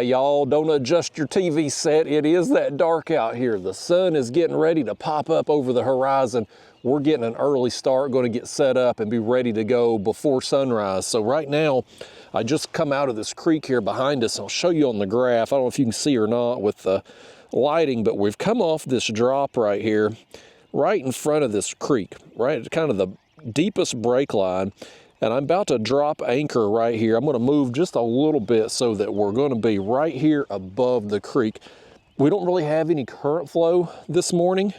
Y'all, don't adjust your TV set. It is that dark out here. The sun is getting ready to pop up over the horizon. We're getting an early start, going to get set up and be ready to go before sunrise. So right now, I just come out of this creek here behind us. I'll show you on the graph. I don't know if you can see or not with the lighting, but we've come off this drop right here, right in front of this creek, right at kind of the deepest break line. And I'm about to drop anchor right here. I'm going to move just a little bit so that we're going to be right here above the creek. We don't really have any current flow this morning,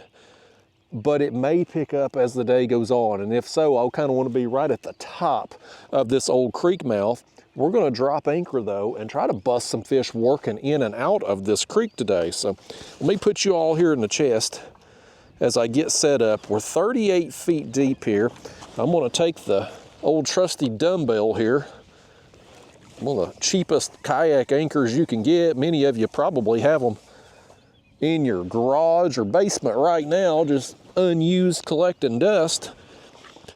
but it may pick up as the day goes on. And if so, I'll kind of want to be right at the top of this old creek mouth. We're going to drop anchor though and try to bust some fish working in and out of this creek today. So let me put you all here in the chest as I get set up. We're 38 feet deep here. I'm going to take the old trusty dumbbell here. One of the cheapest kayak anchors you can get. Many of you probably have them in your garage or basement right now, just unused, collecting dust.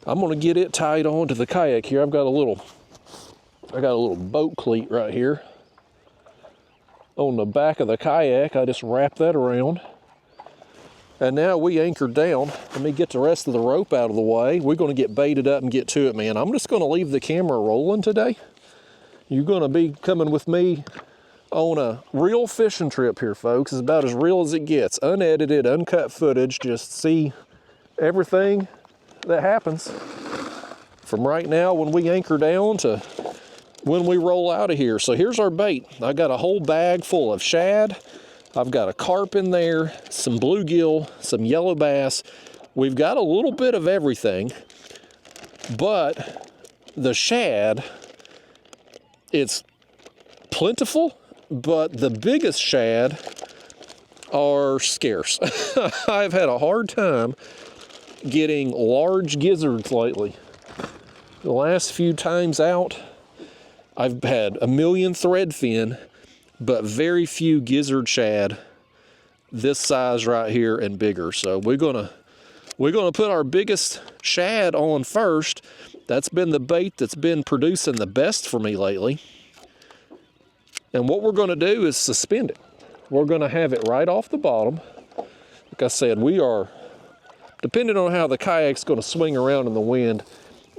I'm gonna get it tied onto the kayak here. I got a little boat cleat right here on the back of the kayak. I just wrap that around. And now we anchored down. Let me get the rest of the rope out of the way. We're gonna get baited up and get to it, man. I'm just gonna leave the camera rolling today. You're gonna be coming with me on a real fishing trip here, folks. It's about as real as it gets. Unedited, uncut footage. Just see everything that happens from right now when we anchor down to when we roll out of here. So here's our bait. I got a whole bag full of shad. I've got a carp in there, some bluegill, some yellow bass. We've got a little bit of everything, but the shad, it's plentiful, but the biggest shad are scarce. I've had a hard time getting large gizzards lately. The last few times out, I've had a million threadfin, but very few gizzard shad this size right here and bigger. So we're gonna put our biggest shad on first. That's been the bait that's been producing the best for me lately. And what we're gonna do is suspend it. We're gonna have it right off the bottom. Like I said, we are, depending on how the kayak's gonna swing around in the wind,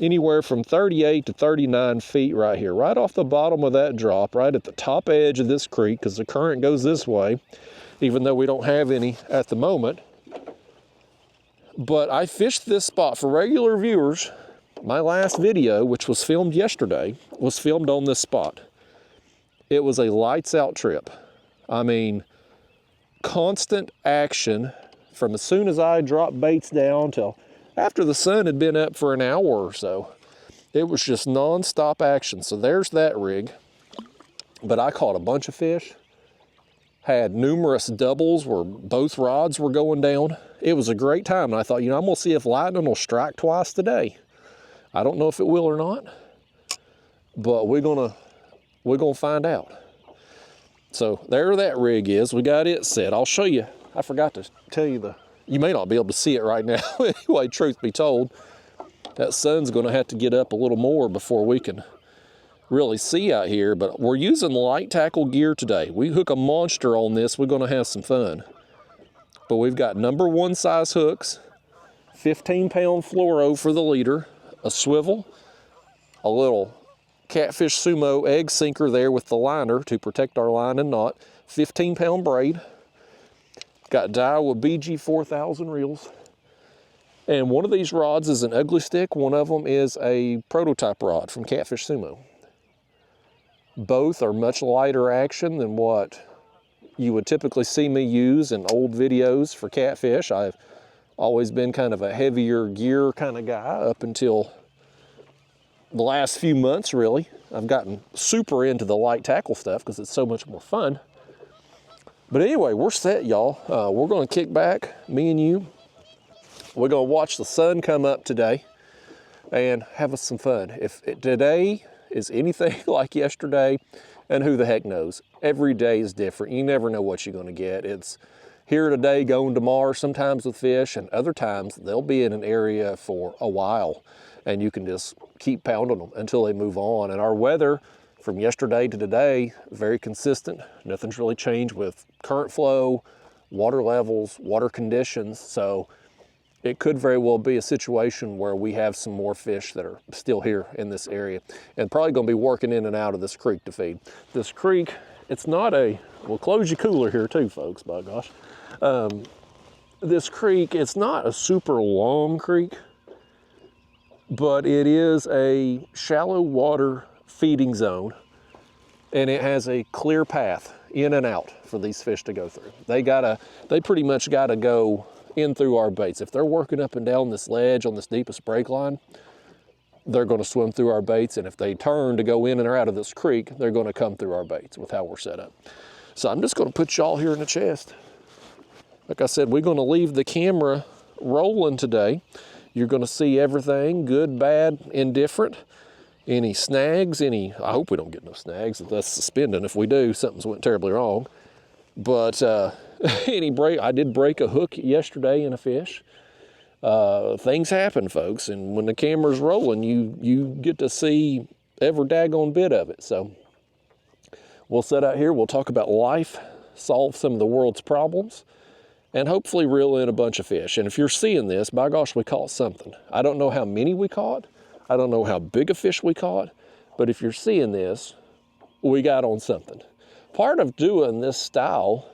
anywhere from 38 to 39 feet right here, right off the bottom of that drop, right at the top edge of this creek, because the current goes this way, even though we don't have any at the moment. But I fished this spot for regular viewers. My last video, which was filmed yesterday, was filmed on this spot. It was a lights out trip. I mean, constant action from as soon as I dropped baits down till after the sun had been up for an hour or so. It was just non-stop action. So there's that rig. But I caught a bunch of fish. Had numerous doubles where both rods were going down. It was a great time. And I thought, you know, I'm gonna see if lightning will strike twice today. I don't know if it will or not, but we're gonna find out. So there that rig is. We got it set. I'll show you. I forgot to tell you you may not be able to see it right now. Anyway, truth be told, that sun's gonna have to get up a little more before we can really see out here, but we're using light tackle gear today. We hook a monster on this, we're gonna have some fun. But we've got #1 size hooks, 15-pound fluoro for the leader, a swivel, a little Catfish Sumo egg sinker there with the liner to protect our line and knot, 15-pound braid. Got Daiwa BG 4000 reels. And one of these rods is an ugly stick. One of them is a prototype rod from Catfish Sumo. Both are much lighter action than what you would typically see me use in old videos for catfish. I've always been kind of a heavier gear kind of guy up until the last few months, really. I've gotten super into the light tackle stuff because it's so much more fun. But anyway, we're set, y'all. We're gonna kick back, me and you. We're gonna watch the sun come up today and have us some fun. If today is anything like yesterday, and who the heck knows, every day is different. You never know what you're gonna get. It's here today, going tomorrow, sometimes with fish, and other times they'll be in an area for a while and you can just keep pounding them until they move on. And our weather from yesterday to today, very consistent. Nothing's really changed with current flow, water levels, water conditions. So it could very well be a situation where we have some more fish that are still here in this area and probably gonna be working in and out of this creek to feed. This creek, it's not a, we'll close your cooler here too, folks, by gosh. This creek, it's not a super long creek, but it is a shallow water feeding zone, and it has a clear path in and out for these fish to go through. They pretty much gotta go in through our baits. If they're working up and down this ledge on this deepest break line, they're gonna swim through our baits, and if they turn to go in and out of this creek, they're gonna come through our baits with how we're set up. So I'm just gonna put y'all here in the chest. Like I said, we're gonna leave the camera rolling today. You're gonna see everything, good, bad, indifferent. Any snags, I hope we don't get no snags. That's suspending. If we do, something's went terribly wrong. But I did break a hook yesterday in a fish. Things happen, folks, and when the camera's rolling, you get to see every daggone bit of it. So we'll sit out here, we'll talk about life, solve some of the world's problems, and hopefully reel in a bunch of fish. And if you're seeing this, by gosh, we caught something. I don't know how many we caught. I don't know how big a fish we caught, but if you're seeing this, we got on something. Part of doing this style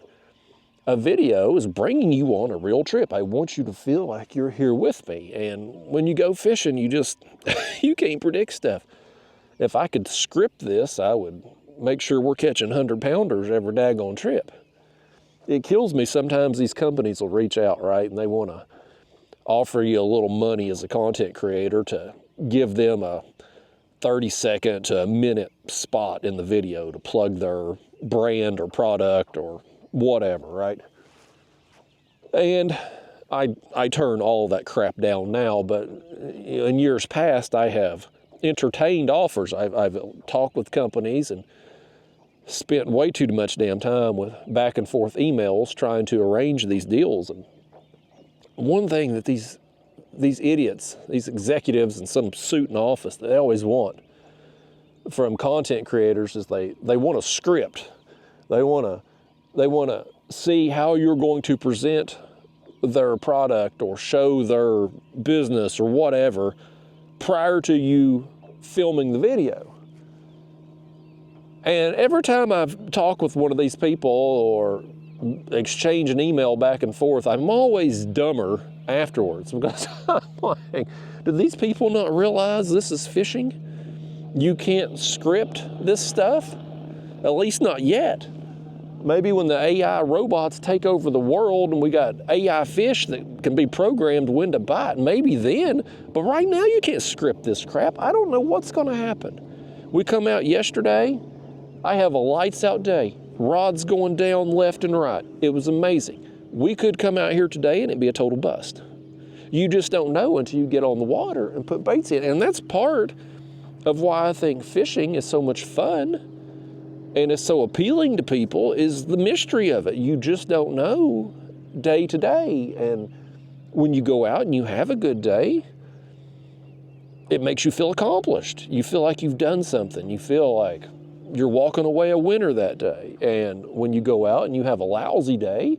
of video is bringing you on a real trip. I want you to feel like you're here with me. And when you go fishing, you just, you can't predict stuff. If I could script this, I would make sure we're catching 100-pounders every daggone trip. It kills me sometimes these companies will reach out, right? And they want to offer you a little money as a content creator to give them a 30-second to a minute spot in the video to plug their brand or product or whatever, right? And I turn all that crap down now, but in years past, I have entertained offers. I've talked with companies and spent way too much damn time with back and forth emails trying to arrange these deals. And one thing that these idiots, these executives in some suit in office, they always want from content creators is they want a script. They want to see how you're going to present their product or show their business or whatever prior to you filming the video. And every time I've talked with one of these people or exchange an email back and forth, I'm always dumber afterwards because I'm like, do these people not realize this is fishing? You can't script this stuff, at least not yet. Maybe when the AI robots take over the world and we got AI fish that can be programmed when to bite, maybe then, but right now you can't script this crap. I don't know what's gonna happen. We come out yesterday, I have a lights out day, rods going down left and right. It was amazing. We could come out here today and it'd be a total bust. You just don't know until you get on the water and put baits in. And that's part of why I think fishing is so much fun and it's so appealing to people is the mystery of it. You just don't know day to day. And when you go out and you have a good day, it makes you feel accomplished. You feel like you've done something. You feel like you're walking away a winner that day. And when you go out and you have a lousy day,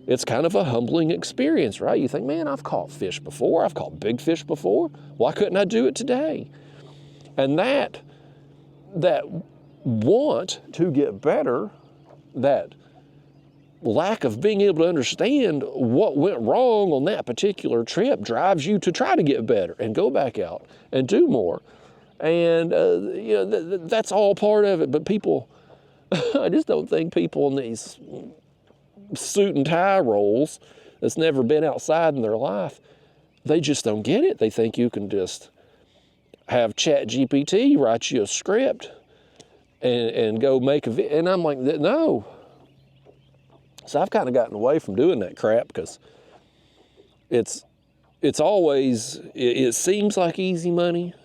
it's kind of a humbling experience, right? You think, man, I've caught fish before. I've caught big fish before. Why couldn't I do it today? And that want to get better, that lack of being able to understand what went wrong on that particular trip drives you to try to get better and go back out and do more. And that's all part of it. But people, I just don't think people in these suit and tie roles that's never been outside in their life, they just don't get it. They think you can just have ChatGPT write you a script and go make a video. And I'm like, no. So I've kind of gotten away from doing that crap because it's always, it seems like easy money.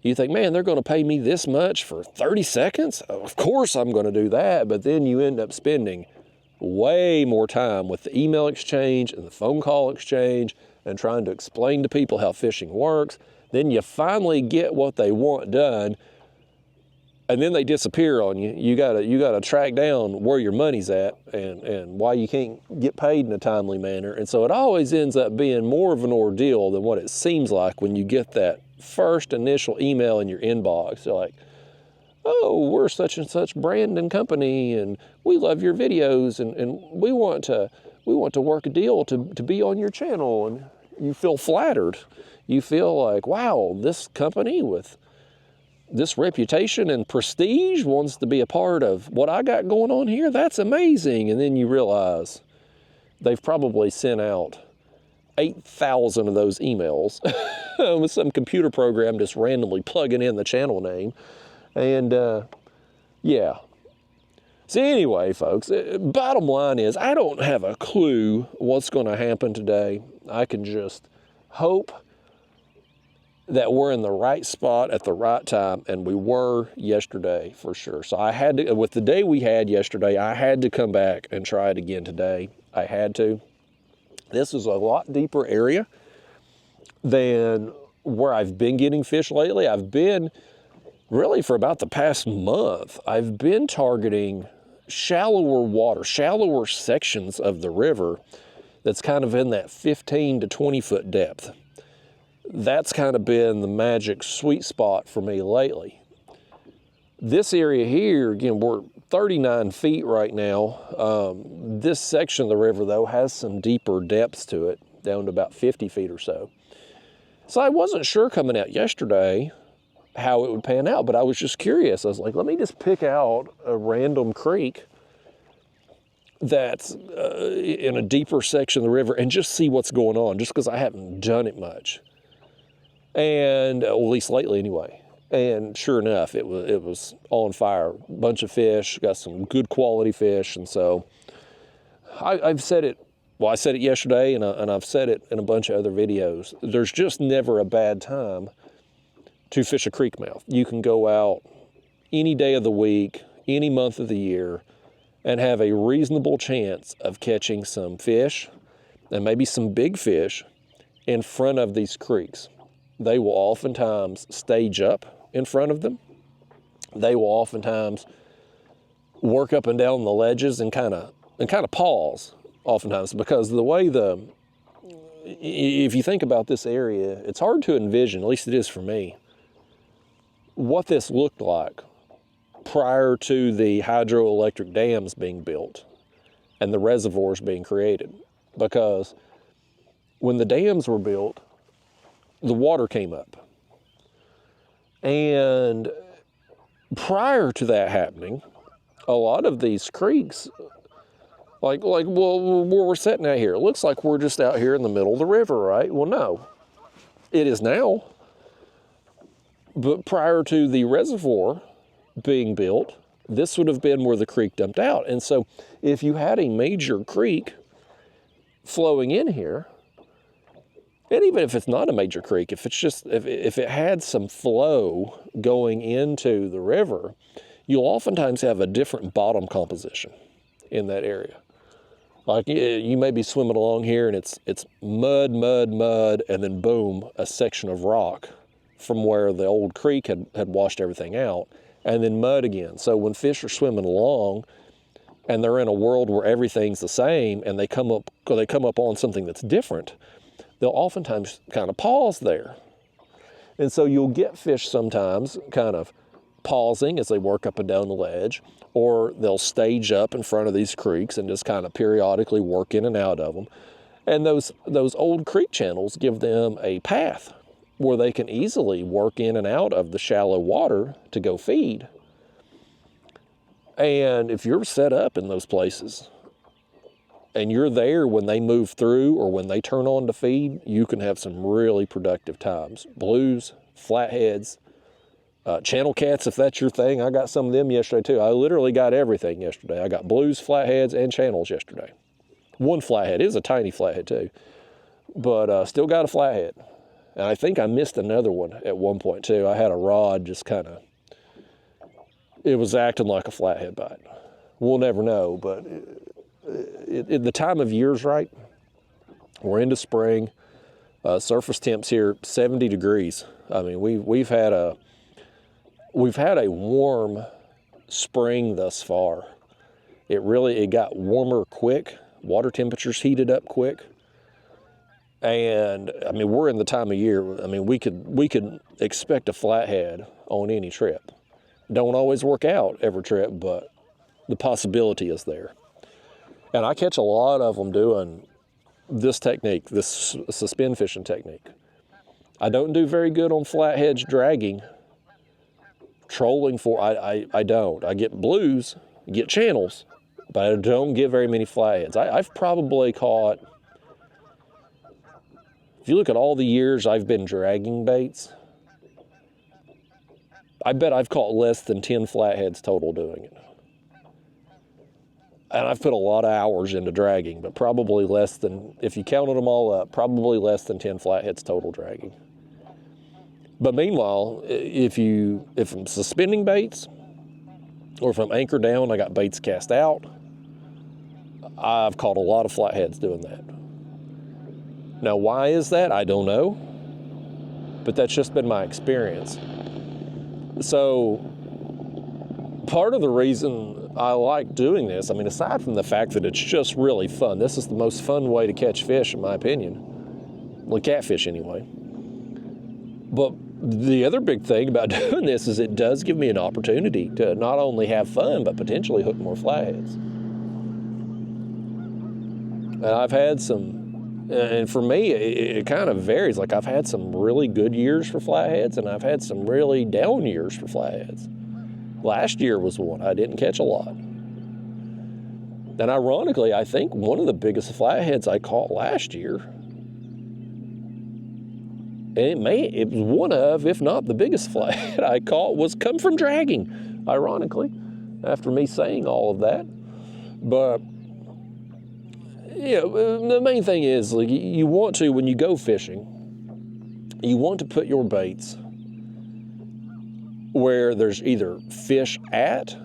You think, man, they're going to pay me this much for 30 seconds? Of course I'm going to do that. But then you end up spending way more time with the email exchange and the phone call exchange and trying to explain to people how fishing works. Then you finally get what they want done. and then they disappear on you. You gotta track down where your money's at and why you can't get paid in a timely manner. And so it always ends up being more of an ordeal than what it seems like when you get that first initial email in your inbox. You're like, oh, we're such and such brand and company, and we love your videos, and we want to work a deal to be on your channel. And you feel flattered. You feel like, wow, this company with this reputation and prestige wants to be a part of what I got going on here. That's amazing. And then you realize they've probably sent out 8,000 of those emails with some computer program just randomly plugging in the channel name. And yeah. So anyway, folks, bottom line is I don't have a clue what's going to happen today. I can just hope that we're in the right spot at the right time, and we were yesterday for sure. So I had to, with the day we had yesterday, I had to come back and try it again today. I had to. This is a lot deeper area than where I've been getting fish lately. I've been, really for about the past month, I've been targeting shallower water, shallower sections of the river that's kind of in that 15 to 20 foot depth. That's kind of been the magic sweet spot for me lately. This area here, again, we're 39 feet right now. This section of the river, though, has some deeper depths to it, down to about 50 feet or so. So I wasn't sure coming out yesterday how it would pan out, but I was just curious. I was like, let me just pick out a random creek that's in a deeper section of the river and just see what's going on, just because I haven't done it much. And at least lately anyway. And sure enough, it was on fire. Bunch of fish, got some good quality fish. And so I've said it, well, I said it yesterday, and I've said it in a bunch of other videos. There's just never a bad time to fish a creek mouth. You can go out any day of the week, any month of the year, and have a reasonable chance of catching some fish, and maybe some big fish, in front of these creeks. They will oftentimes stage up in front of them. They will oftentimes work up and down the ledges and kind of pause oftentimes, because the way if you think about this area, it's hard to envision, at least it is for me, what this looked like prior to the hydroelectric dams being built and the reservoirs being created. Because when the dams were built, the water came up. And prior to that happening, a lot of these creeks, well, where we're sitting out here, it looks like we're just out here in the middle of the river, right? Well, no, it is now. But prior to the reservoir being built, this would have been where the creek dumped out. And so if you had a major creek flowing in here, and even if it's not a major creek, if it had some flow going into the river, you'll oftentimes have a different bottom composition in that area. Like you may be swimming along here and it's mud, and then boom, a section of rock from where the old creek had washed everything out, and then mud again. So when fish are swimming along and they're in a world where everything's the same, and they come up on something that's different, they'll oftentimes kind of pause there. And so you'll get fish sometimes kind of pausing as they work up and down the ledge, or they'll stage up in front of these creeks and just kind of periodically work in and out of them. And those old creek channels give them a path where they can easily work in and out of the shallow water to go feed. And if you're set up in those places, and you're there when they move through or when they turn on to feed, you can have some really productive times. Blues, flatheads, channel cats, if that's your thing. I got some of them yesterday too. I literally got everything yesterday. I got blues, flatheads, and channels yesterday. One flathead. It was a tiny flathead too, but still got a flathead. And I think I missed another one at one point too. I had a rod just kind of, it was acting like a flathead bite. We'll never know, but the time of year's right. We're into spring. Surface temps here 70 degrees. I mean, we've had we've had a warm spring thus far. It got warmer quick. Water temperatures heated up quick. And I mean, we're in the time of year. I mean, we could expect a flathead on any trip. Don't always work out every trip, but the possibility is there. And I catch a lot of them doing this technique, this suspend fishing technique. I don't do very good on flatheads dragging. Trolling I don't. I get blues, get channels, but I don't get very many flatheads. I've probably caught, if you look at all the years I've been dragging baits, I bet I've caught less than 10 flatheads total doing it. And I've put a lot of hours into dragging, but probably less than, if you counted them all up, probably less than 10 flatheads total dragging. But meanwhile, if I'm suspending baits, or if I'm anchored down, I got baits cast out, I've caught a lot of flatheads doing that. Now, why is that? I don't know, but that's just been my experience. So part of the reason I like doing this, I mean, aside from the fact that it's just really fun, this is the most fun way to catch fish, in my opinion. Well, catfish anyway. But the other big thing about doing this is it does give me an opportunity to not only have fun, but potentially hook more flatheads. And I've had some, and for me, it kind of varies. Like, I've had some really good years for flatheads, and I've had some really down years for flatheads. Last year was one I didn't catch a lot. And ironically, I think one of the biggest flatheads I caught last year, and it was one of, if not the biggest flathead I caught, was come from dragging, ironically, after me saying all of that. But yeah, the main thing is, like, you want to, when you go fishing, you want to put your baits where there's either fish at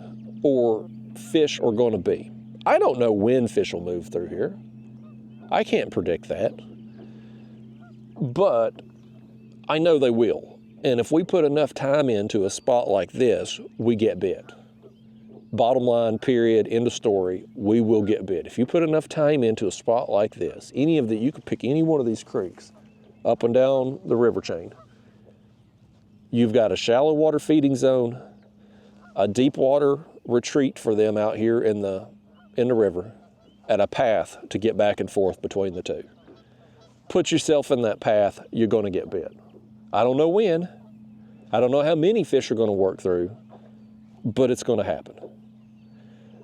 or fish are going to be. I don't know when fish will move through here. I can't predict that. But I know they will. And if we put enough time into a spot like this, we get bit. Bottom line, period, end of story, we will get bit. If you put enough time into a spot like this, you could pick any one of these creeks up and down the river chain. You've got a shallow water feeding zone, a deep water retreat for them out here in the river, and a path to get back and forth between the two. Put yourself in that path, you're going to get bit. I don't know when. I don't know how many fish are going to work through, but it's going to happen.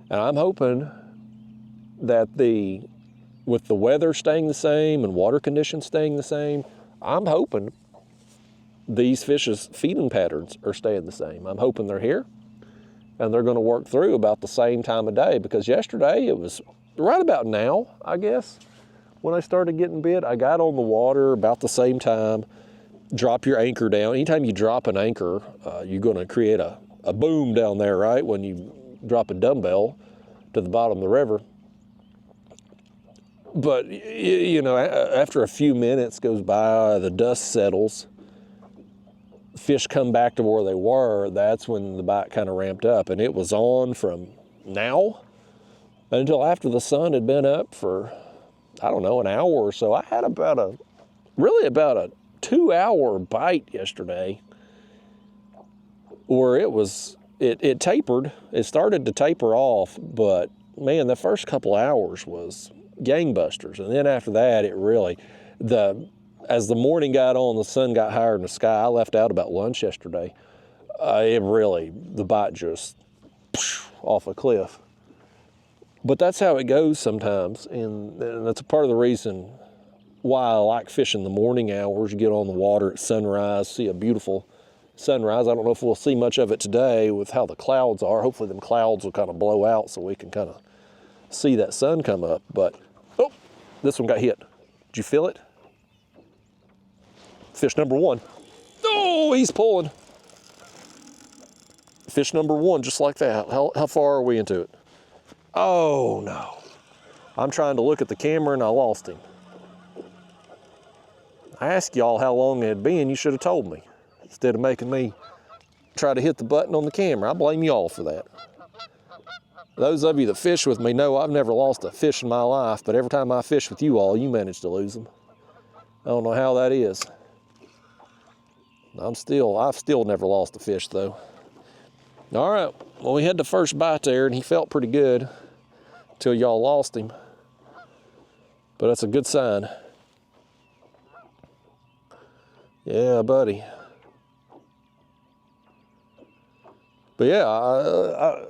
And I'm hoping that with the weather staying the same and water conditions staying the same, I'm hoping these fish's feeding patterns are staying the same. I'm hoping they're here and they're going to work through about the same time of day, because yesterday it was right about now, I guess, when I started getting bit. I got on the water about the same time. Drop your anchor down. Anytime you drop an anchor, you're going to create a boom down there, right? When you drop a dumbbell to the bottom of the river. But, you know, after a few minutes goes by, the dust settles, fish come back to where they were, that's when the bite kind of ramped up. And it was on from now until after the sun had been up for, I don't know, an hour or so. I had about a 2-hour bite yesterday where it tapered. It started to taper off, but man, the first couple hours was gangbusters. And then after that, it really, as the morning got on, the sun got higher in the sky. I left out about lunch yesterday. The bite just off a cliff. But that's how it goes sometimes. And that's a part of the reason why I like fishing the morning hours. You get on the water at sunrise, see a beautiful sunrise. I don't know if we'll see much of it today with how the clouds are. Hopefully them clouds will kind of blow out so we can kind of see that sun come up. But, oh, this one got hit. Did you feel it? Fish number one. Oh, he's pulling. Fish number one, just like that. How far are we into it? Oh, no. I'm trying to look at the camera and I lost him. I asked y'all how long it had been. You should have told me instead of making me try to hit the button on the camera. I blame you all for that. Those of you that fish with me know I've never lost a fish in my life, but every time I fish with you all, you manage to lose them. I don't know how that is. I've still never lost a fish though. All right, well, we had the first bite there and he felt pretty good until y'all lost him. But that's a good sign. Yeah, buddy. But yeah,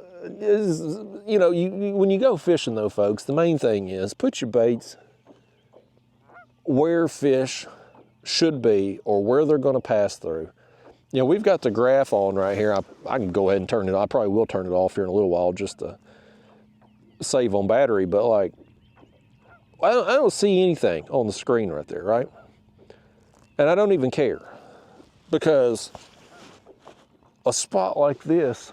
you know, when you go fishing though, folks, the main thing is put your baits where fish should be or where they're going to pass through. You know, we've got the graph on right here. I can go ahead and turn it. I probably will turn it off here in a little while just to save on battery. But like, I don't see anything on the screen right there, right? And I don't even care, because a spot like this,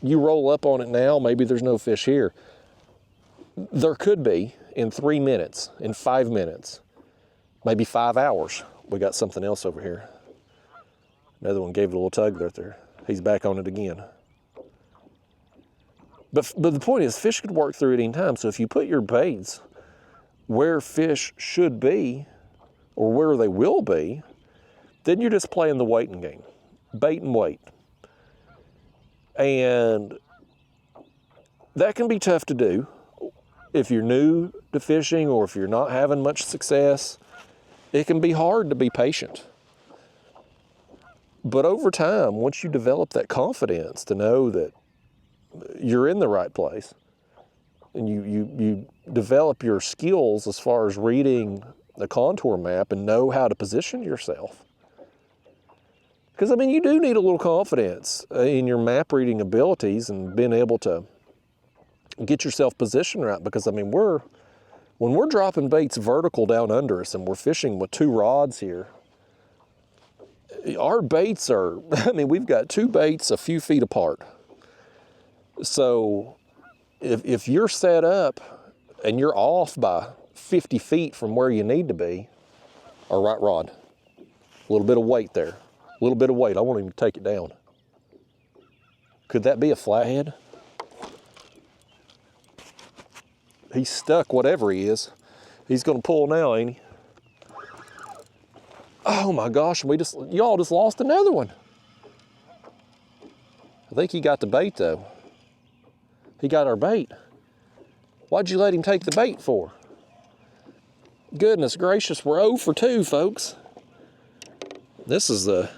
you roll up on it now, maybe there's no fish here. There could be in 3 minutes, in 5 minutes, maybe 5 hours. We got something else over here. Another one gave it a little tug right there. He's back on it again. But the point is, fish could work through it any time. So if you put your baits where fish should be, or where they will be, then you're just playing the waiting game. Bait and wait. And that can be tough to do if you're new to fishing or if you're not having much success. It can be hard to be patient. But over time, once you develop that confidence to know that you're in the right place, and you develop your skills as far as reading the contour map and know how to position yourself. Because, I mean, you do need a little confidence in your map reading abilities and being able to get yourself positioned right. Because, I mean, when we're dropping baits vertical down under us and we're fishing with 2 rods here, our baits are, I mean, we've got 2 baits a few feet apart. So if you're set up and you're off by 50 feet from where you need to be, our right rod, a little bit of weight there, a little bit of weight. I won't even take it down. Could that be a flathead? He's stuck, whatever he is. He's gonna pull now, ain't he? Oh my gosh, y'all just lost another one. I think he got the bait though. He got our bait. Why'd you let him take the bait for? Goodness gracious, we're 0 for 2, folks. This is the,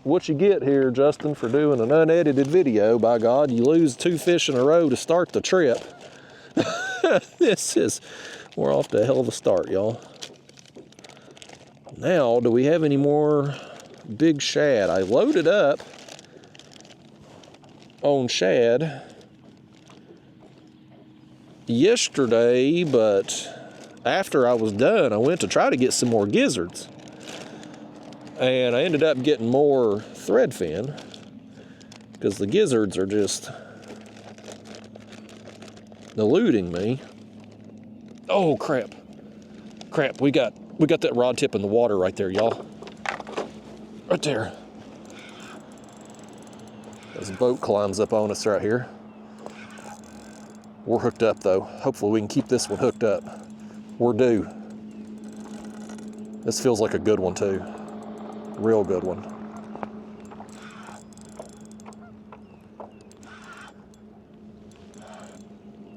what you get here, Justin, for doing an unedited video. By God, you lose 2 fish in a row to start the trip. We're off to a hell of a start, y'all. Now, do we have any more big shad? I loaded up on shad yesterday, but after I was done, I went to try to get some more gizzards. And I ended up getting more threadfin because the gizzards are just eluding me. Oh, crap. Crap, we got that rod tip in the water right there, y'all. Right there. As a boat climbs up on us right here. We're hooked up though. Hopefully we can keep this one hooked up. We're due. This feels like a good one too. Real good one.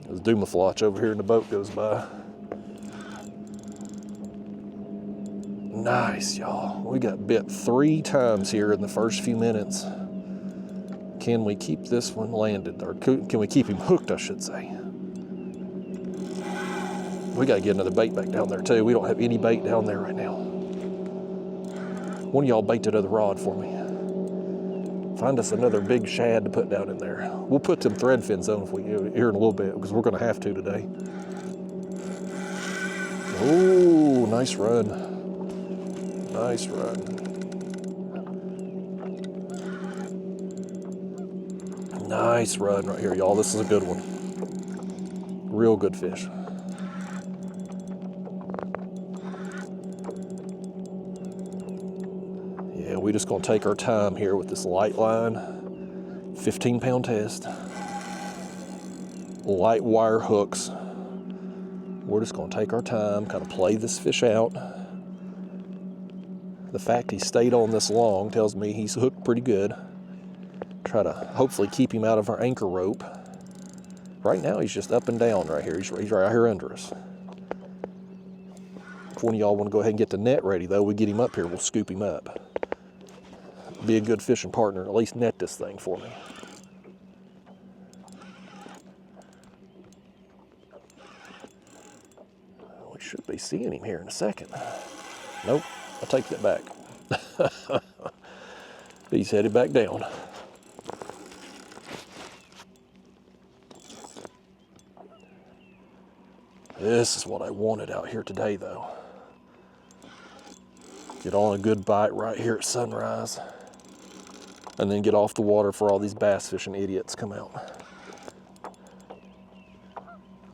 There's Dumaflotch over here and the boat goes by. Nice, y'all. We got bit 3 times here in the first few minutes. Can we keep this one landed? Or can we keep him hooked, I should say? We gotta get another bait back down there too. We don't have any bait down there right now. One of y'all bait that other rod for me. Find us another big shad to put down in there. We'll put them thread fins on if we here in a little bit, because we're gonna have to today. Oh, nice run. Nice run. Nice run right here, y'all. This is a good one. Real good fish. Yeah, we just gonna take our time here with this light line, 15-pound test, light wire hooks. We're just gonna take our time, kind of play this fish out. The fact he stayed on this long tells me he's hooked pretty good. Try to hopefully keep him out of our anchor rope. Right now he's just up and down right here. He's right here under us. If one of y'all want to go ahead and get the net ready though, we get him up here, we'll scoop him up. Be a good fishing partner, at least net this thing for me. We should be seeing him here in a second. Nope, I'll take that back. He's headed back down. This is what I wanted out here today though. Get on a good bite right here at sunrise, and then get off the water for all these bass fishing idiots come out.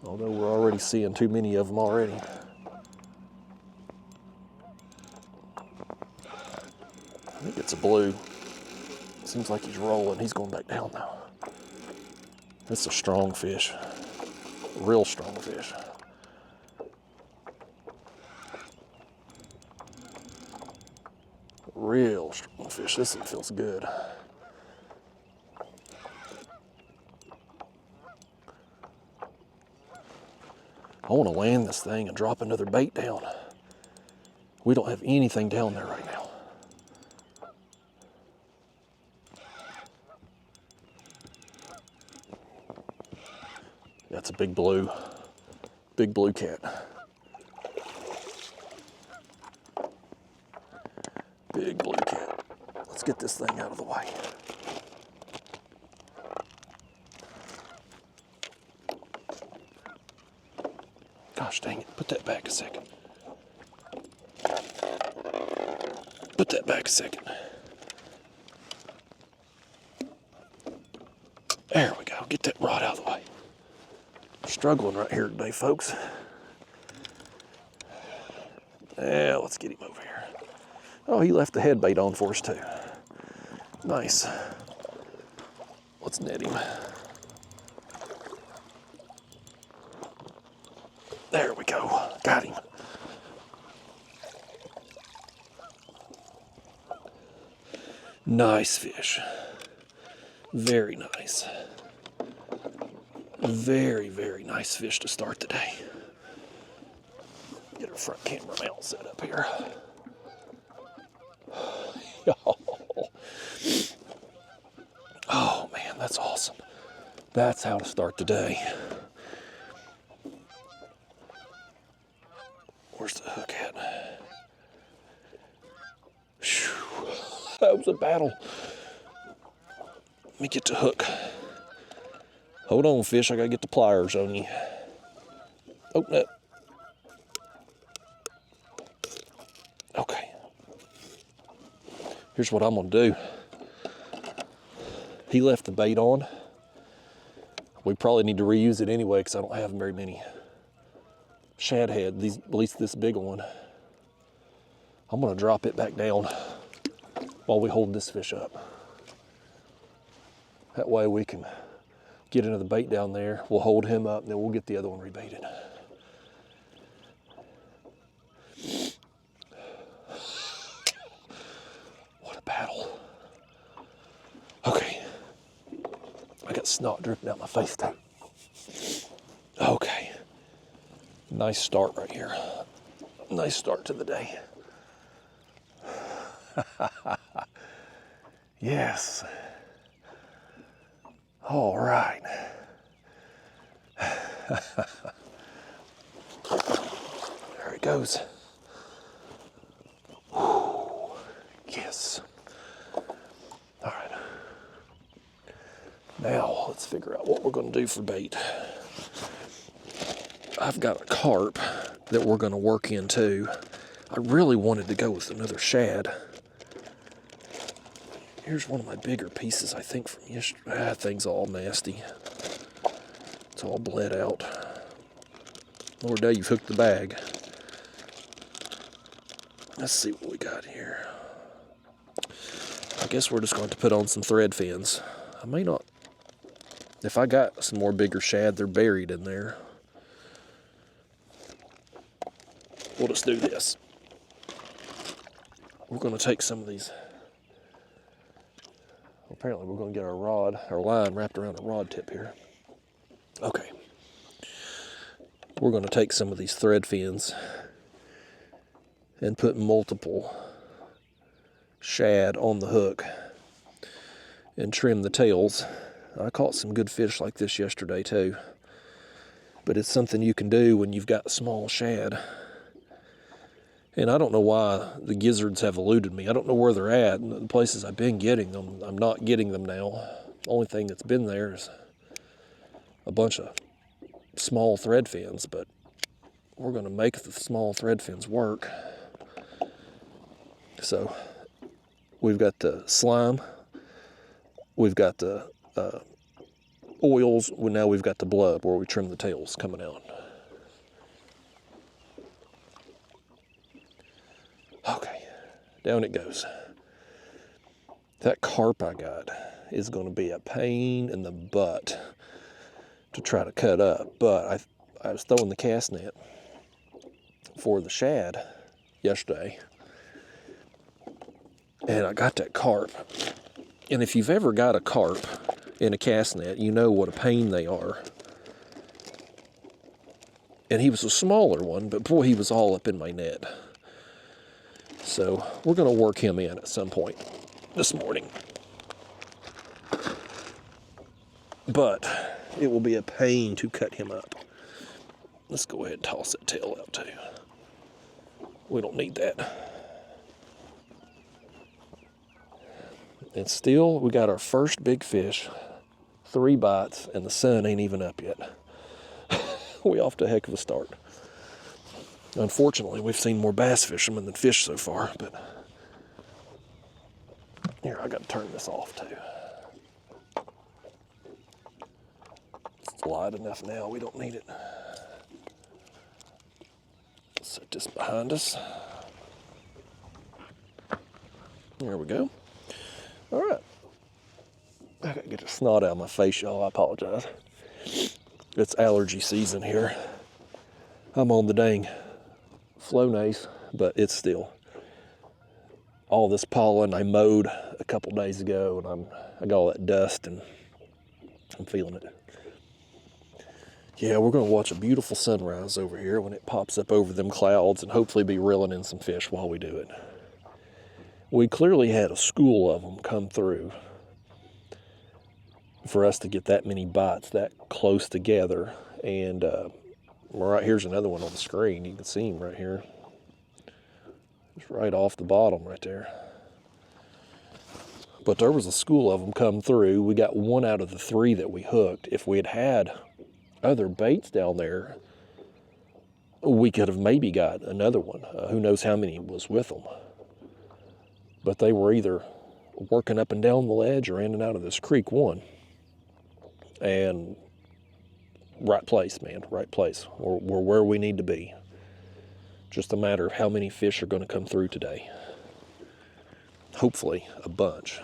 Although we're already seeing too many of them already. I think it's a blue. Seems like he's rolling. He's going back down now. It's a strong fish. Real strong fish. Real strong fish. This one feels good. I want to land this thing and drop another bait down. We don't have anything down there right now. That's a big blue cat. Big blue cat. Let's get this thing out of the way. Gosh dang it, put that back a second. Put that back a second. There we go, get that rod out of the way. Struggling right here today, folks. Yeah, let's get him over here. Oh, he left the head bait on for us too. Nice. Let's net him. There we go, got him. Nice fish. Very nice. Very, very nice fish to start the day. Get our front camera mount set up here. Oh man, that's awesome. That's how to start the day. Where's the hook at? Whew. That was a battle. Let me get the hook. Hold on, fish, I gotta get the pliers on you. Open up. Okay. Here's what I'm gonna do. He left the bait on. We probably need to reuse it anyway because I don't have very many shad head, at least this big one. I'm gonna drop it back down while we hold this fish up. That way we can get into the bait down there. We'll hold him up and then we'll get the other one rebaited. What a battle. Okay. I got snot dripping out my face too. Okay. Nice start right here. Nice start to the day. Yes. All right. There it goes. Whew. Yes. All right. Now let's figure out what we're going to do for bait. I've got a carp that we're going to work into. I really wanted to go with another shad. Here's one of my bigger pieces, I think, from yesterday. That thing's all nasty. It's all bled out. Lord, now you've hooked the bag. Let's see what we got here. guess we're just going to put on some thread fins. I may not, if I got some more bigger shad, they're buried in there. We'll just do this. We're going to take some of these. Apparently we're going to get our line wrapped around a rod tip here. Okay. We're going to take some of these thread fins and put multiple shad on the hook and trim the tails. I caught some good fish like this yesterday too, but it's something you can do when you've got small shad. And I don't know why the gizzards have eluded me. I don't know where they're at. The places I've been getting them, I'm not getting them now. The only thing that's been there is a bunch of small thread fins, but we're going to make the small thread fins work. So we've got the slime, we've got the oils, now we've got the blood where we trim the tails coming out. Okay, down it goes. That carp I got is going to be a pain in the butt to try to cut up, but I was throwing the cast net for the shad yesterday, and I got that carp. And if you've ever got a carp in a cast net, you know what a pain they are. And he was a smaller one, but boy, he was all up in my net. So we're going to work him in at some point this morning. But it will be a pain to cut him up. Let's go ahead and toss that tail out too. We don't need that. And still, we got our first big fish, 3 bites, and the sun ain't even up yet. We off to a heck of a start. Unfortunately, we've seen more bass fishermen than fish so far, but here, I got to turn this off too. It's light enough now, we don't need it. Set this behind us. There we go. All right. I gotta get the snot out of my face, y'all. I apologize. It's allergy season here. I'm on the dang Flonase, but it's still all this pollen. I mowed a couple days ago, and I got all that dust, and I'm feeling it. Yeah, we're going to watch a beautiful sunrise over here when it pops up over them clouds, and hopefully be reeling in some fish while we do it. We clearly had a school of them come through for us to get that many bites that close together. And right here's another one on the screen. You can see him right here. It's right off the bottom right there. But there was a school of them come through. We got 1 out of the 3 that we hooked. If we had had other baits down there, we could have maybe got another one. Who knows how many was with them. But they were either working up and down the ledge or in and out of this creek one. And right place, man, right place. We're where we need to be. Just a matter of how many fish are going to come through today. Hopefully a bunch.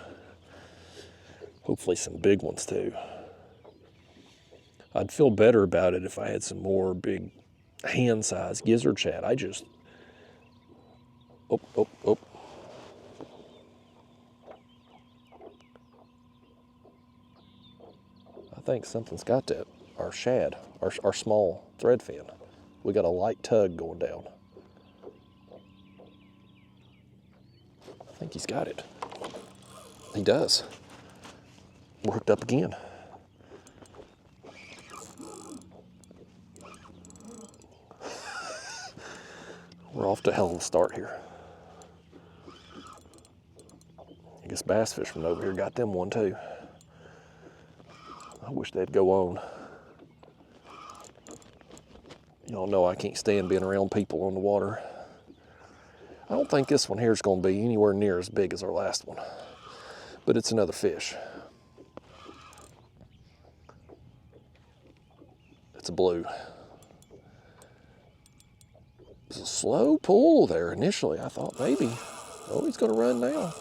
Hopefully some big ones too. I'd feel better about it if I had some more big hand-sized gizzard shad. Oh. I think something's got that. Our shad, our small thread fin. We got a light tug going down. I think he's got it. He does. We're hooked up again. We're off to a hell of a start here. I guess bass fishermen over here got them one too. I wish they'd go on. Y'all know I can't stand being around people on the water. I don't think this one here is going to be anywhere near as big as our last one, but it's another fish. It's a blue. It's a slow pull there initially. I thought maybe, oh, he's going to run now.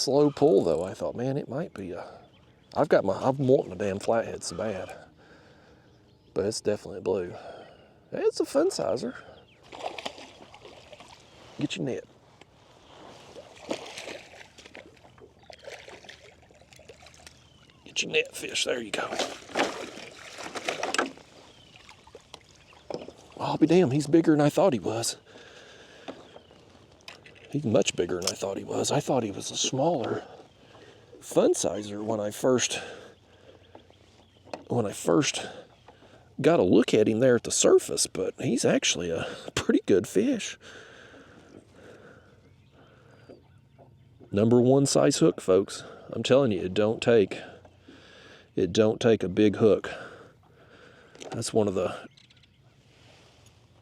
slow pull though. I thought, man, it might be I'm wanting a damn flathead so bad. But it's definitely a blue. It's a fun sizer. Get your net. Get your net fish, there you go. I'll be damned, he's bigger than I thought he was. He's much bigger than I thought he was. I thought he was a smaller fun sizer when I first got a look at him there at the surface, but he's actually a pretty good fish. #1 size hook, folks. I'm telling you, it don't take a big hook. That's one of the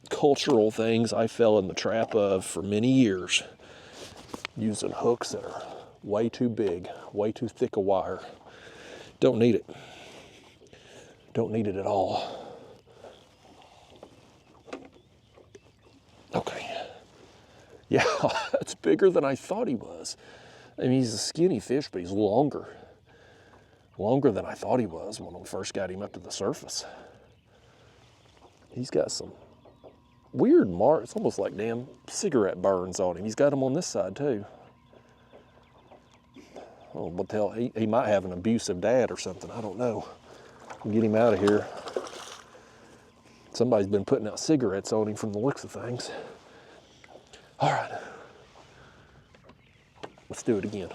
cultural things I fell in the trap of for many years, using hooks that are way too big, way too thick a wire. Don't need it. Don't need it at all. Okay. Yeah, that's bigger than I thought he was. I mean, he's a skinny fish, but he's longer. Longer than I thought he was when I first got him up to the surface. He's got some weird marks. It's almost like damn cigarette burns on him. He's got them on this side too. Oh, but tell he might have an abusive dad or something. I don't know. We'll get him out of here. Somebody's been putting out cigarettes on him from the looks of things. All right. Let's do it again,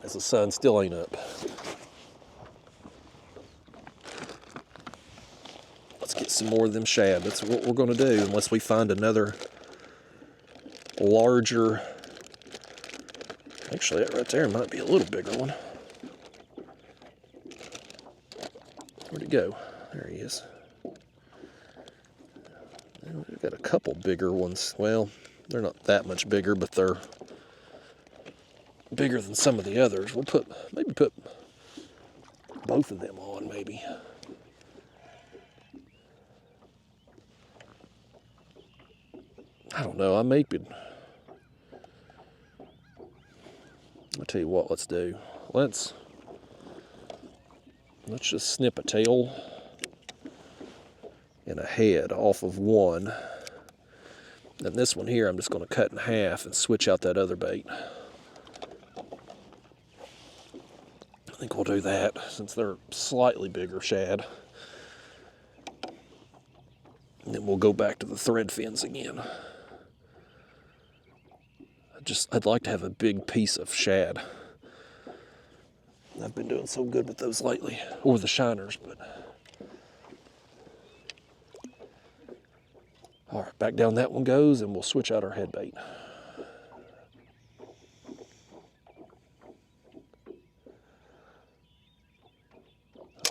as the sun still ain't up. Let's get some more of them shad. That's what we're going to do, unless we find another larger. Actually, that right there might be a little bigger one. Where'd he go? There he is. We've got a couple bigger ones. Well, they're not that much bigger, but they're bigger than some of the others. We'll maybe put both of them on, maybe. I don't know. I'll tell you what. Let's do. Let's just snip a tail and a head off of one. And this one here, I'm just going to cut in half and switch out that other bait. I think we'll do that since they're slightly bigger shad. And then we'll go back to the thread fins again. I'd like to have a big piece of shad. I've been doing so good with those lately, or the shiners, but. All right, back down that one goes, and we'll switch out our head bait.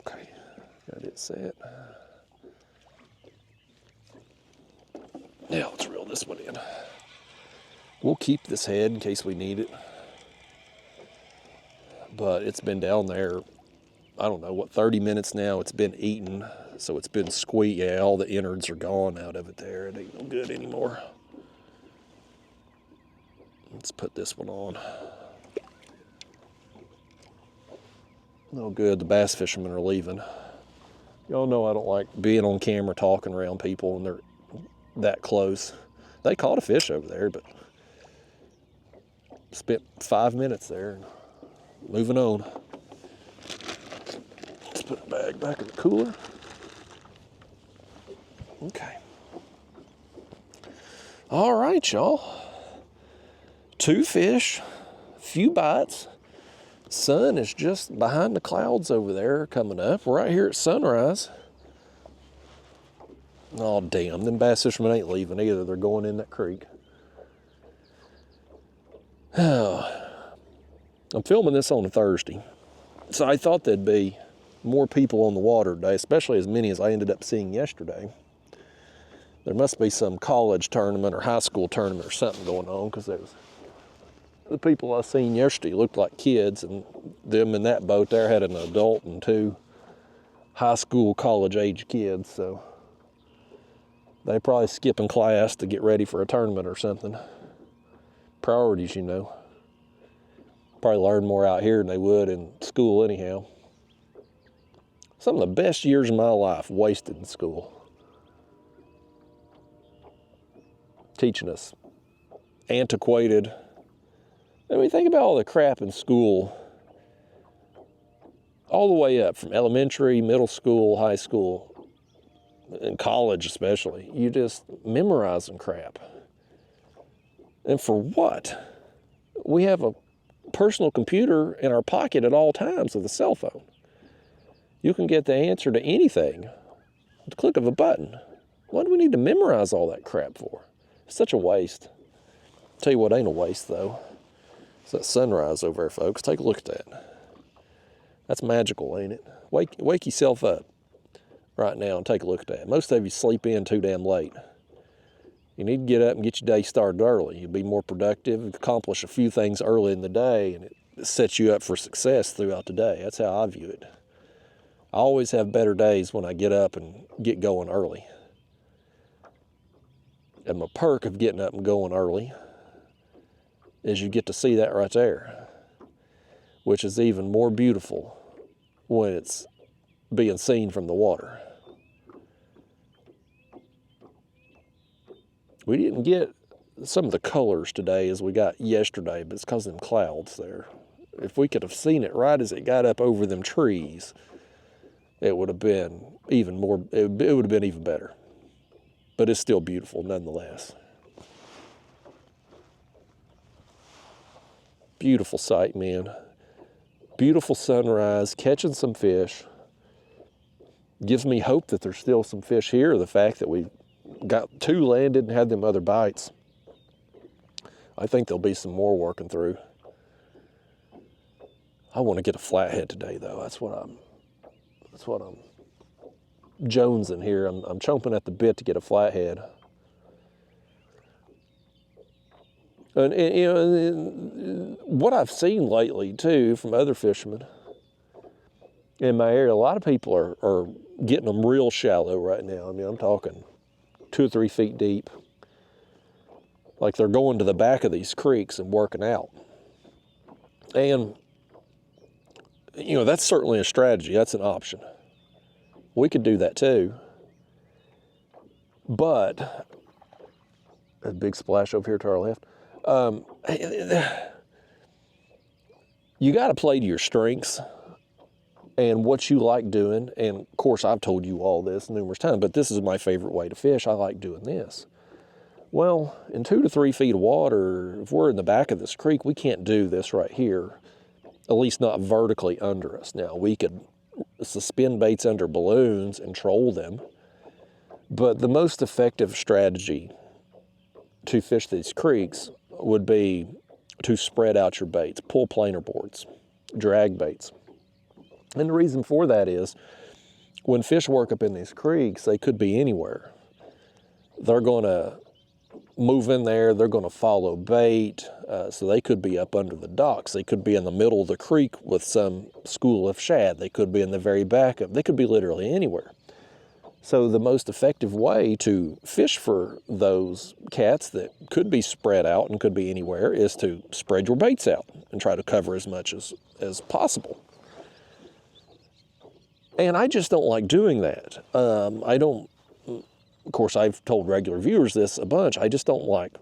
Okay, got it set. Now let's reel this one in. We'll keep this head in case we need it. But it's been down there, I don't know, what, 30 minutes now. It's been eaten, so it's been squeezed. Yeah, all the innards are gone out of it there. It ain't no good anymore. Let's put this one on. No good, the bass fishermen are leaving. Y'all know I don't like being on camera talking around people when they're that close. They caught a fish over there, but spent 5 minutes there and moving on. Let's put the bag back in the cooler. Okay. All right, y'all. 2 fish, few bites. Sun is just behind the clouds over there coming up. We're right here at sunrise. Oh, damn, them bass fishermen ain't leaving either. They're going in that creek. I'm filming this on a Thursday, so I thought there'd be more people on the water today, especially as many as I ended up seeing yesterday. There must be some college tournament or high school tournament or something going on, because the people I seen yesterday looked like kids, and them in that boat there had an adult and 2 high school, college age kids, so they probably skipping class to get ready for a tournament or something. Priorities, you know. Probably learn more out here than they would in school anyhow. Some of the best years of my life wasted in school. Teaching us antiquated. I mean, think about all the crap in school, all the way up from elementary, middle school, high school, and college especially. You just memorizing crap. And for what? We have a personal computer in our pocket at all times with a cell phone. You can get the answer to anything with the click of a button. Why do we need to memorize all that crap for? It's such a waste. Tell you what ain't a waste though. It's that sunrise over there, folks. Take a look at that. That's magical, ain't it? Wake yourself up right now and take a look at that. Most of you sleep in too damn late. You need to get up and get your day started early. You'll be more productive, accomplish a few things early in the day, and it sets you up for success throughout the day. That's how I view it. I always have better days when I get up and get going early. And my perk of getting up and going early is you get to see that right there, which is even more beautiful when it's being seen from the water. We didn't get some of the colors today as we got yesterday, but it's because of them clouds there. If we could have seen it right as it got up over them trees, it would have been even more, it would have been even better. But it's still beautiful nonetheless. Beautiful sight, man. Beautiful sunrise, catching some fish. Gives me hope that there's still some fish here. The fact that we got 2 landed and had them other bites. I think there'll be some more working through. I want to get a flathead today though. That's what I'm jonesing here. I'm chomping at the bit to get a flathead. And you know, what I've seen lately too from other fishermen in my area, a lot of people are getting them real shallow right now. I mean, I'm talking 2 or 3 feet deep. Like they're going to the back of these creeks and working out. And, you know, that's certainly a strategy. That's an option. We could do that too. But, a big splash over here to our left. You got to play to your strengths and what you like doing. And of course, I've told you all this numerous times, but this is my favorite way to fish. I like doing this. Well, in 2 to 3 feet of water, if we're in the back of this creek, we can't do this right here, at least not vertically under us. Now, we could suspend baits under balloons and troll them, but the most effective strategy to fish these creeks would be to spread out your baits, pull planer boards, drag baits. And the reason for that is when fish work up in these creeks, they could be anywhere. They're going to move in there, they're going to follow bait, so they could be up under the docks. They could be in the middle of the creek with some school of shad. They could be in the very back of, they could be literally anywhere. So the most effective way to fish for those cats that could be spread out and could be anywhere is to spread your baits out and try to cover as much as possible. And I just don't like doing that. Of course, I've told regular viewers this a bunch. I just don't like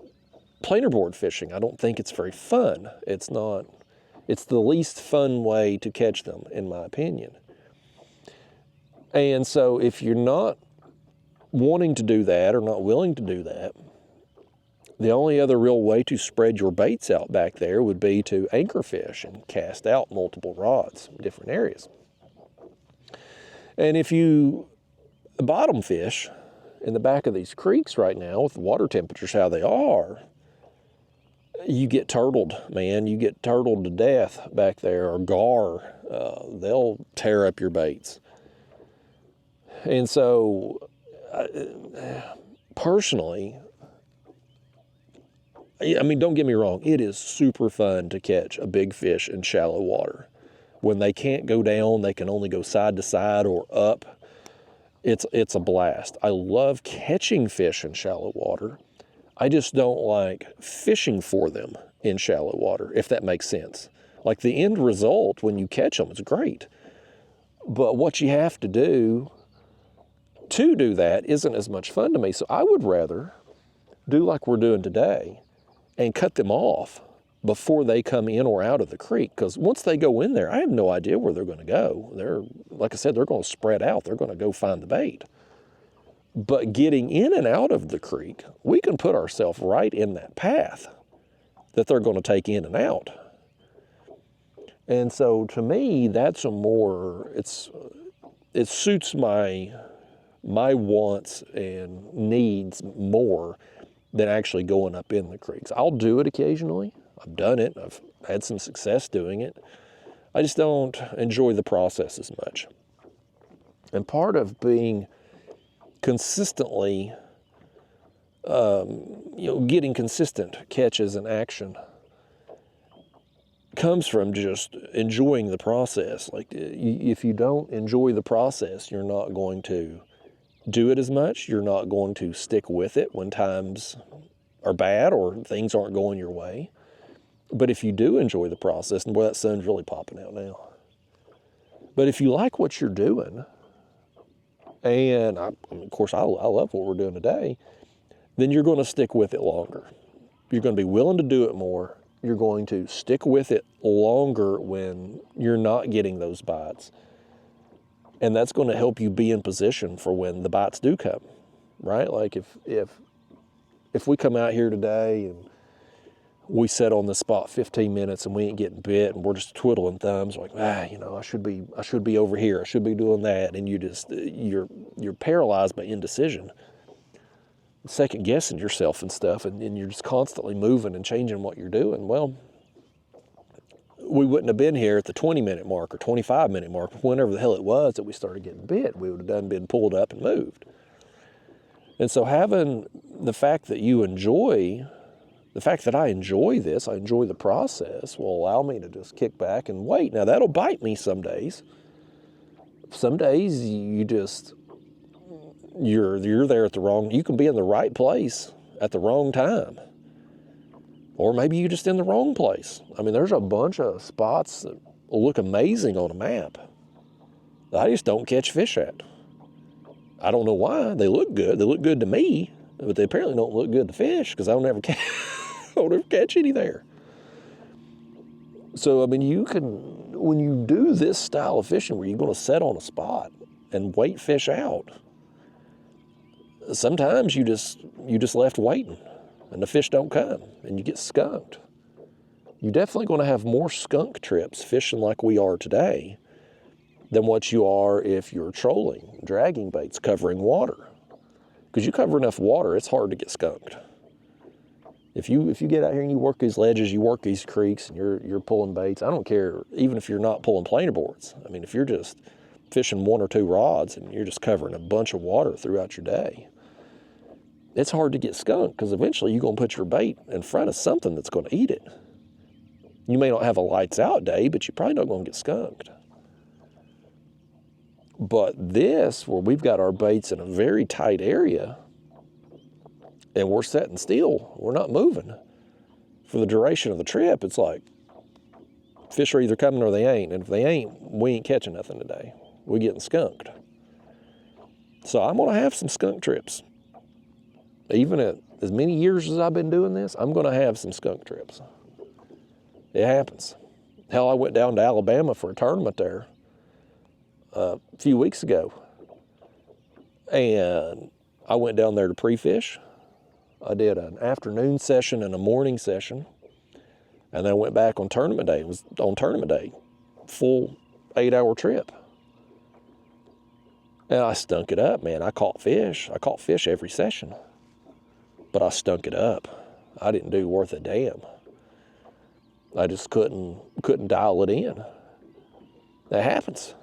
planer board fishing. I don't think it's very fun. It's the least fun way to catch them, in my opinion. And so if you're not wanting to do that or not willing to do that, the only other real way to spread your baits out back there would be to anchor fish and cast out multiple rods in different areas. And if you bottom fish in the back of these creeks right now with the water temperatures how they are, you get turtled, man. You get turtled to death back there, or gar. They'll tear up your baits. And so, personally, I mean, don't get me wrong. It is super fun to catch a big fish in shallow water. When they can't go down, they can only go side to side or up. It's a blast. I love catching fish in shallow water. I just don't like fishing for them in shallow water, if that makes sense. Like the end result when you catch them is great. But what you have to do that isn't as much fun to me. So I would rather do like we're doing today and cut them off before they come in or out of the creek. Because once they go in there, I have no idea where they're going to go. Like I said, they're going to spread out. They're going to go find the bait. But getting in and out of the creek, we can put ourselves right in that path that they're going to take in and out. And so to me, that's it suits my wants and needs more than actually going up in the creeks. I'll do it occasionally. I've done it. I've had some success doing it. I just don't enjoy the process as much. And part of being consistently, getting consistent catches and action comes from just enjoying the process. Like if you don't enjoy the process, you're not going to do it as much. You're not going to stick with it when times are bad or things aren't going your way. But if you do enjoy the process, and boy, that sun's really popping out now. But if you like what you're doing, and of course I love what we're doing today, then you're going to stick with it longer. You're going to be willing to do it more. You're going to stick with it longer when you're not getting those bites. And that's going to help you be in position for when the bites do come, right? Like if we come out here today and we sit on the spot 15 minutes and we ain't getting bit and we're just twiddling thumbs like, I should be over here. I should be doing that. And you're paralyzed by indecision, second guessing yourself and stuff. And you're just constantly moving and changing what you're doing. Well, we wouldn't have been here at the 20-minute mark or 25-minute mark, whenever the hell it was that we started getting bit. We would have been pulled up and moved. And so having the fact that I enjoy this, I enjoy the process, will allow me to just kick back and wait. Now, that'll bite me some days. Some days you're there at you can be in the right place at the wrong time. Or maybe you're just in the wrong place. I mean, there's a bunch of spots that will look amazing on a map that I just don't catch fish at. I don't know why. They look good. They look good to me, but they apparently don't look good to fish because I don't ever catch any there. So, I mean, when you do this style of fishing where you're going to set on a spot and wait fish out, sometimes you just left waiting and the fish don't come and you get skunked. You're definitely going to have more skunk trips fishing like we are today than what you are if you're trolling, dragging baits, covering water. Because you cover enough water, it's hard to get skunked. If you get out here and you work these ledges, you work these creeks, and you're pulling baits, I don't care, even if you're not pulling planer boards. I mean, if you're just fishing 1 or 2 rods and you're just covering a bunch of water throughout your day, it's hard to get skunked because eventually you're going to put your bait in front of something that's going to eat it. You may not have a lights out day, but you're probably not going to get skunked. But this, where we've got our baits in a very tight area and we're sitting still, we're not moving for the duration of the trip, it's like fish are either coming or they ain't. And if they ain't, we ain't catching nothing today. We're getting skunked. So I'm going to have some skunk trips. Even at as many years as I've been doing this, I'm going to have some skunk trips. It happens. Hell, I went down to Alabama for a tournament there a few weeks ago. And I went down there to pre-fish. I did an afternoon session and a morning session. And then I went back on tournament day. It was on tournament day. Full 8-hour trip. And I stunk it up, man. I caught fish. I caught fish every session. But I stunk it up. I didn't do worth a damn. I just couldn't dial it in. That happens.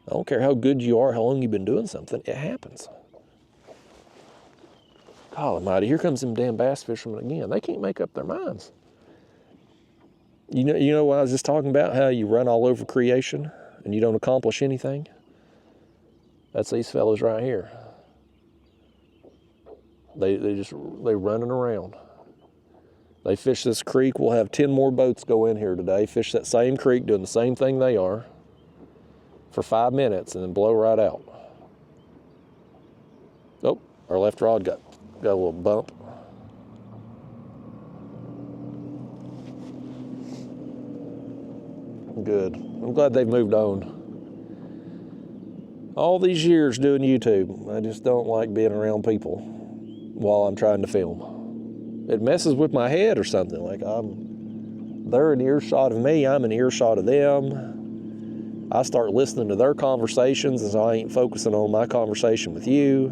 I don't care how good you are, how long you've been doing something, it happens. God almighty, here comes them damn bass fishermen again. They can't make up their minds. You know what I was just talking about, how you run all over creation and you don't accomplish anything? That's these fellas right here. They running around. They fish this creek. We'll have 10 more boats go in here today, fish that same creek, doing the same thing they are for 5 minutes and then blow right out. Oh, our left rod got a little bump. Good. I'm glad they've moved on. All these years doing YouTube, I just don't like being around people while I'm trying to film. It messes with my head or something. Like they're in earshot of me, I'm in earshot of them. I start listening to their conversations, and so I ain't focusing on my conversation with you.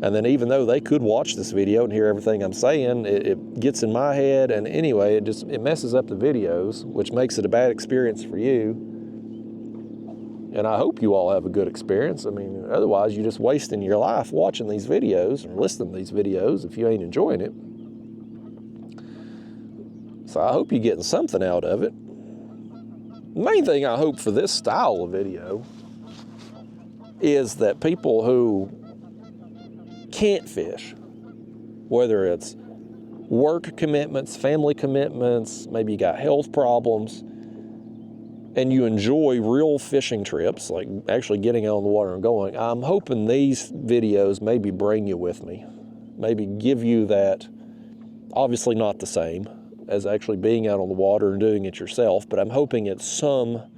And then even though they could watch this video and hear everything I'm saying, it gets in my head, and anyway, it messes up the videos, which makes it a bad experience for you. And I hope you all have a good experience. I mean, otherwise you're just wasting your life watching these videos or listening to these videos if you ain't enjoying it. So I hope you're getting something out of it. The main thing I hope for this style of video is that people who can't fish, whether it's work commitments, family commitments, maybe you got health problems, and you enjoy real fishing trips, like actually getting out on the water and going, I'm hoping these videos maybe bring you with me, maybe give you that, obviously not the same as actually being out on the water and doing it yourself, but I'm hoping it's some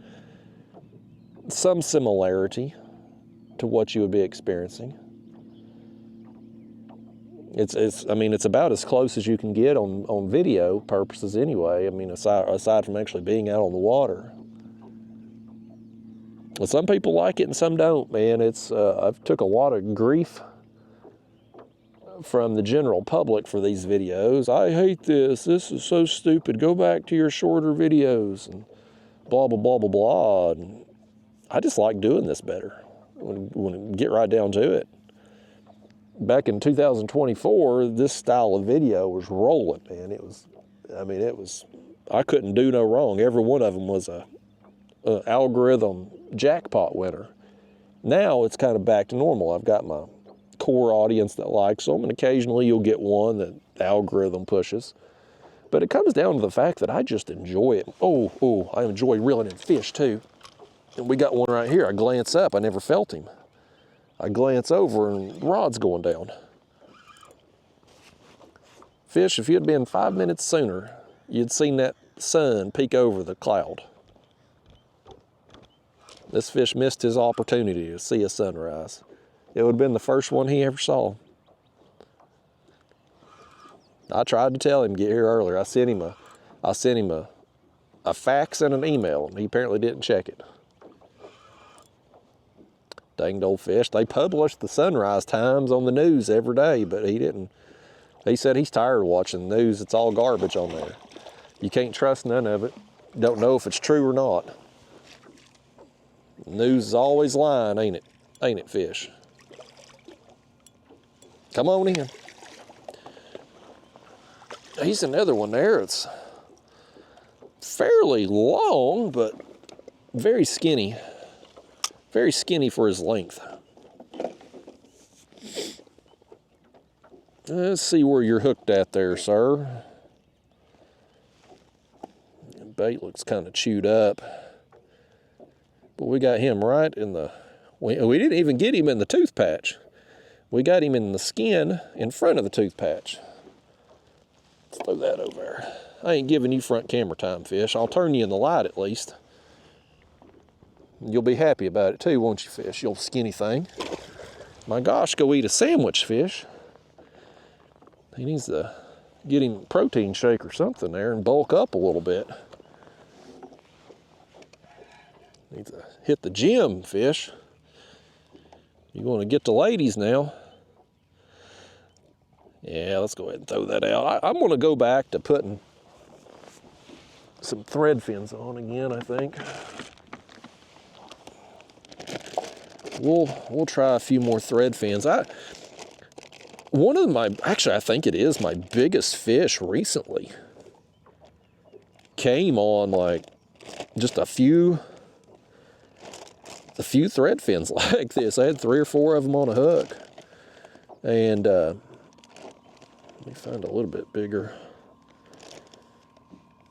similarity to what you would be experiencing. I mean, it's about as close as you can get on video purposes anyway. I mean, aside from actually being out on the water. Well, some people like it and some don't, man. I've took a lot of grief from the general public for these videos. I hate this. This is so stupid. Go back to your shorter videos and blah, blah, blah, blah, blah. And I just like doing this better when we get right down to it. Back in 2024, this style of video was rolling, man. I couldn't do no wrong. Every one of them was a algorithm jackpot winner. Now it's kind of back to normal. I've got my core audience that likes them, and occasionally you'll get one that the algorithm pushes. But it comes down to the fact that I just enjoy it. Oh, I enjoy reeling in fish too. And we got one right here. I glance up, I never felt him. I glance over and rod's going down. Fish, if you'd been 5 minutes sooner, you'd seen that sun peek over the cloud. This fish missed his opportunity to see a sunrise. It would have been the first one he ever saw. I tried to tell him to get here earlier. I sent him a fax and an email, and he apparently didn't check it. Danged old fish. They publish the sunrise times on the news every day, but he didn't. He said he's tired of watching the news. It's all garbage on there. You can't trust none of it. Don't know if it's true or not. The news is always lying, ain't it? Ain't it, fish? Come on in. He's another one there. It's fairly long, but very skinny. Very skinny for his length. Let's see where you're hooked at there, sir. The bait looks kind of chewed up. But we got him right in the... We didn't even get him in the tooth patch. We got him in the skin in front of the tooth patch. Let's throw that over there. I ain't giving you front camera time, fish. I'll turn you in the light at least. You'll be happy about it too, won't you, fish? You old skinny thing. My gosh, go eat a sandwich, fish. He needs to get him a protein shake or something there and bulk up a little bit. Needs to hit the gym, fish. You're going to get the ladies now. Yeah, let's go ahead and throw that out. I'm going to go back to putting some thread fins on again, I think. We'll try a few more thread fins. One of my, actually I think it is my biggest fish recently came on like just a few thread fins like this. I had 3 or 4 of them on a hook. And let me find a little bit bigger.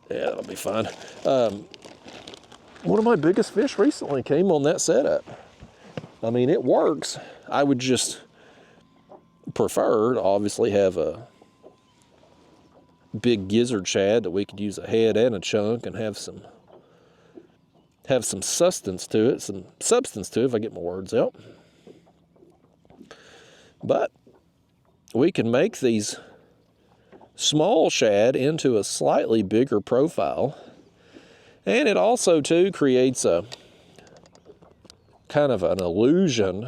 Yeah, that'll be fine. One of my biggest fish recently came on that setup. I mean, it works. I would just prefer to obviously have a big gizzard shad that we could use a head and a chunk and have some substance to it, if I get my words out. But we can make these small shad into a slightly bigger profile. And it also too creates a kind of an illusion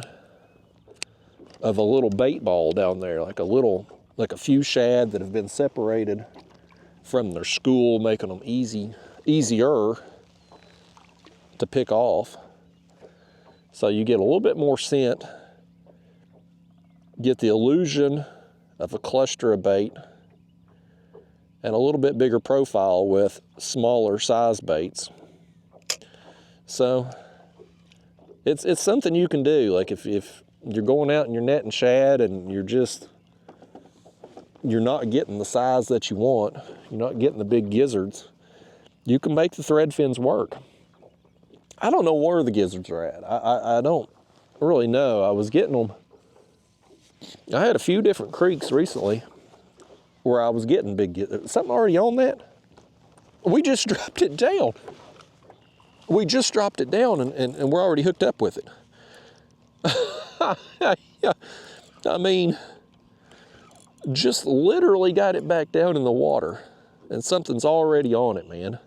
of a little bait ball down there, like a few shad that have been separated from their school, making them easier to pick off. So you get a little bit more scent, get the illusion of a cluster of bait, and a little bit bigger profile with smaller size baits. So it's something you can do. Like if you're going out and you're netting shad and you're not getting the size that you want, you're not getting the big gizzards, you can make the thread fins work. I don't know where the gizzards are at. I don't really know. I was getting them. I had a few different creeks recently where I was getting big gizzards. Something already on that? We just dropped it down. We just dropped it down and we're already hooked up with it. Yeah. I mean, just literally got it back down in the water and something's already on it, man.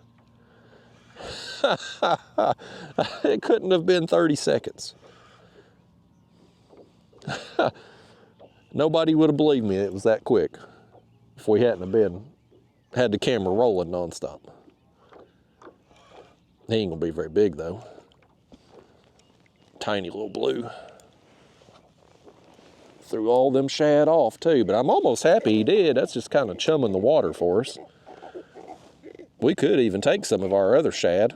It couldn't have been 30 seconds. Nobody would have believed me it was that quick if we hadn't have had the camera rolling nonstop. He ain't gonna be very big though. Tiny little blue. Threw all them shad off too, but I'm almost happy he did. That's just kind of chumming the water for us. We could even take some of our other shad.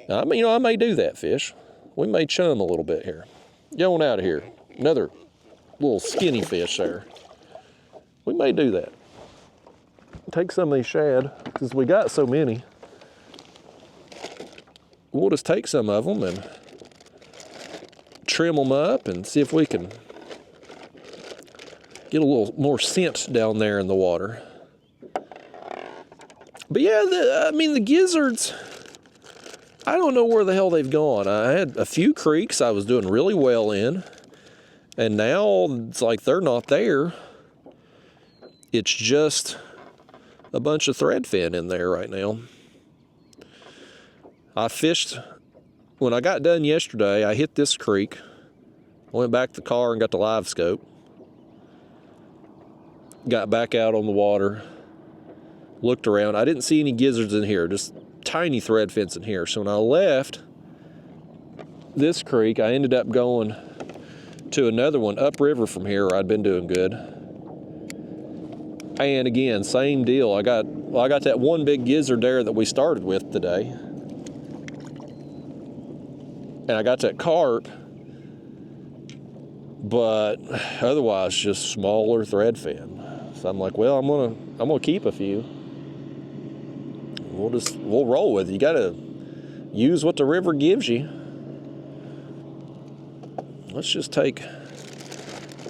Now, I mean, I may do that, fish. We may chum a little bit here. Get on out of here. Another little skinny fish there. We may do that. Take some of these shad, because we got so many. We'll just take some of them and trim them up and see if we can get a little more scent down there in the water. But yeah, I mean, the gizzards, I don't know where the hell they've gone. I had a few creeks I was doing really well in, and now it's like they're not there. It's just a bunch of threadfin in there right now. I fished, when I got done yesterday, I hit this creek, went back to the car and got the live scope, got back out on the water, looked around. I didn't see any gizzards in here, just tiny thread fins in here. So when I left this creek, I ended up going to another one upriver from here where I'd been doing good. And again, same deal. I got that one big gizzard there that we started with today. And I got that carp, but otherwise just smaller thread fin. So I'm like, well, I'm gonna keep a few. We'll roll with it. You gotta use what the river gives you. Let's just take,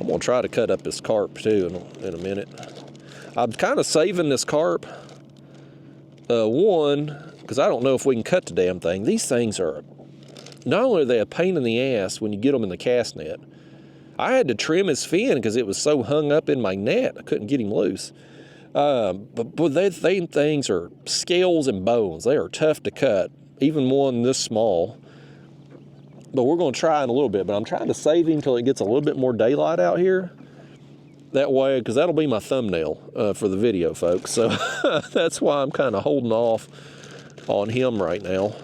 I'm gonna try to cut up this carp too in a minute. I'm kind of saving this carp, one, because I don't know if we can cut the damn thing. These things are, not only are they a pain in the ass when you get them in the cast net, I had to trim his fin because it was so hung up in my net, I couldn't get him loose. But they things are scales and bones. They are tough to cut, even one this small. But we're going to try in a little bit, but I'm trying to save him until it gets a little bit more daylight out here. That way, because that'll be my thumbnail for the video, folks. So that's why I'm kind of holding off on him right now.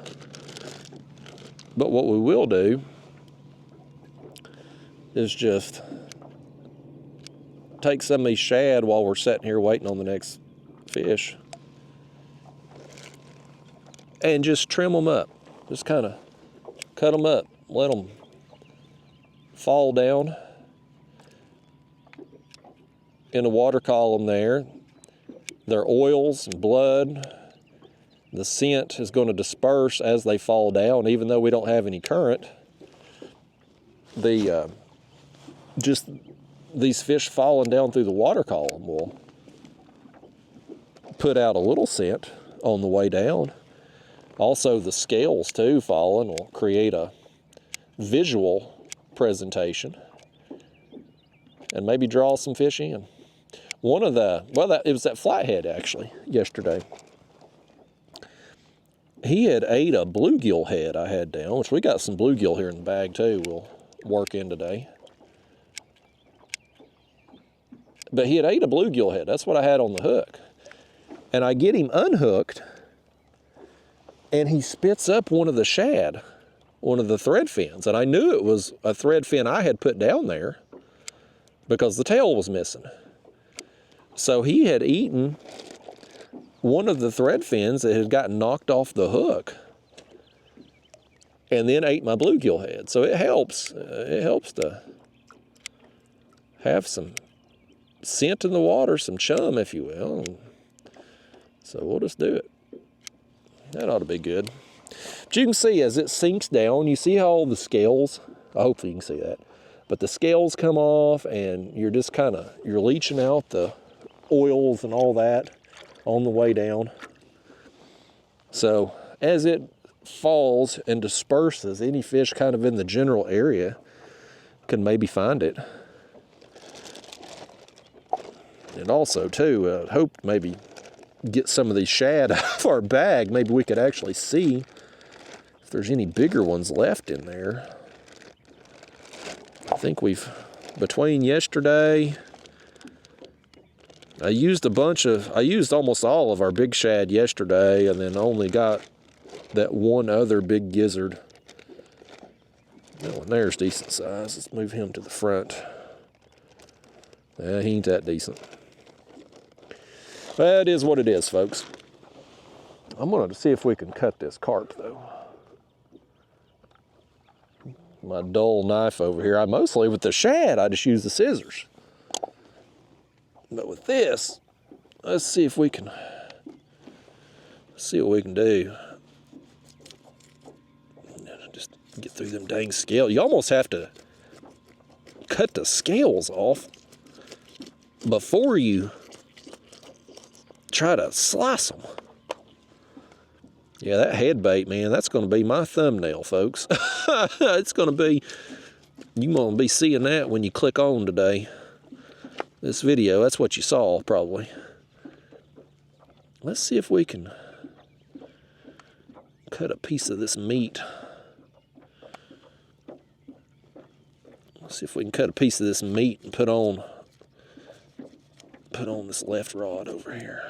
But what we will do is just take some of these shad while we're sitting here waiting on the next fish and just trim them up. Just kind of cut them up, let them fall down in the water column there. Their oils and blood The scent is going to disperse as they fall down, even though we don't have any current. Just these fish falling down through the water column will put out a little scent on the way down. Also, the scales too falling will create a visual presentation and maybe draw some fish in. One of the, well, it was that flathead actually yesterday. He had ate a bluegill head I had down, which we got some bluegill here in the bag too we'll work in today. But he had ate a bluegill head. That's what I had on the hook. And I get him unhooked, and he spits up one of the shad, one of the thread fins. And I knew it was a thread fin I had put down there because the tail was missing. So he had eaten one of the thread fins that had gotten knocked off the hook and then ate my bluegill head. So it helps to have some scent in the water, some chum, if you will. So we'll just do it. That ought to be good. But you can see as it sinks down, you see how all the scales, hopefully you can see that, but the scales come off and you're just you're leaching out the oils and all that on the way down. So as it falls and disperses, any fish kind of in the general area can maybe find it. And also too, hope maybe get some of these shad off our bag. Maybe we could actually see if there's any bigger ones left in there. I think between yesterday, I used almost all of our big shad yesterday, and then only got that one other big gizzard. That one there's decent size. Let's move him to the front. Yeah, he ain't that decent. That is what it is, folks. I'm going to see if we can cut this carp, though. My dull knife over here. Mostly with the shad, I just use the scissors. But with this, let's see if we can see what we can do. Just get through them dang scales. You almost have to cut the scales off before you try to slice them. Yeah, that head bait, man, that's going to be my thumbnail, folks. It's going to be, you're going to be seeing that when you click on today. This video, that's what you saw, probably. Let's see if we can cut a piece of this meat. Let's see if we can cut a piece of this meat and put on this left rod over here.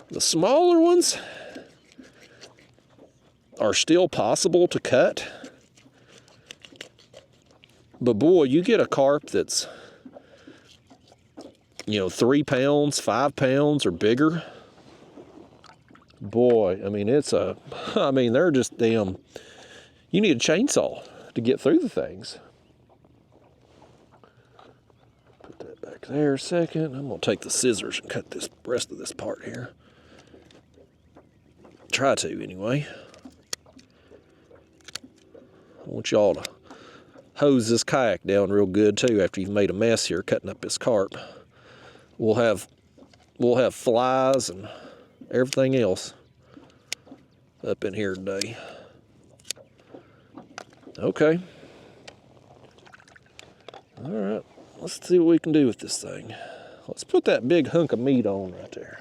The smaller ones are still possible to cut. But boy, you get a carp that's, 3 pounds, 5 pounds or bigger. Boy, I mean, they're just damn, you need a chainsaw to get through the things. Put that back there a second. I'm gonna take the scissors and cut this rest of this part here. Try to, anyway. I want y'all to hose this kayak down real good too after you've made a mess here cutting up this carp. We'll have flies and everything else up in here today. Okay. All right, let's see what we can do with this thing. Let's put that big hunk of meat on right there.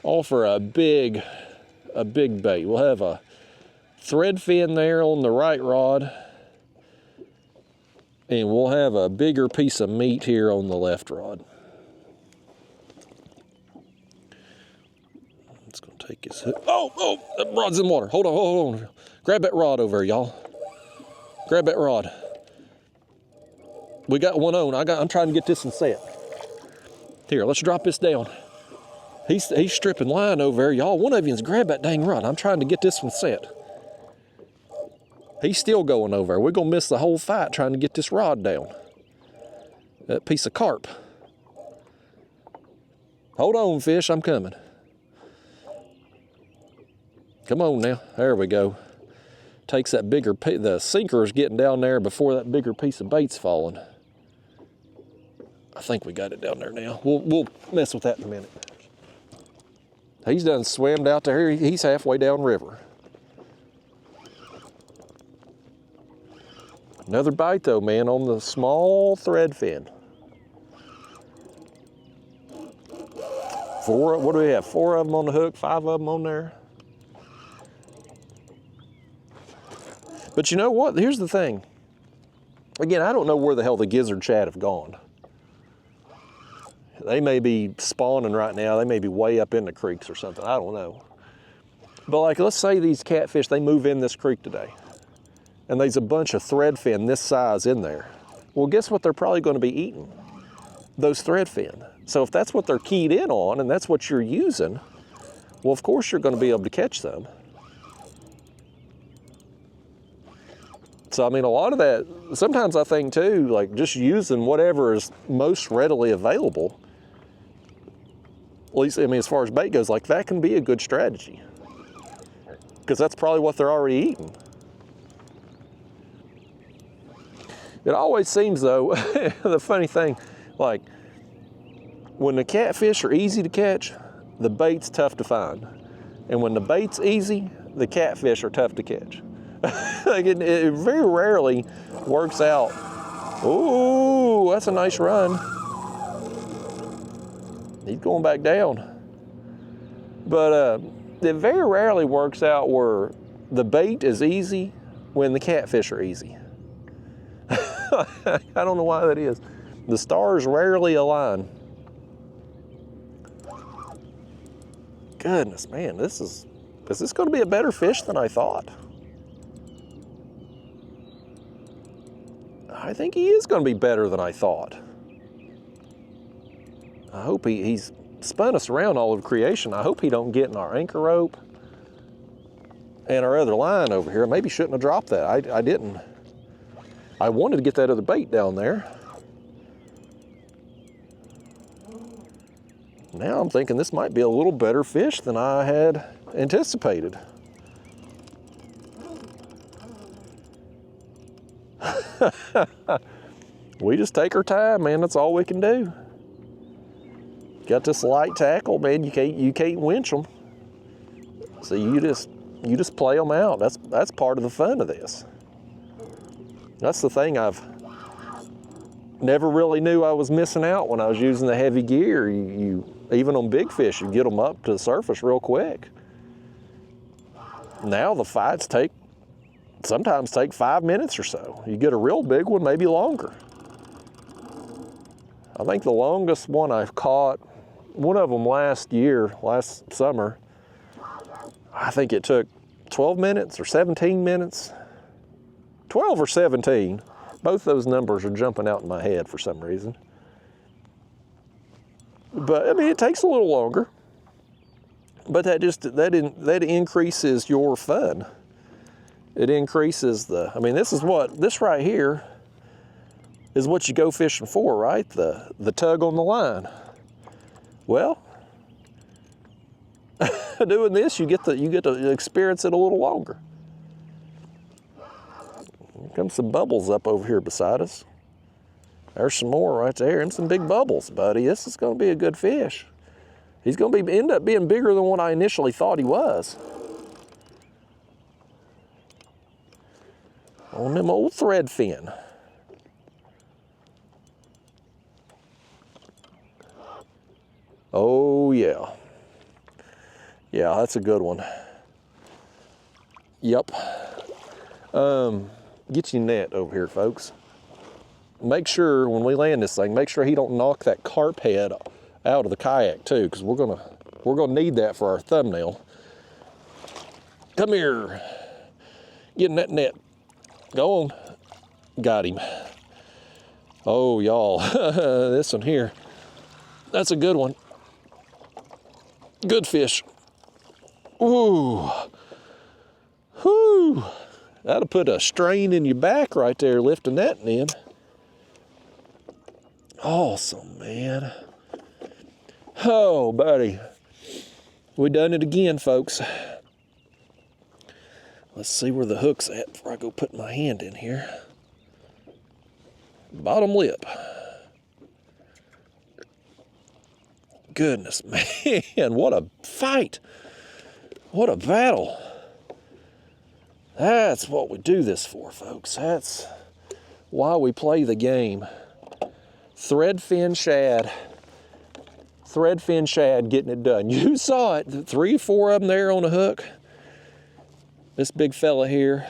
Offer a big bait. We'll have a thread fin there on the right rod, and we'll have a bigger piece of meat here on the left rod. It's gonna take his hook. Oh, that rod's in water. Hold on. Grab that rod over here, y'all. Grab that rod. We got one on. I'm trying to get this one set. Here, let's drop this down. He's stripping line over there, y'all. One of you's grab that dang rod. I'm trying to get this one set. He's still going over there. We're gonna miss the whole fight trying to get this rod down. That piece of carp. Hold on, fish, I'm coming. Come on now, there we go. Takes that bigger, the sinker is getting down there before that bigger piece of bait's falling. I think we got it down there now. We'll mess with that in a minute. He's done swam out there, he's halfway down river. Another bite though, man, on the small thread fin. What do we have? 4 of them on the hook, 5 of them on there. But you know what? Here's the thing. Again, I don't know where the hell the gizzard shad have gone. They may be spawning right now. They may be way up in the creeks or something. I don't know. But like, let's say these catfish, they move in this creek today. And there's a bunch of thread fin this size in there. Well, guess what they're probably going to be eating? Those thread fin. So if that's what they're keyed in on and that's what you're using, well, of course you're going to be able to catch them. So, I mean, a lot of that, sometimes I think too, like just using whatever is most readily available, at least, I mean, as far as bait goes, like that can be a good strategy. Because that's probably what they're already eating. It always seems though, the funny thing, like when the catfish are easy to catch, the bait's tough to find. And when the bait's easy, the catfish are tough to catch. Like it very rarely works out. Ooh, that's a nice run. He's going back down. But it very rarely works out where the bait is easy when the catfish are easy. I don't know why that is. The stars rarely align. Goodness, man, is this going to be a better fish than I thought? I think he is going to be better than I thought. I hope he's spun us around all of creation. I hope he don't get in our anchor rope and our other line over here. Maybe shouldn't have dropped that. I didn't. I wanted to get that other bait down there. Now I'm thinking this might be a little better fish than I had anticipated. We just take our time, man. That's all we can do. Got this light tackle, man. You can't winch them. So you just play them out. That's part of the fun of this. That's the thing I've never really knew I was missing out when I was using the heavy gear. You even on big fish, you get them up to the surface real quick. Now the fights sometimes take 5 minutes or so. You get a real big one, maybe longer. I think the longest one I've caught, one of them last summer, I think it took 12 minutes or 17 minutes. 12 or 17. Both those numbers are jumping out in my head for some reason. But I mean, it takes a little longer. But that increases your fun. It increases this right here is what you go fishing for, right? The tug on the line. Well, doing this, you get to experience it a little longer. Here comes some bubbles up over here beside us. There's some more right there, and some big bubbles, buddy. This is going to be a good fish. He's going to end up being bigger than what I initially thought he was. On them old thread fin. Oh yeah. Yeah, that's a good one. Yep. Get your net over here, folks. Make sure when we land this thing, make sure he don't knock that carp head out of the kayak too, because we're gonna need that for our thumbnail. Come here. Get in that net. Go on. Got him. Oh, y'all. This one here. That's a good one. Good fish. Ooh. Whoo. That'll put a strain in your back right there lifting that in. Awesome, man. Oh, buddy. We done it again, folks. Let's see where the hook's at before I go put my hand in here. Bottom lip. Goodness, man, what a fight. What a battle. That's what we do this for, folks. That's why we play the game. Threadfin shad. Threadfin shad getting it done. You saw it, 3 or 4 of them there on a hook. This big fella here,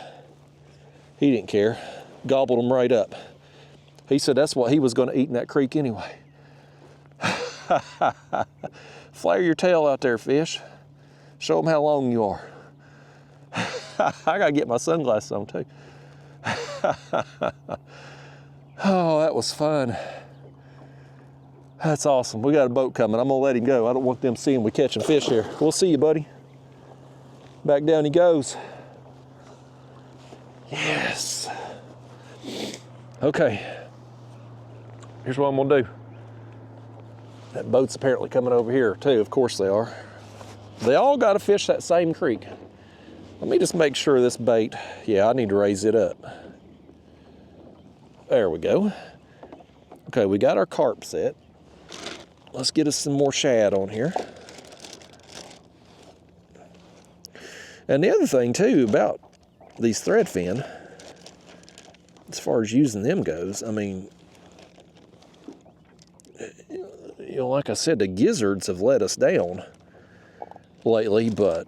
he didn't care. Gobbled them right up. He said that's what he was gonna eat in that creek anyway. Flare your tail out there, fish. Show them how long you are. I gotta get my sunglasses on too. Oh, that was fun. That's awesome. We got a boat coming. I'm gonna let him go. I don't want them seeing we catching fish here. We'll see you, buddy. Back down he goes. Yes. Okay. Here's what I'm gonna do. That boat's apparently coming over here too. Of course they are. They all gotta fish that same creek. Let me just make sure this bait, yeah, I need to raise it up. There we go. Okay, we got our carp set. Let's get us some more shad on here. And the other thing too about these threadfin, as far as using them goes, I mean, you know, like I said, the gizzards have let us down lately, but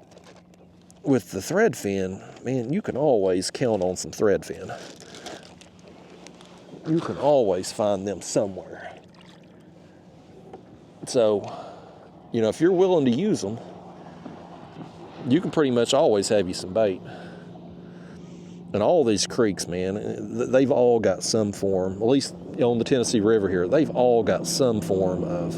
with the threadfin, man, you can always count on some threadfin. You can always find them somewhere. So, you know, if you're willing to use them, you can pretty much always have you some bait. And all these creeks, man, they've all got some form, at least on the Tennessee River here, they've all got some form of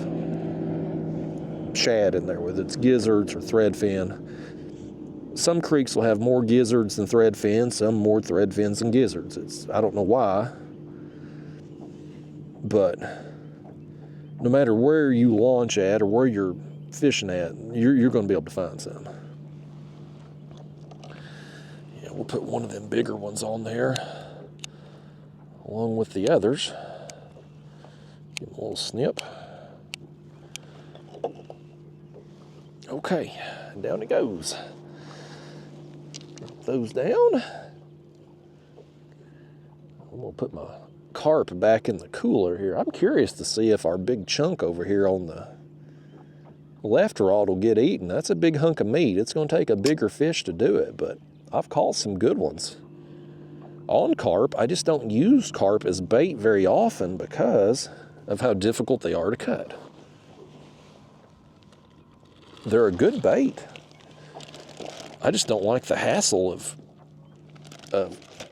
shad in there, whether it's gizzards or threadfin. Some creeks will have more gizzards than threadfin, some more threadfins than gizzards. I don't know why, but no matter where you launch at or where you're fishing at, you're going to be able to find some. Yeah, we'll put one of them bigger ones on there along with the others. Give them a little snip. Okay, down it goes. Drop those down. I'm gonna put my carp back in the cooler here. I'm curious to see if our big chunk over here on the left rod will get eaten. That's a big hunk of meat. It's gonna take a bigger fish to do it, but I've caught some good ones on carp. I just don't use carp as bait very often because of how difficult they are to cut. They're a good bait. I just don't like the hassle of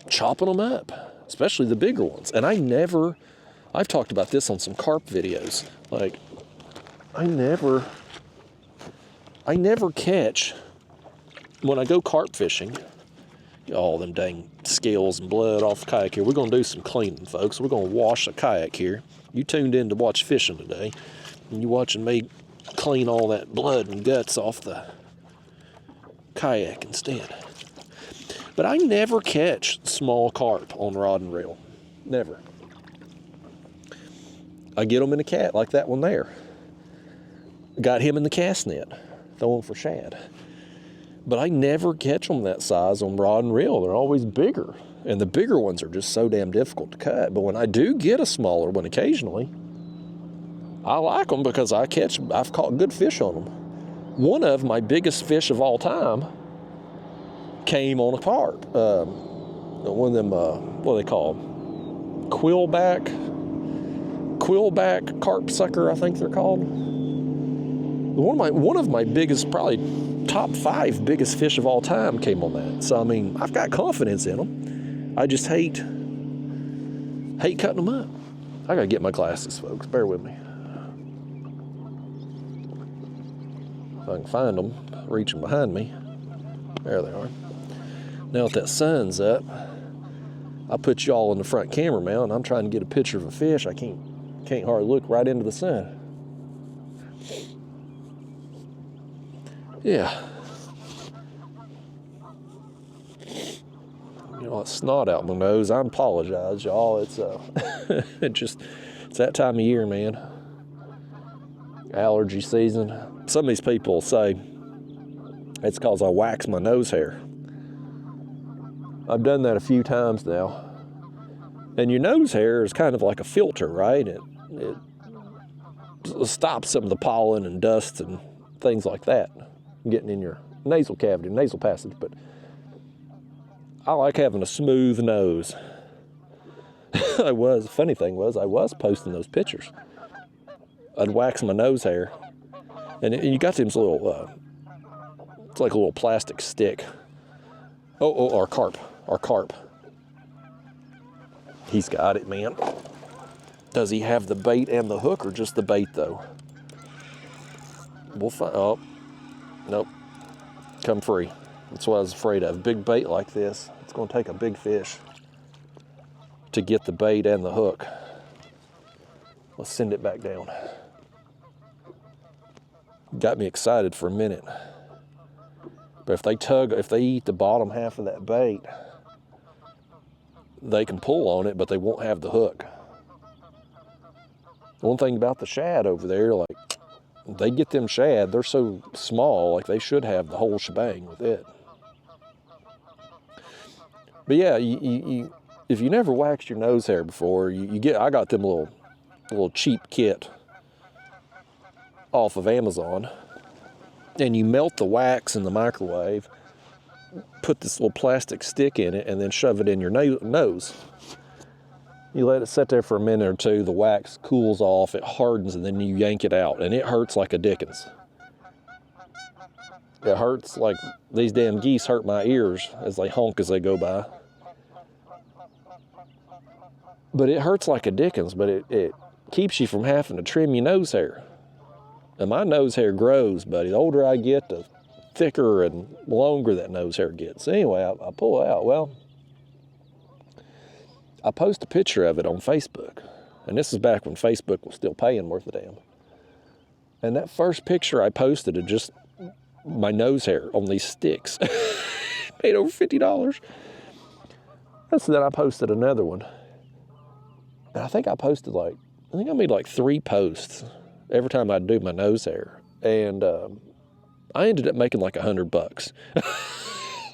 chopping them up, especially the bigger ones. And I've talked about this on some carp videos. Like, I never catch, when I go carp fishing, all them dang scales and blood off the kayak here. We're gonna do some cleaning, folks. We're gonna wash the kayak here. You tuned in to watch fishing today, and you watching me clean all that blood and guts off the kayak instead. But I never catch small carp on rod and reel. Never. I get them in a cat like that one there. Got him in the cast net, throwing for shad. But I never catch them that size on rod and reel. They're always bigger. And the bigger ones are just so damn difficult to cut. But when I do get a smaller one occasionally, I like them because I've caught good fish on them. One of my biggest fish of all time came on a carp. One of them, what are they called? Quillback carp sucker, I think they're called. One of my biggest, probably top 5 biggest fish of all time came on that. So, I mean, I've got confidence in them. I just hate cutting them up. I gotta get my glasses, folks. Bear with me. If I can find them, reaching behind me. There they are. Now that that sun's up, I put y'all in the front camera mount, and I'm trying to get a picture of a fish. I can't Can't hardly look right into the sun. Yeah. You know, snot out my nose. I apologize, y'all. It's it's that time of year, man. Allergy season. Some of these people say it's because I wax my nose hair. I've done that a few times now. And your nose hair is kind of like a filter, right? It stops some of the pollen and dust and things like that getting in your nasal cavity, nasal passage. But I like having a smooth nose. The funny thing was, I was posting those pictures. I'd wax my nose hair, and you got these little, it's like a little plastic stick. Our carp. He's got it, man. Does he have the bait and the hook, or just the bait, though? We'll find. Oh, nope. Come free. That's what I was afraid of. Big bait like this, it's going to take a big fish to get the bait and the hook. Let's send it back down. Got me excited for a minute. But if they eat the bottom half of that bait, they can pull on it, but they won't have the hook. One thing about the shad over there, like, they get them shad, they're so small, like they should have the whole shebang with it. But yeah, if you never waxed your nose hair before, I got them little cheap kit off of Amazon, and you melt the wax in the microwave, put this little plastic stick in it, and then shove it in your nose. You let it sit there for a minute or two, the wax cools off, it hardens, and then you yank it out, and it hurts like a dickens. It hurts like these damn geese hurt my ears as they honk as they go by. But it hurts like a dickens, but it keeps you from having to trim your nose hair. And my nose hair grows, buddy. The older I get, the thicker and longer that nose hair gets. Anyway, I pull it out. Well, I post a picture of it on Facebook. And this is back when Facebook was still paying worth a damn. And that first picture I posted of just my nose hair on these sticks paid over $50. And so then I posted another one. And I think I made like 3 posts every time I'd do my nose hair. And I ended up making like $100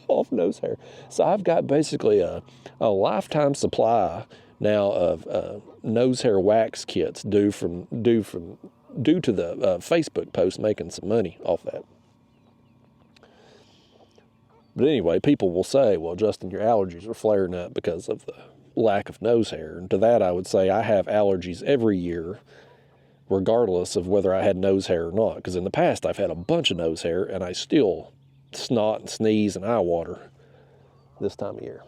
off nose hair. So I've got basically a lifetime supply now of nose hair wax kits due to the Facebook post making some money off that. But anyway, people will say, well, Justin, your allergies are flaring up because of the lack of nose hair. And to that, I would say I have allergies every year, regardless of whether I had nose hair or not. Because in the past, I've had a bunch of nose hair, and I still snot and sneeze and eye water this time of year.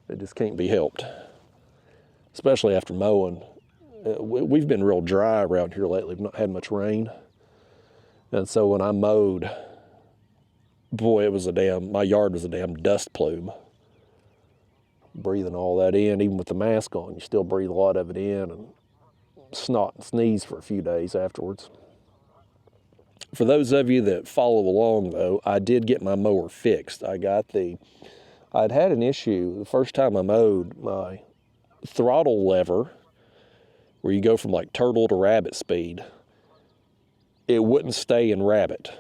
It just can't be helped, especially after mowing. We've been real dry around here lately. We've not had much rain. And so when I mowed, boy, my yard was a damn dust plume. Breathing all that in, even with the mask on, you still breathe a lot of it in and snot and sneeze for a few days afterwards. For those of you that follow along, though, I did get my mower fixed. I'd had an issue the first time I mowed. My throttle lever, where you go from like turtle to rabbit speed, it wouldn't stay in rabbit.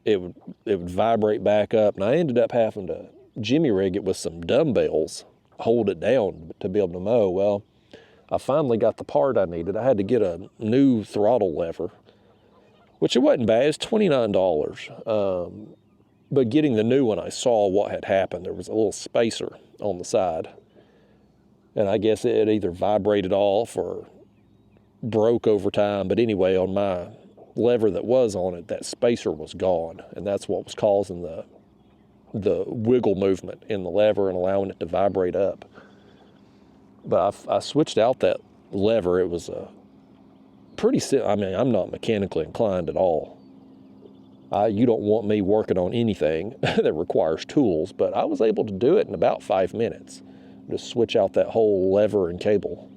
It would vibrate back up, and I ended up having to jimmy rig it with some dumbbells, hold it down to be able to mow. Well, I finally got the part I needed. I had to get a new throttle lever, which it wasn't bad. It was $29. But getting the new one, I saw what had happened. There was a little spacer on the side, and I guess it either vibrated off or broke over time. But anyway, on my lever that was on it, that spacer was gone, and that's what was causing the wiggle movement in the lever and allowing it to vibrate up. But I switched out that lever. It was I'm not mechanically inclined at all. You don't want me working on anything that requires tools, but I was able to do it in about 5 minutes. Just switch out that whole lever and cable.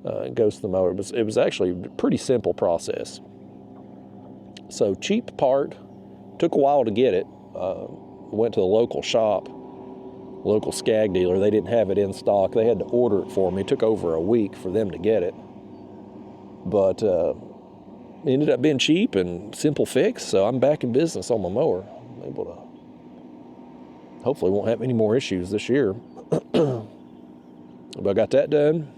It goes to the mower. It was actually a pretty simple process. So cheap part, took a while to get it. Went to the local shop, local skag dealer. They didn't have it in stock. They had to order it for me. It took over a week for them to get it. But it ended up being cheap and simple fix, so I'm back in business on my mower. I'm able to, hopefully won't have any more issues this year. But I got that done.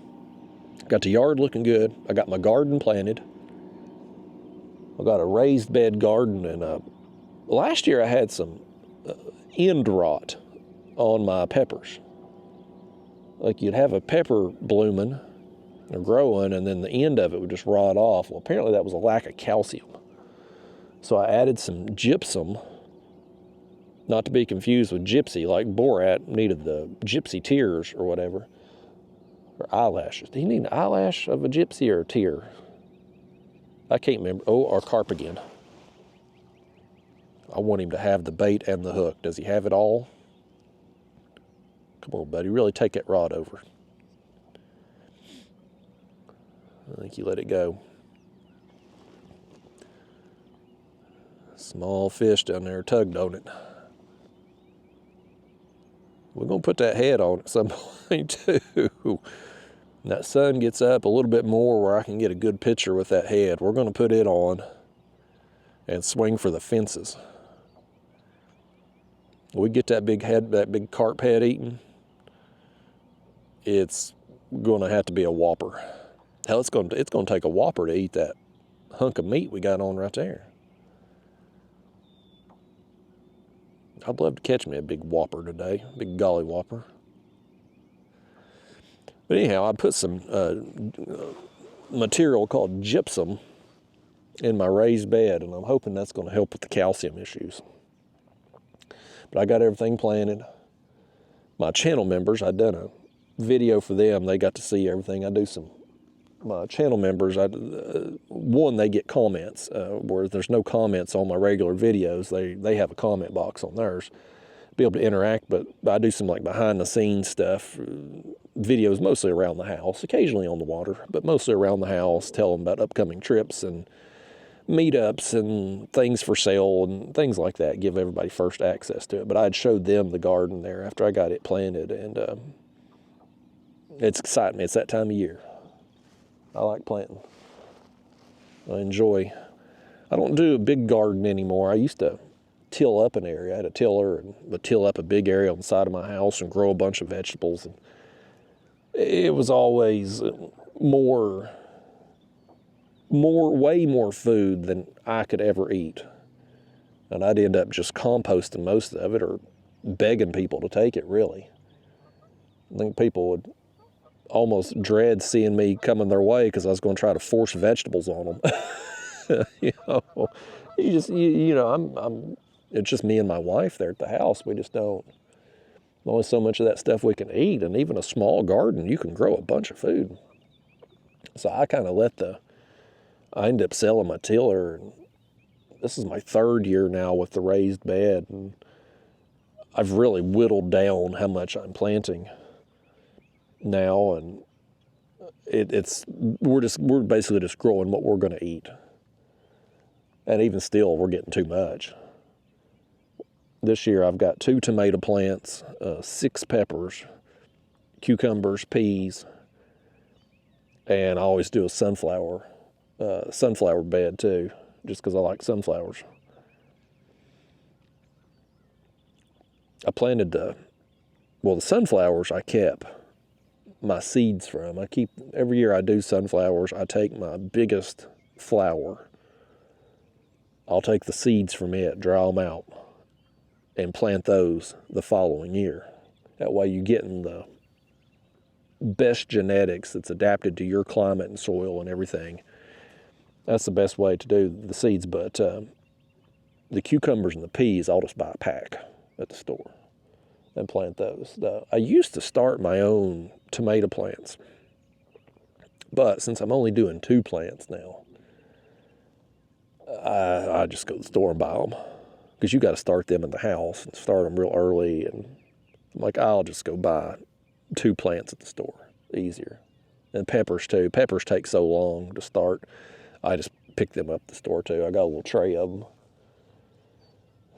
Got the yard looking good. I got my garden planted. I got a raised bed garden, and last year I had some end rot on my peppers. Like you'd have a pepper blooming or growing, and then the end of it would just rot off. Well, apparently that was a lack of calcium. So I added some gypsum, not to be confused with gypsy, like Borat needed the gypsy tears or whatever. Or eyelashes. Do you need an eyelash of a gypsy or a tear? I can't remember. Oh, or Carp again. I want him to have the bait and the hook. Does he have it all? Come on, buddy. Really take that rod over. I think you let it go. Small fish down there tugged on it. We're going to put that head on at some point, too. And that sun gets up a little bit more where I can get a good picture with that head. We're going to put it on and swing for the fences. We get that big head, that big carp head eaten, it's going to have to be a whopper. Hell, it's going to take a whopper to eat that hunk of meat we got on right there. I'd love to catch me a big whopper today, big golly whopper. But anyhow, I put some material called gypsum in my raised bed, and I'm hoping that's going to help with the calcium issues. But I got everything planted. My channel members, I'd done a video for them. They got to see everything. I do some, my channel members, one, they get comments, where there's no comments on my regular videos. They have a comment box on theirs, be able to interact, but I do some like behind the scenes stuff, videos mostly around the house, occasionally on the water, but mostly around the house, tell them about upcoming trips and meetups and things for sale and things like that, give everybody first access to it. But I'd showed them the garden there after I got it planted, and it's exciting me. It's that time of year. I like planting. I enjoy. I don't do a big garden anymore. I used to till up an area. I had a tiller and would till up a big area on the side of my house and grow a bunch of vegetables. And it was always way more food than I could ever eat. And I'd end up just composting most of it or begging people to take it, really. I think people would almost dread seeing me coming their way because I was going to try to force vegetables on them. It's just me and my wife there at the house. We just don't. There's only so much of that stuff we can eat, and even a small garden, you can grow a bunch of food. So I kind of I ended up selling my tiller, and this is my third year now with the raised bed, and I've really whittled down how much I'm planting now, and we're basically just growing what we're going to eat, and even still, we're getting too much. This year, I've got 2 tomato plants, 6 peppers, cucumbers, peas, and I always do a sunflower bed too, just because I like sunflowers. I planted the sunflowers I kept my seeds from. Every year I do sunflowers, I take my biggest flower, I'll take the seeds from it, dry them out, and plant those the following year. That way you're getting the best genetics that's adapted to your climate and soil and everything. That's the best way to do the seeds, but the cucumbers and the peas, I'll just buy a pack at the store and plant those. I used to start my own tomato plants, but since I'm only doing 2 plants now, I just go to the store and buy them, because you got to start them in the house and start them real early, and I'm like, I'll just go buy 2 plants at the store, easier. And peppers too. Peppers take so long to start. I just picked them up at the store too. I got a little tray of them.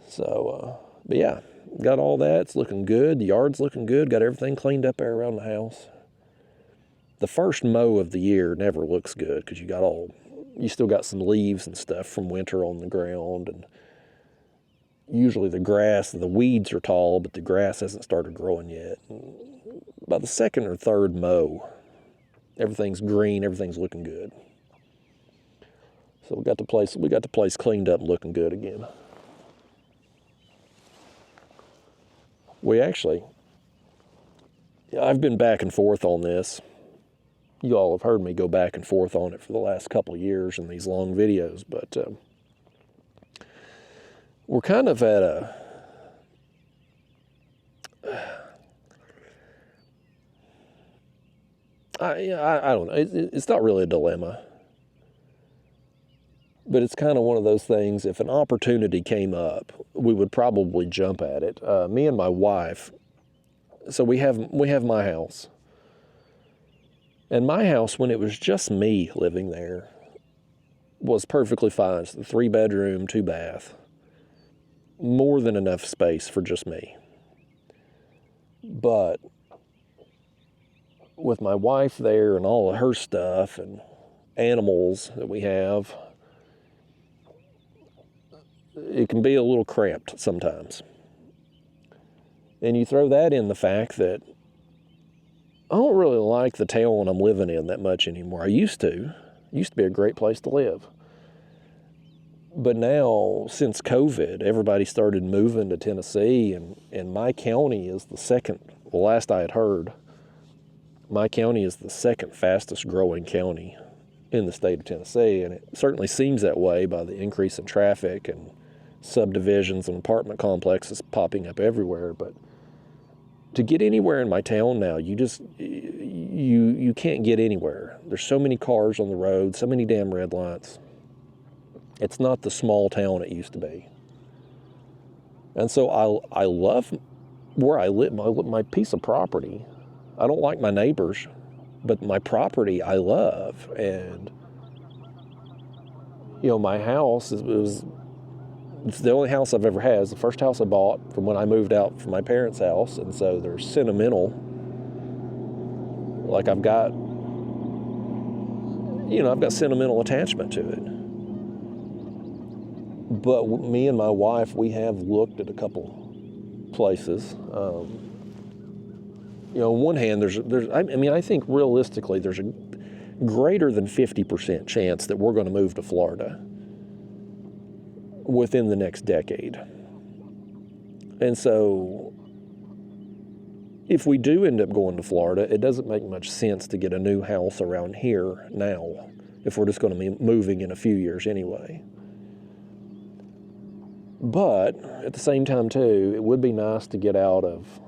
So, but yeah, got all that. It's looking good. The yard's looking good. Got everything cleaned up there around the house. The first mow of the year never looks good because you still got some leaves and stuff from winter on the ground, and usually the weeds are tall, but the grass hasn't started growing yet. And by the second or third mow, everything's green, everything's looking good. So we got the place cleaned up and looking good again. I've been back and forth on this. You all have heard me go back and forth on it for the last couple of years in these long videos, but we're kind of at I don't know. It's not really a dilemma, but it's kind of one of those things. If an opportunity came up, we would probably jump at it. Me and my wife. So we have my house. And my house, when it was just me living there, was perfectly fine. It's a 3-bedroom, 2-bath. More than enough space for just me. But with my wife there and all of her stuff and animals that we have, it can be a little cramped sometimes. And you throw that in the fact that I don't really like the town I'm living in that much anymore. I used to. It used to be a great place to live. But now, since COVID, everybody started moving to Tennessee, and my county is the second, well, last I had heard, my county is the second fastest growing county in the state of Tennessee, and it certainly seems that way by the increase in traffic and subdivisions and apartment complexes popping up everywhere. But to get anywhere in my town now, you can't get anywhere. There's so many cars on the road, so many damn red lights. It's not the small town it used to be. And so I love where I live, my piece of property. I don't like my neighbors, but my property I love. And, my house it's the only house I've ever had. It's the first house I bought from when I moved out from my parents' house. And so there's sentimental. Like I've got sentimental attachment to it. But me and my wife, we have looked at a couple places. On one hand, I think realistically there's a greater than 50% chance that we're going to move to Florida within the next decade. And so if we do end up going to Florida, it doesn't make much sense to get a new house around here now if we're just going to be moving in a few years anyway. But at the same time, too, it would be nice to get out of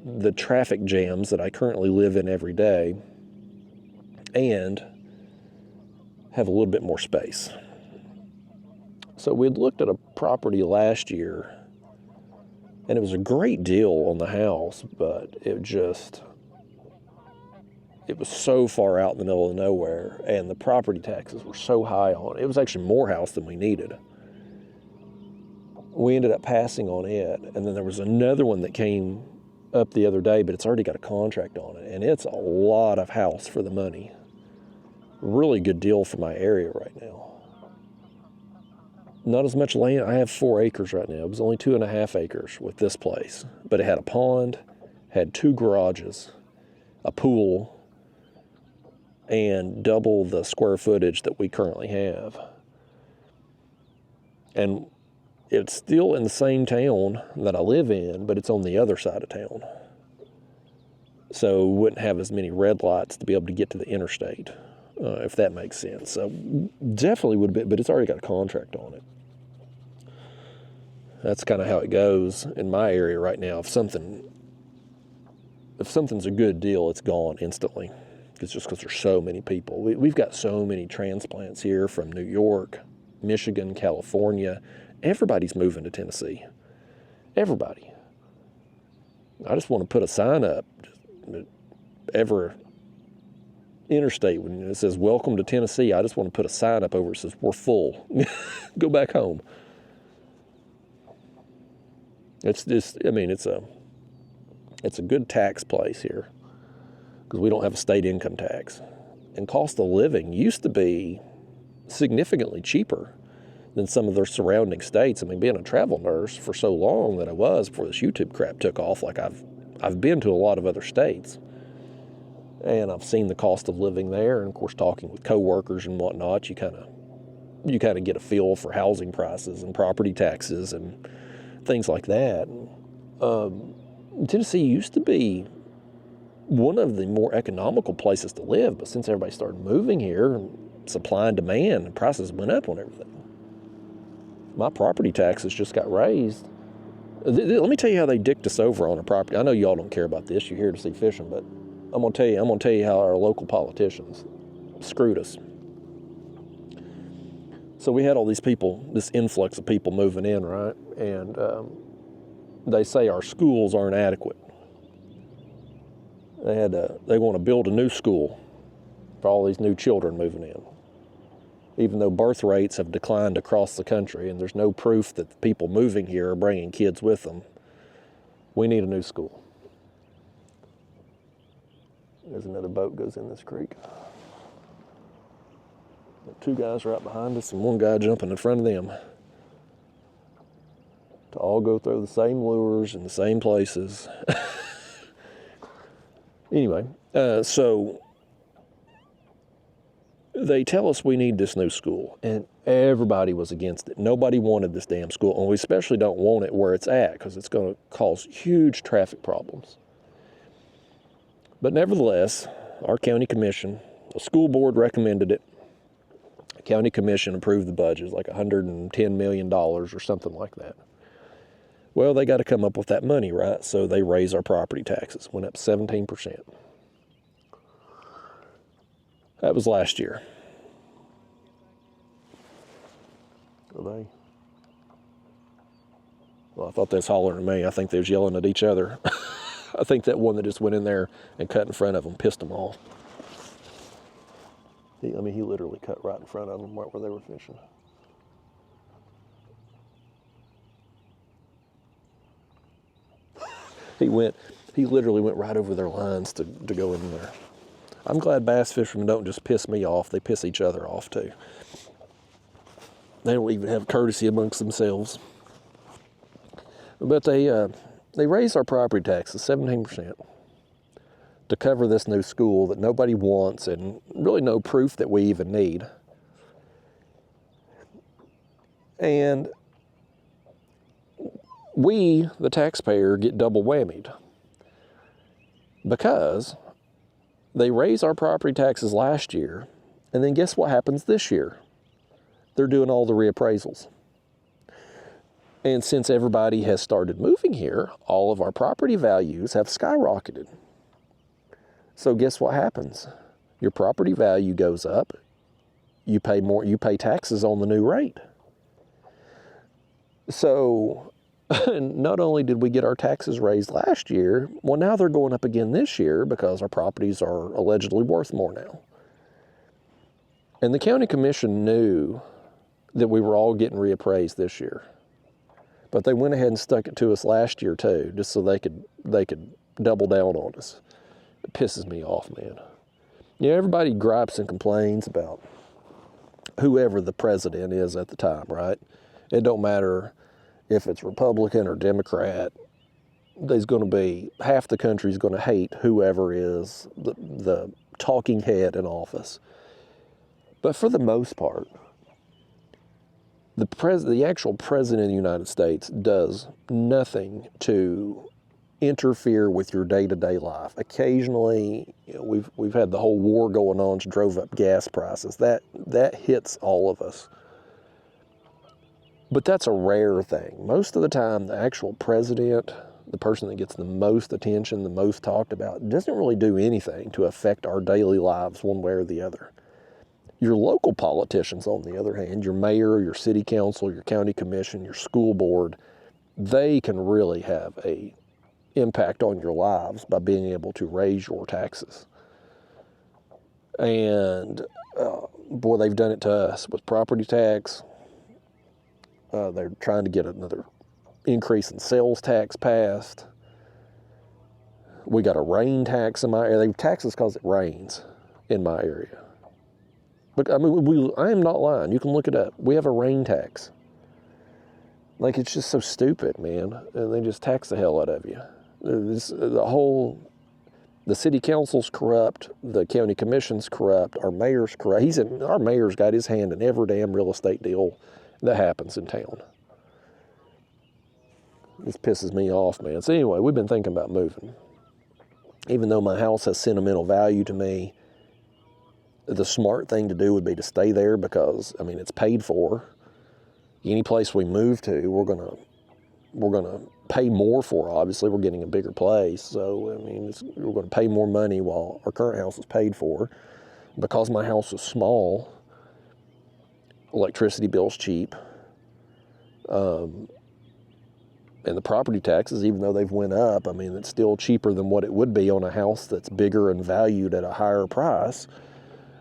the traffic jams that I currently live in every day and have a little bit more space. So we'd looked at a property last year, and it was a great deal on the house, but it was so far out in the middle of nowhere, and the property taxes were so high on it. It was actually more house than we needed. We ended up passing on it, and then there was another one that came up the other day, but it's already got a contract on it, and it's a lot of house for the money. Really good deal for my area right now. Not as much land. I have 4 acres right now. It was only 2.5 acres with this place, but it had a pond, had 2 garages, a pool, and double the square footage that we currently have. And it's still in the same town that I live in, but it's on the other side of town. So we wouldn't have as many red lights to be able to get to the interstate, if that makes sense. So definitely would be, but it's already got a contract on it. That's kind of how it goes in my area right now. If something's a good deal, it's gone instantly. It's just because there's so many people. We've got so many transplants here from New York, Michigan, California. Everybody's moving to Tennessee. Everybody. I just want to put a sign up. Ever interstate, when it says, "Welcome to Tennessee," I just want to put a sign up over it that says, "We're full." Go back home. It's just, I mean, it's a good tax place here because we don't have a state income tax. And cost of living used to be significantly cheaper than some of their surrounding states. I mean, being a travel nurse for so long that I was before this YouTube crap took off, like I've been to a lot of other states, and I've seen the cost of living there. And of course, talking with coworkers and whatnot, you kind of get a feel for housing prices and property taxes and things like that. Tennessee used to be one of the more economical places to live, but since everybody started moving here, supply and demand, and prices went up on everything. My property taxes just got raised. Let me tell you how they dicked us over on a property. I know y'all don't care about this. You're here to see fishing, but I'm gonna tell you how our local politicians screwed us. So we had all these people, this influx of people moving in, right? And they say our schools aren't adequate. They want to build a new school for all these new children moving in, even though birth rates have declined across the country and there's no proof that the people moving here are bringing kids with them. We need a new school. There's another boat goes in this creek. Two guys right behind us and one guy jumping in front of them to all go through the same lures in the same places. Anyway, so they tell us we need this new school, and everybody was against it. Nobody wanted this damn school, and we especially don't want it where it's at because it's going to cause huge traffic problems. But nevertheless, our county commission, the school board recommended it. The county commission approved the budget, like $110 million or something like that. Well, they got to come up with that money, right? So they raised our property taxes, went up 17%. That was last year. Are they? Well, I thought they was hollering at me. I think they was yelling at each other. I think that one that just went in there and cut in front of them pissed them off. He literally cut right in front of them right where they were fishing. He literally went right over their lines to go in there. I'm glad bass fishermen don't just piss me off, they piss each other off too. They don't even have courtesy amongst themselves. But they raised our property taxes 17% to cover this new school that nobody wants and really no proof that we even need. And we, the taxpayer, get double whammied because they raised our property taxes last year, and then guess what happens this year? They're doing all the reappraisals. And since everybody has started moving here, all of our property values have skyrocketed. So guess what happens? Your property value goes up, you pay more, you pay taxes on the new rate. So not only did we get our taxes raised last year, well, now they're going up again this year because our properties are allegedly worth more now. And the county commission knew that we were all getting reappraised this year. But they went ahead and stuck it to us last year too, just so they could double down on us. It pisses me off, man. You know, everybody gripes and complains about whoever the president is at the time, right? It don't matter if it's Republican or Democrat. There's going to be, half the country's going to hate whoever is the talking head in office. But for the most part, the actual president of the United States does nothing to interfere with your day-to-day life. Occasionally, you know, we've had the whole war going on, which drove up gas prices. That hits all of us. But that's a rare thing. Most of the time, the actual president, the person that gets the most attention, the most talked about, doesn't really do anything to affect our daily lives one way or the other. Your local politicians, on the other hand, your mayor, your city council, your county commission, your school board, they can really have an impact on your lives by being able to raise your taxes. And boy, they've done it to us with property tax. They're trying to get another increase in sales tax passed. We got a rain tax in my area. They tax us because it rains in my area. But I mean, I am not lying. You can look it up. We have a rain tax. Like, it's just so stupid, man. And they just tax the hell out of you. The city council's corrupt. The county commission's corrupt. Our mayor's corrupt. Our mayor's got his hand in every damn real estate deal that happens in town. This pisses me off, man. So anyway, we've been thinking about moving. Even though my house has sentimental value to me, the smart thing to do would be to stay there because, I mean, it's paid for. Any place we move to, we're gonna pay more for. Obviously, we're getting a bigger place, so I mean, we're going to pay more money while our current house is paid for. Because my house is small, electricity bill's cheap, and the property taxes, even though they've went up, I mean, it's still cheaper than what it would be on a house that's bigger and valued at a higher price.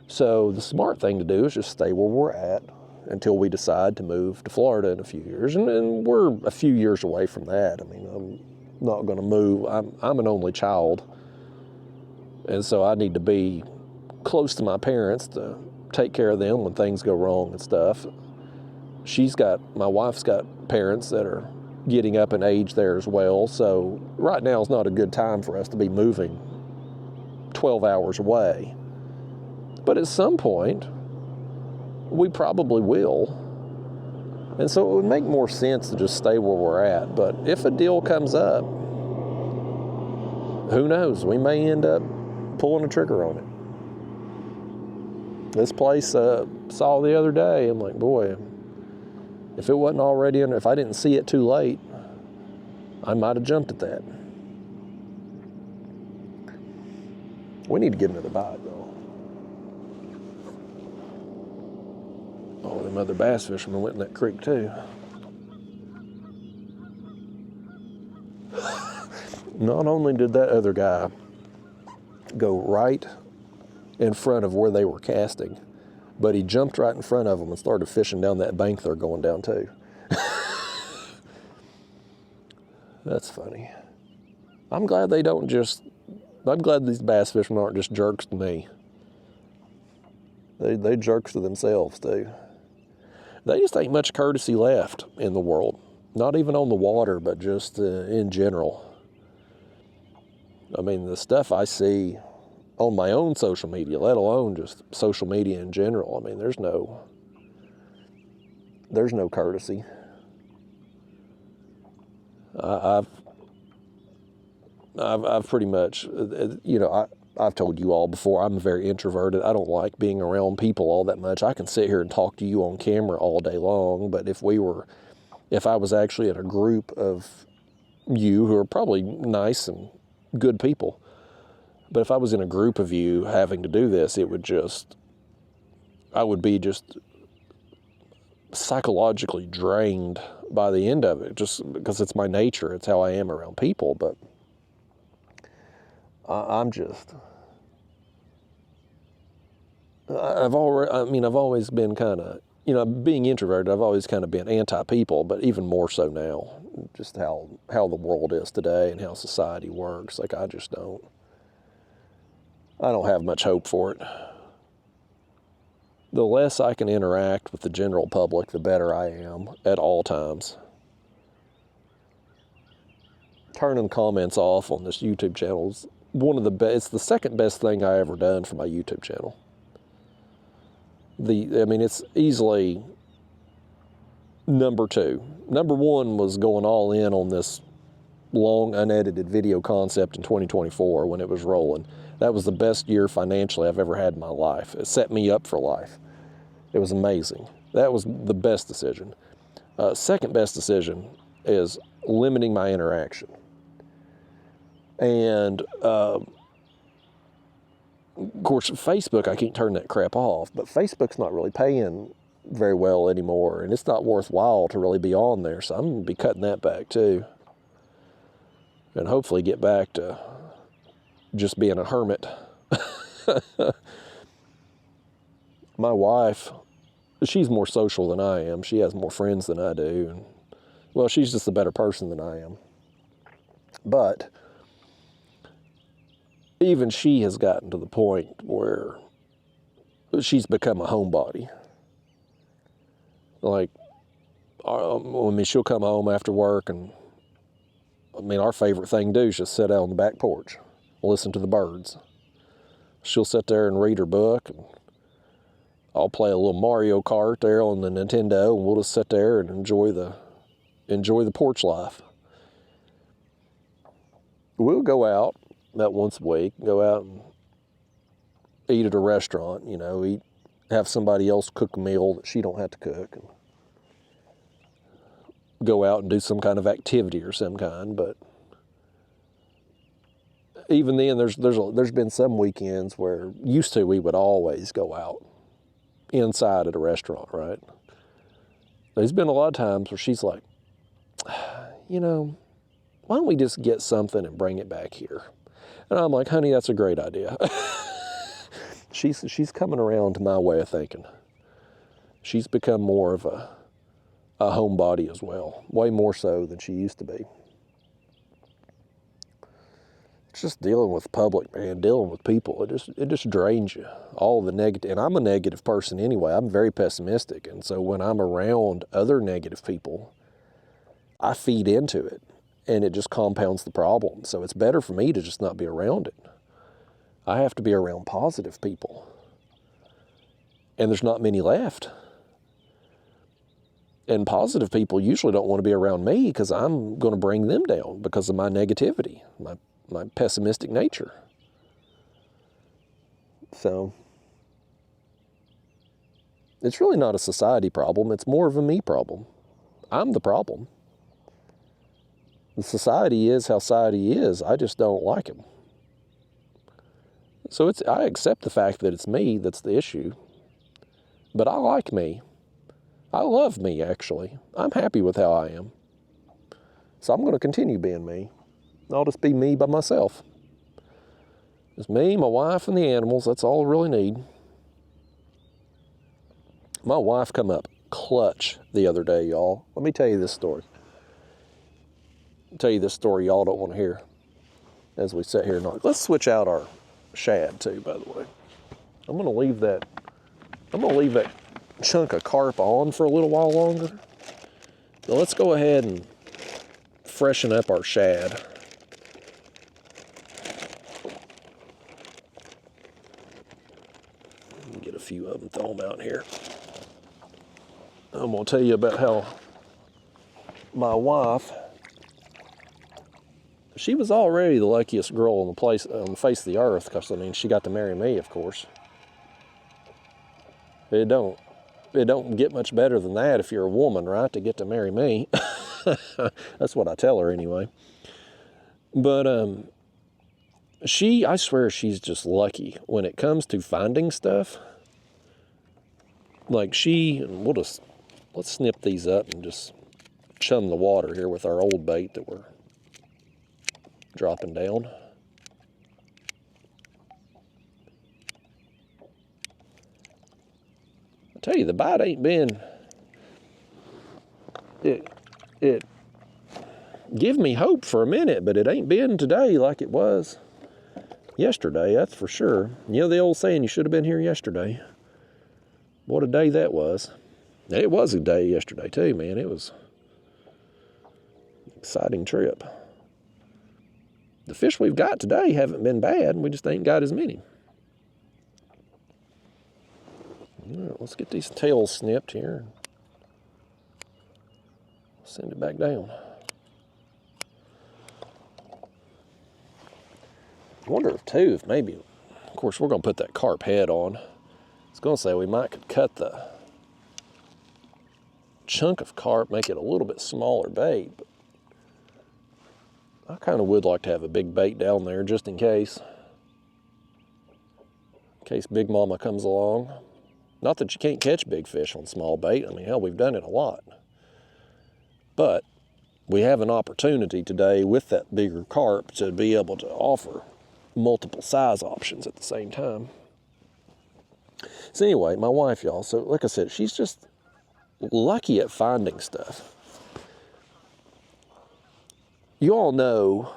So the smart thing to do is just stay where we're at until we decide to move to Florida in a few years. And we're a few years away from that. I mean, I'm not going to move. I'm an only child. And so I need to be close to my parents to take care of them when things go wrong and stuff. My wife's got parents that are getting up in age there as well. So right now is not a good time for us to be moving 12 hours away. But at some point, we probably will. And so it would make more sense to just stay where we're at. But if a deal comes up, who knows? We may end up pulling a trigger on it. This place saw the other day, I'm like, boy, if it wasn't already if I didn't see it too late, I might have jumped at that. We need to get another bite, though. Oh, them other bass fishermen went in that creek, too. Not only did that other guy go right in front of where they were casting, but he jumped right in front of them and started fishing down that bank they're going down, too. That's funny. I'm glad these bass fishermen aren't just jerks to me. They jerks to themselves, too. They just ain't much courtesy left in the world. Not even on the water, but just in general. I mean, the stuff I see on my own social media, let alone just social media in general, I mean, there's no courtesy. I've pretty much, I've told you all before, I'm very introverted. I don't like being around people all that much. I can sit here and talk to you on camera all day long, but if I was actually in a group of you who are probably nice and good people, but if I was in a group of you having to do this, I would be just psychologically drained by the end of it, just because it's my nature. It's how I am around people, but I've always been kind of, being introverted, I've always kind of been anti-people, but even more so now, just how the world is today and how society works. Like, I don't have much hope for it. The less I can interact with the general public, the better I am at all times. Turning comments off on this YouTube channel is it's the second best thing I ever done for my YouTube channel. It's easily number 2. Number 1 was going all in on this long unedited video concept in 2024 when it was rolling. That was the best year financially I've ever had in my life. It set me up for life. It was amazing. That was the best decision. Second best decision is limiting my interaction. And of course, Facebook, I can't turn that crap off, but Facebook's not really paying very well anymore, and it's not worthwhile to really be on there, so I'm going to be cutting that back too. And hopefully get back to just being a hermit. my wife, she's more social than I am. She has more friends than I do. And, well, she's just a better person than I am. But even she has gotten to the point where she's become a homebody. Like, I mean, she'll come home after work, and I mean, our favorite thing to do is just sit out on the back porch, listen to the birds. She'll sit there and read her book, and I'll play a little Mario Kart there on the Nintendo, and we'll just sit there and enjoy the porch life. We'll go out about once a week, go out and eat at a restaurant, you know, have somebody else cook a meal that she don't have to cook, and go out and do some kind of activity or some kind. But even then, there's been some weekends where used to we would always go out inside at a restaurant, right? There's been a lot of times where she's like, you know, why don't we just get something and bring it back here? And I'm like, honey, that's a great idea. She's coming around to my way of thinking. She's become more of a homebody as well, way more so than she used to be. It's just dealing with public, man, dealing with people. It just drains you. All the negative, and I'm a negative person anyway. I'm very pessimistic, and so when I'm around other negative people, I feed into it, and it just compounds the problem. So it's better for me to just not be around it. I have to be around positive people, and there's not many left. And positive people usually don't want to be around me because I'm going to bring them down because of my negativity, my pessimistic nature. So it's really not a society problem. It's more of a me problem. I'm the problem. The society is how society is. I just don't like him. So I accept the fact that it's me that's the issue. But I like me. I love me, actually. I'm happy with how I am. So I'm going to continue being me. I'll just be me by myself. It's me, my wife, and the animals. That's all I really need. My wife come up clutch the other day, y'all. Let me tell you this story. I'll tell you this story y'all don't want to hear as we sit here and talk. Let's switch out our shad, too, by the way. I'm going to leave that chunk of carp on for a little while longer. So let's go ahead and freshen up our shad. Get a few of them, throw them out here. I'm going to tell you about how my wife, she was already the luckiest girl on the face of the earth, because I mean, she got to marry me, of course. It don't get much better than that if you're a woman, right, to get to marry me. That's what I tell her anyway. But I swear she's just lucky when it comes to finding stuff. Like let's snip these up and just chum the water here with our old bait that we're dropping down. I tell you, the bite ain't been, it give me hope for a minute, but it ain't been today like it was yesterday, that's for sure. You know the old saying, you should have been here yesterday. What a day that was. It was a day yesterday too, man. It was an exciting trip. The fish we've got today haven't been bad, we just ain't got as many. All right, let's get these tails snipped here. Send it back down. I wonder if maybe, of course, we're going to put that carp head on. I was going to say we might could cut the chunk of carp, make it a little bit smaller bait, but I kind of would like to have a big bait down there just in case Big Mama comes along. Not that you can't catch big fish on small bait. I mean, hell, we've done it a lot. But we have an opportunity today with that bigger carp to be able to offer multiple size options at the same time. So anyway, my wife, y'all, so like I said, she's just lucky at finding stuff. You all know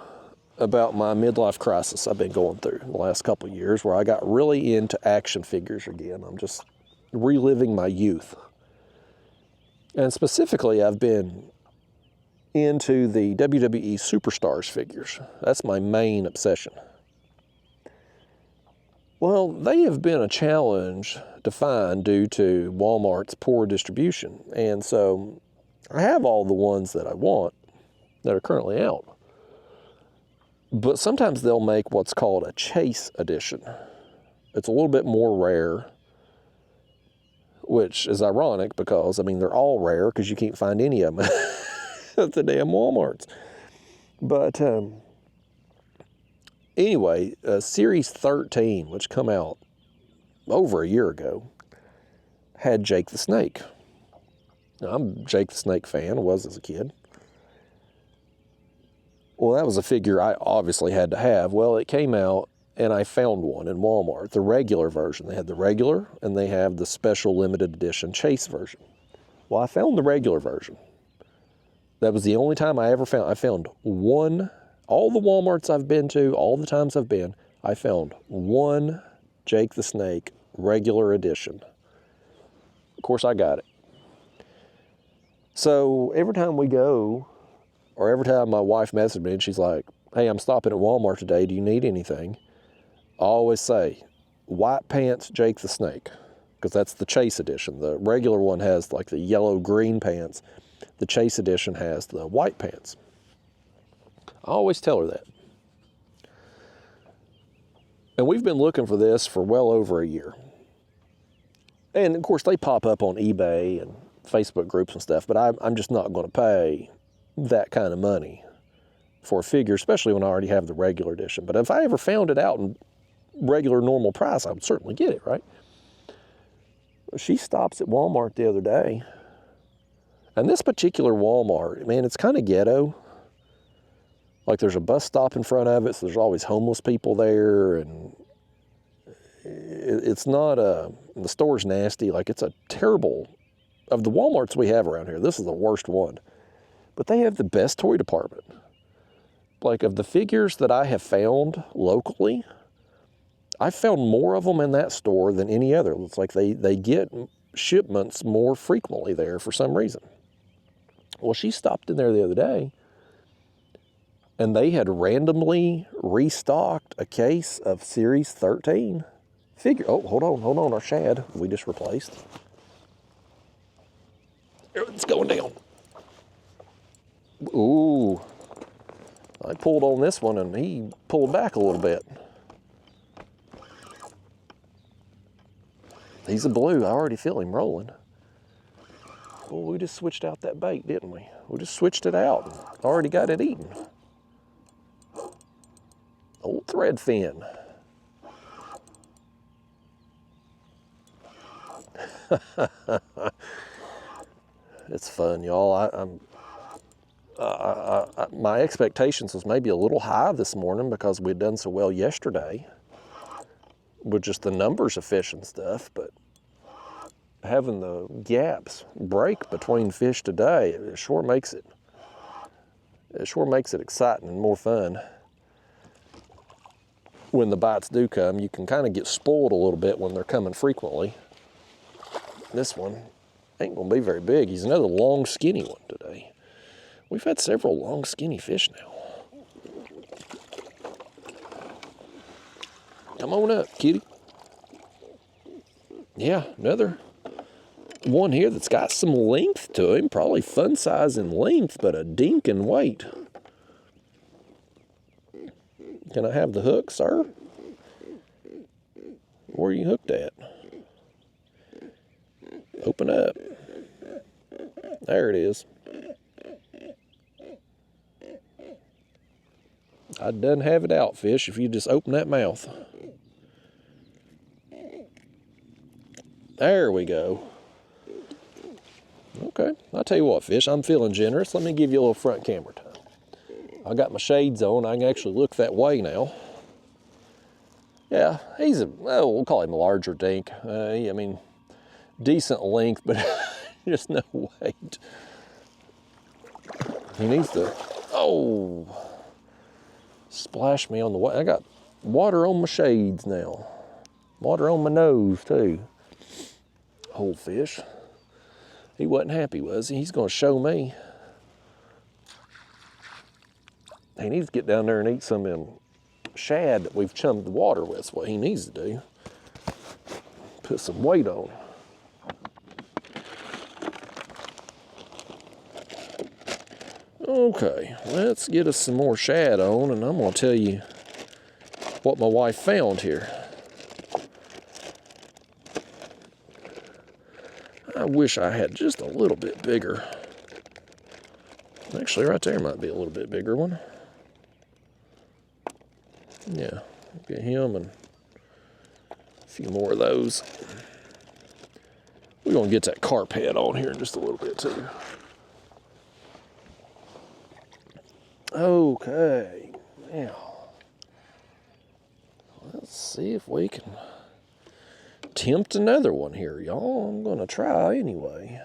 about my midlife crisis I've been going through the last couple of years, where I got really into action figures again. I'm just reliving my youth. And specifically, I've been into the WWE Superstars figures. That's my main obsession. Well, they have been a challenge to find due to Walmart's poor distribution. And so I have all the ones that I want that are currently out. But sometimes they'll make what's called a chase edition. It's a little bit more rare, which is ironic because, I mean, they're all rare because you can't find any of them at the damn Walmarts. But anyway, Series 13, which come out over a year ago, had Jake the Snake. Now, I'm a Jake the Snake fan, was as a kid. Well, that was a figure I obviously had to have. Well, it came out, and I found one in Walmart, the regular version. They had the regular, and they have the special limited edition chase version. Well, I found the regular version. That was the only time I found one, all the Walmarts I've been to, all the times I've been, I found one Jake the Snake regular edition. Of course, I got it. So every time we go, or every time my wife messages me and she's like, hey, I'm stopping at Walmart today, do you need anything? I always say, white pants Jake the Snake, because that's the chase edition. The regular one has like the yellow-green pants. The chase edition has the white pants. I always tell her that. And we've been looking for this for well over a year. And of course, they pop up on eBay and Facebook groups and stuff, but I'm just not going to pay that kind of money for a figure, especially when I already have the regular edition. But if I ever found it out in regular normal price, I would certainly get it, right? She stops at Walmart the other day, and this particular Walmart, man, it's kind of ghetto. Like there's a bus stop in front of it, so there's always homeless people there, and it's not the store's nasty. Like it's a terrible, of the Walmarts we have around here, this is the worst one. But they have the best toy department. Like of the figures that I have found locally, I've found more of them in that store than any other. It's like they get shipments more frequently there for some reason. Well, she stopped in there the other day, and they had randomly restocked a case of Series 13 figure. Oh, hold on, our Shad we just replaced. It's going down. Ooh, I pulled on this one and he pulled back a little bit. He's a blue, I already feel him rolling. Well, we just switched out that bait, didn't we? We just switched it out and already got it eaten. Old threadfin. It's fun, y'all. My expectations was maybe a little high this morning because we'd done so well yesterday with just the numbers of fish and stuff, but having the gaps break between fish today, it sure makes it exciting and more fun. When the bites do come, you can kind of get spoiled a little bit when they're coming frequently. This one ain't gonna be very big. He's another long, skinny one today. We've had several long, skinny fish now. Come on up, kitty. Yeah, another one here that's got some length to him, probably fun size and length, but a dink in weight. Can I have the hook, sir? Where are you hooked at? Open up. There it is. I done have it out, fish, if you just open that mouth. There we go. Okay, I'll tell you what, fish, I'm feeling generous. Let me give you a little front camera time. I got my shades on. I can actually look that way now. Yeah, he's we'll call him a larger dink. I mean, decent length, but just no weight. He needs to, splash me on the water. I got water on my shades now. Water on my nose too. Whole fish. He wasn't happy, was he? He's gonna show me. He needs to get down there and eat some of them shad that we've chummed the water with. That's what he needs to do. Put some weight on. Okay, let's get us some more shad on, and I'm gonna tell you what my wife found here. I wish I had just a little bit bigger. Actually, right there might be a little bit bigger one. Yeah, get him and a few more of those. We're gonna get that carp head on here in just a little bit too. Okay, now, let's see if we can tempt another one here, y'all. I'm gonna try anyway.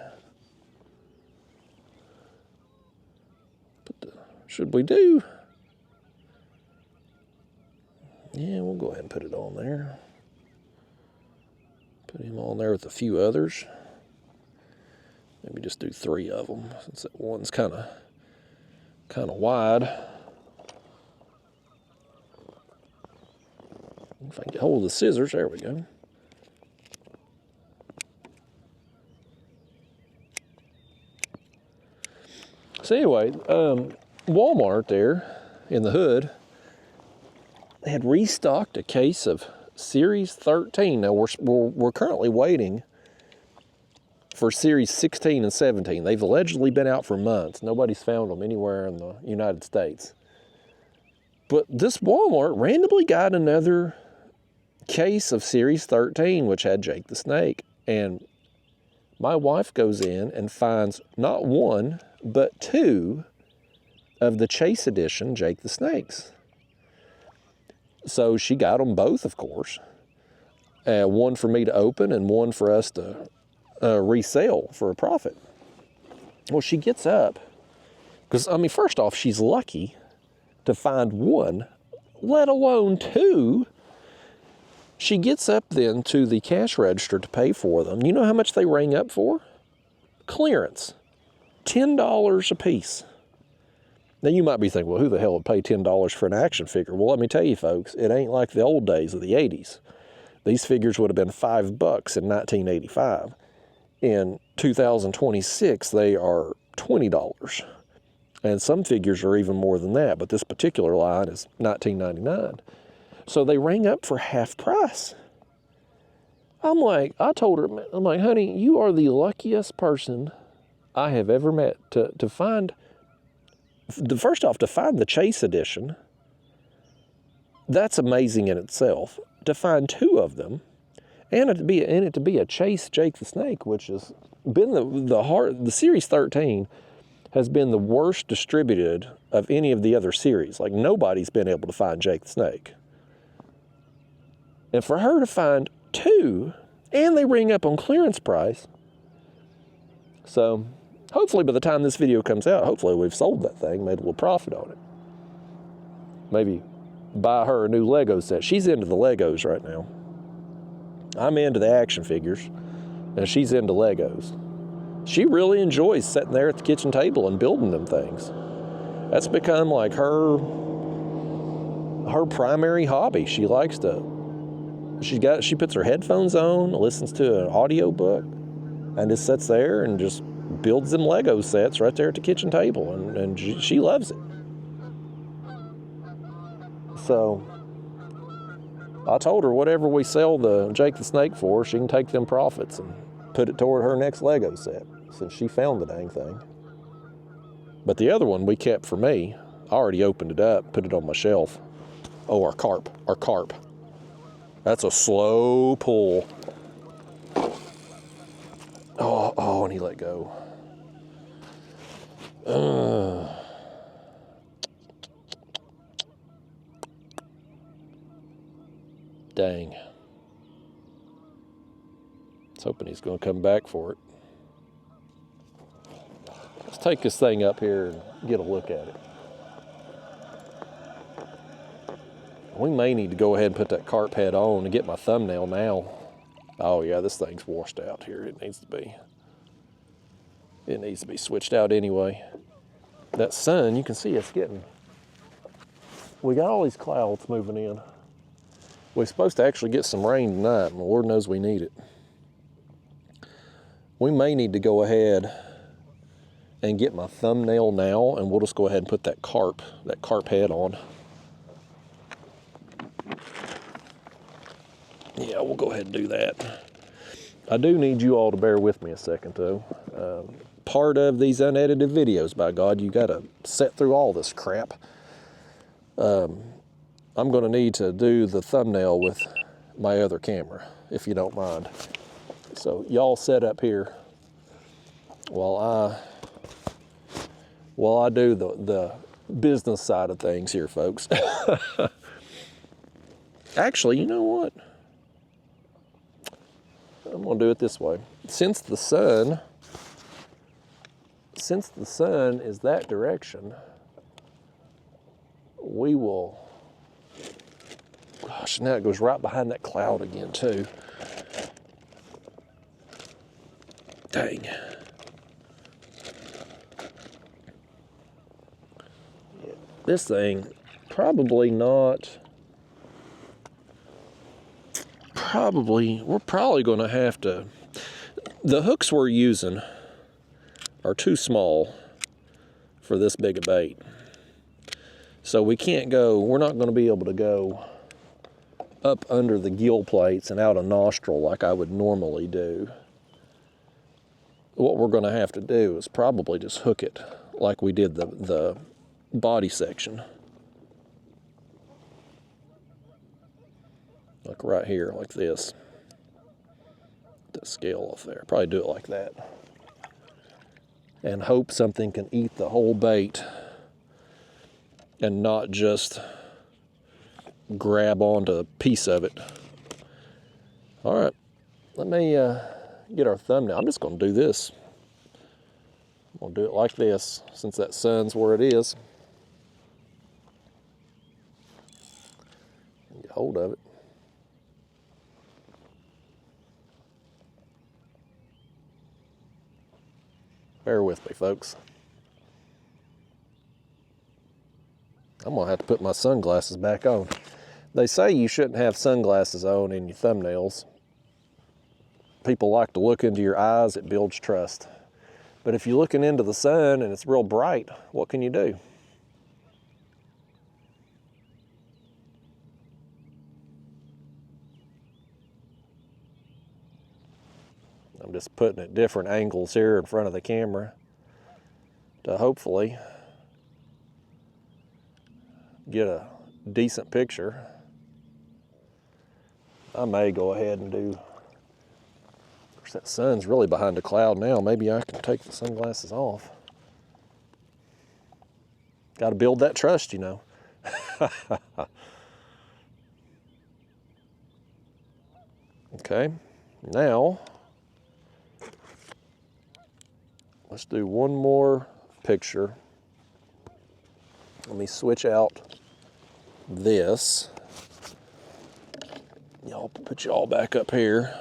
Should we do? Yeah, we'll go ahead and put it on there. Put him on there with a few others. Maybe just do 3 of them, since that one's kind of wide. If I can get hold of the scissors, there we go. So anyway, Walmart there in the hood had restocked a case of Series 13. Now we're currently waiting for Series 16 and 17. They've allegedly been out for months. Nobody's found them anywhere in the United States. But this Walmart randomly got another case of Series 13, which had Jake the Snake. And my wife goes in and finds not 1, but 2 of the Chase Edition Jake the Snakes. So she got them both, of course. One for me to open and one for us to resell for a profit. Well, she gets up, because, I mean, first off, she's lucky to find 1, let alone 2. She gets up then to the cash register to pay for them. You know how much they rang up for? Clearance. $10 a piece. Now, you might be thinking, well, who the hell would pay $10 for an action figure? Well, let me tell you, folks, it ain't like the old days of the 80s. These figures would have been $5 in 1985. In 2026, they are $20. And some figures are even more than that, but this particular line is $19.99. So they rang up for half price. I told her, I'm like, honey, you are the luckiest person I have ever met to find, first off, to find the Chase Edition. That's amazing in itself. To find 2 of them, and it to be a Chase Jake the Snake, which has been the Series 13 has been the worst distributed of any of the other series. Like, nobody's been able to find Jake the Snake. And for her to find 2, and they ring up on clearance price. So hopefully by the time this video comes out, hopefully we've sold that thing, made a little profit on it. Maybe buy her a new Lego set. She's into the Legos right now. I'm into the action figures, and she's into Legos. She really enjoys sitting there at the kitchen table and building them things. That's become like her primary hobby. She likes to, she puts her headphones on, listens to an audio book, and just sits there and just builds them Lego sets right there at the kitchen table, and she loves it. So I told her whatever we sell the Jake the Snake for, she can take them profits and put it toward her next Lego set, since she found the dang thing. But the other one we kept for me. I already opened it up, put it on my shelf. Oh, our carp. That's a slow pull. Oh, and he let go. Dang. I was hoping he's going to come back for it. Let's take this thing up here and get a look at it. We may need to go ahead and put that carp head on and get my thumbnail now. Oh yeah, this thing's washed out here. It needs to be. It needs to be switched out anyway. That sun, you can see it's getting, we got all these clouds moving in. We're supposed to actually get some rain tonight, and the Lord knows we need it. We may need to go ahead and get my thumbnail now, and we'll just go ahead and put that carp head on. Yeah, we'll go ahead and do that. I do need you all to bear with me a second, though. Part of these unedited videos, by God, you got to sit through all this crap. I'm going to need to do the thumbnail with my other camera, if you don't mind. So y'all set up here while I do the business side of things here, folks. Actually, you know what? I'm going to do it this way. Since the sun is that direction, we will, gosh, now it goes right behind that cloud again too. Dang. Yeah, this thing, we're probably going to have to, the hooks we're using are too small for this big a bait. So we're not going to be able to go up under the gill plates and out a nostril like I would normally do. What we're going to have to do is probably just hook it like we did the body section. Like right here, like this. The scale off there. Probably do it like that. And hope something can eat the whole bait and not just grab onto a piece of it. All right, let me get our thumbnail. I'm just going to do this. I'm going to do it like this since that sun's where it is. Get hold of it. Bear with me, folks. I'm going to have to put my sunglasses back on. They say you shouldn't have sunglasses on in your thumbnails. People like to look into your eyes, it builds trust. But if you're looking into the sun and it's real bright, what can you do? I'm just putting at different angles here in front of the camera to hopefully get a decent picture. I may go ahead and do, of course that sun's really behind a cloud now. Maybe I can take the sunglasses off. Got to build that trust, you know. Okay, now let's do one more picture. Let me switch out this. Y'all put you all back up here.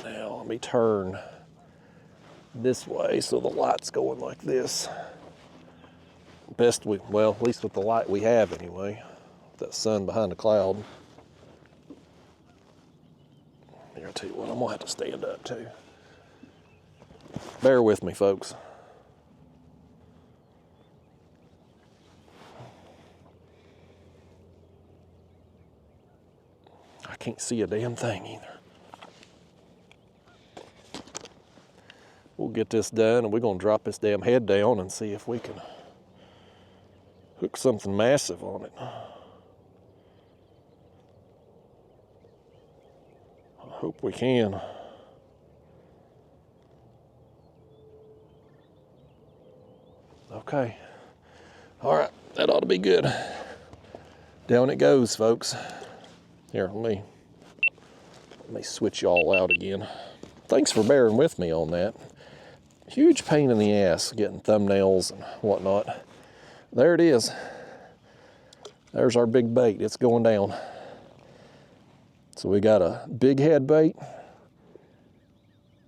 Now let me turn this way so the light's going like this. Well, at least with the light we have anyway. That sun behind the cloud. Here, I'll tell you what, I'm gonna have to stand up too. Bear with me, folks. I can't see a damn thing either. We'll get this done and we're gonna drop this damn head down and see if we can hook something massive on it. I hope we can. Okay. All right, that ought to be good. Down it goes, folks. Here, let me switch y'all out again. Thanks for bearing with me on that. Huge pain in the ass getting thumbnails and whatnot. There it is. There's our big bait. It's going down. So we got a big head bait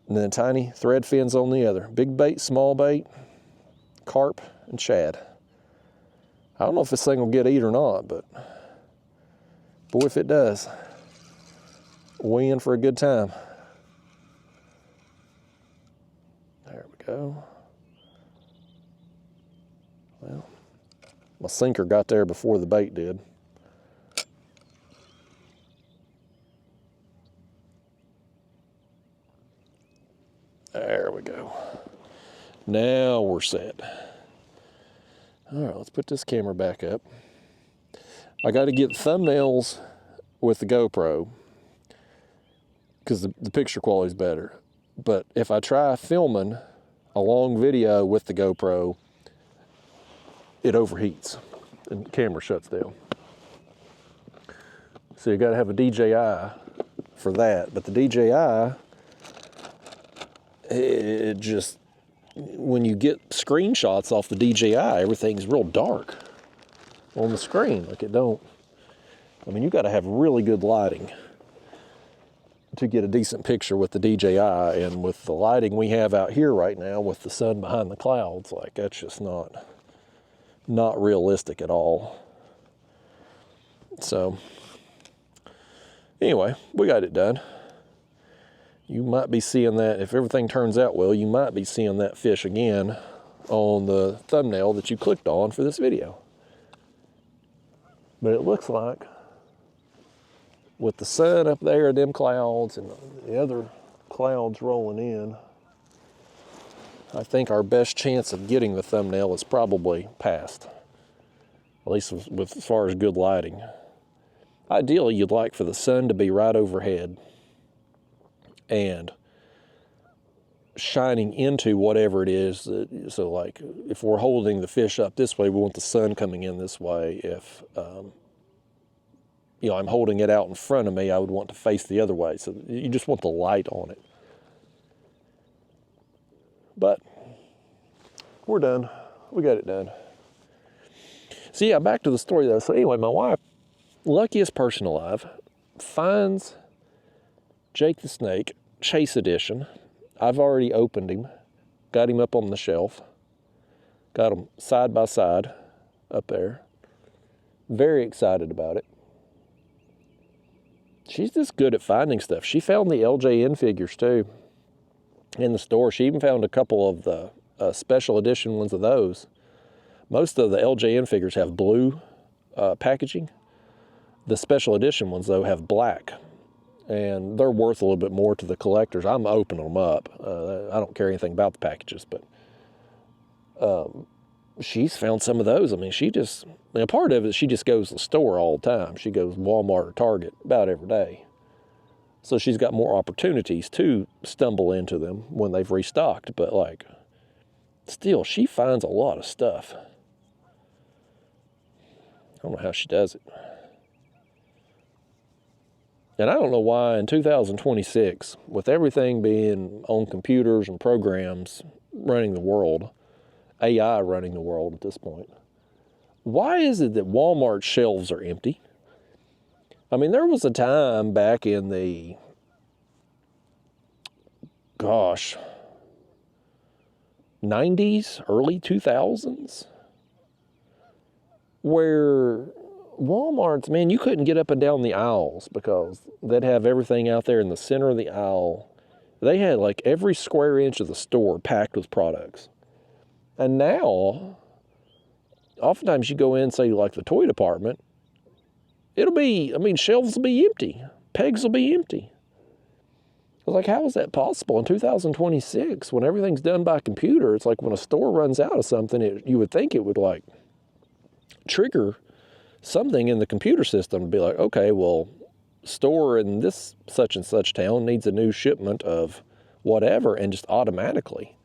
and then tiny thread fins on the other. Big bait, small bait, carp, and shad. I don't know if this thing will get eat or not, but boy, if it does, we in for a good time. There we go. Well, my sinker got there before the bait did. There we go. Now we're set. All right, let's put this camera back up. I got to get thumbnails with the GoPro because the picture quality is better. But if I try filming a long video with the GoPro, it overheats and the camera shuts down. So you got to have a DJI for that. But the DJI, it just, when you get screenshots off the DJI, everything's real dark on the screen. Like it don't, I mean, you got to have really good lighting to get a decent picture with the DJI, and with the lighting we have out here right now with the sun behind the clouds, like that's just not realistic at all. So anyway, we got it done. You might be seeing that, if everything turns out well, you might be seeing that fish again on the thumbnail that you clicked on for this video. But it looks like, with the sun up there, them clouds, and the other clouds rolling in, I think our best chance of getting the thumbnail is probably past. At least with as far as good lighting. Ideally, you'd like for the sun to be right overhead and shining into whatever it is. So like if we're holding the fish up this way, we want the sun coming in this way. If you know, I'm holding it out in front of me, I would want to face the other way. So you just want the light on it. But we're done. We got it done. So yeah, back to the story though. So anyway, my wife, luckiest person alive, finds Jake the Snake, Chase Edition. I've already opened him, got him up on the shelf, got him side by side up there. Very excited about it. She's just good at finding stuff. She found the LJN figures too in the store. She even found a couple of the special edition ones of those. Most of the LJN figures have blue packaging. The special edition ones though have black, and they're worth a little bit more to the collectors. I'm opening them up. I don't care anything about the packages, but she's found some of those. I mean, a part of it, she just goes to the store all the time. She goes Walmart or Target about every day. So she's got more opportunities to stumble into them when they've restocked. But like, still, she finds a lot of stuff. I don't know how she does it. And I don't know why in 2026, with everything being on computers and programs running the world, AI running the world at this point, why is it that Walmart shelves are empty? I mean, there was a time back in the, 90s, early 2000s, where Walmart's, man, you couldn't get up and down the aisles because they'd have everything out there in the center of the aisle. They had like every square inch of the store packed with products. And now, oftentimes you go in, say like the toy department, it'll be, I mean, shelves will be empty. Pegs will be empty. I was like, how is that possible in 2026 when everything's done by computer? It's like when a store runs out of something, you would think it would like trigger something in the computer system to be like, okay, well, store in this such and such town needs a new shipment of whatever, and just automatically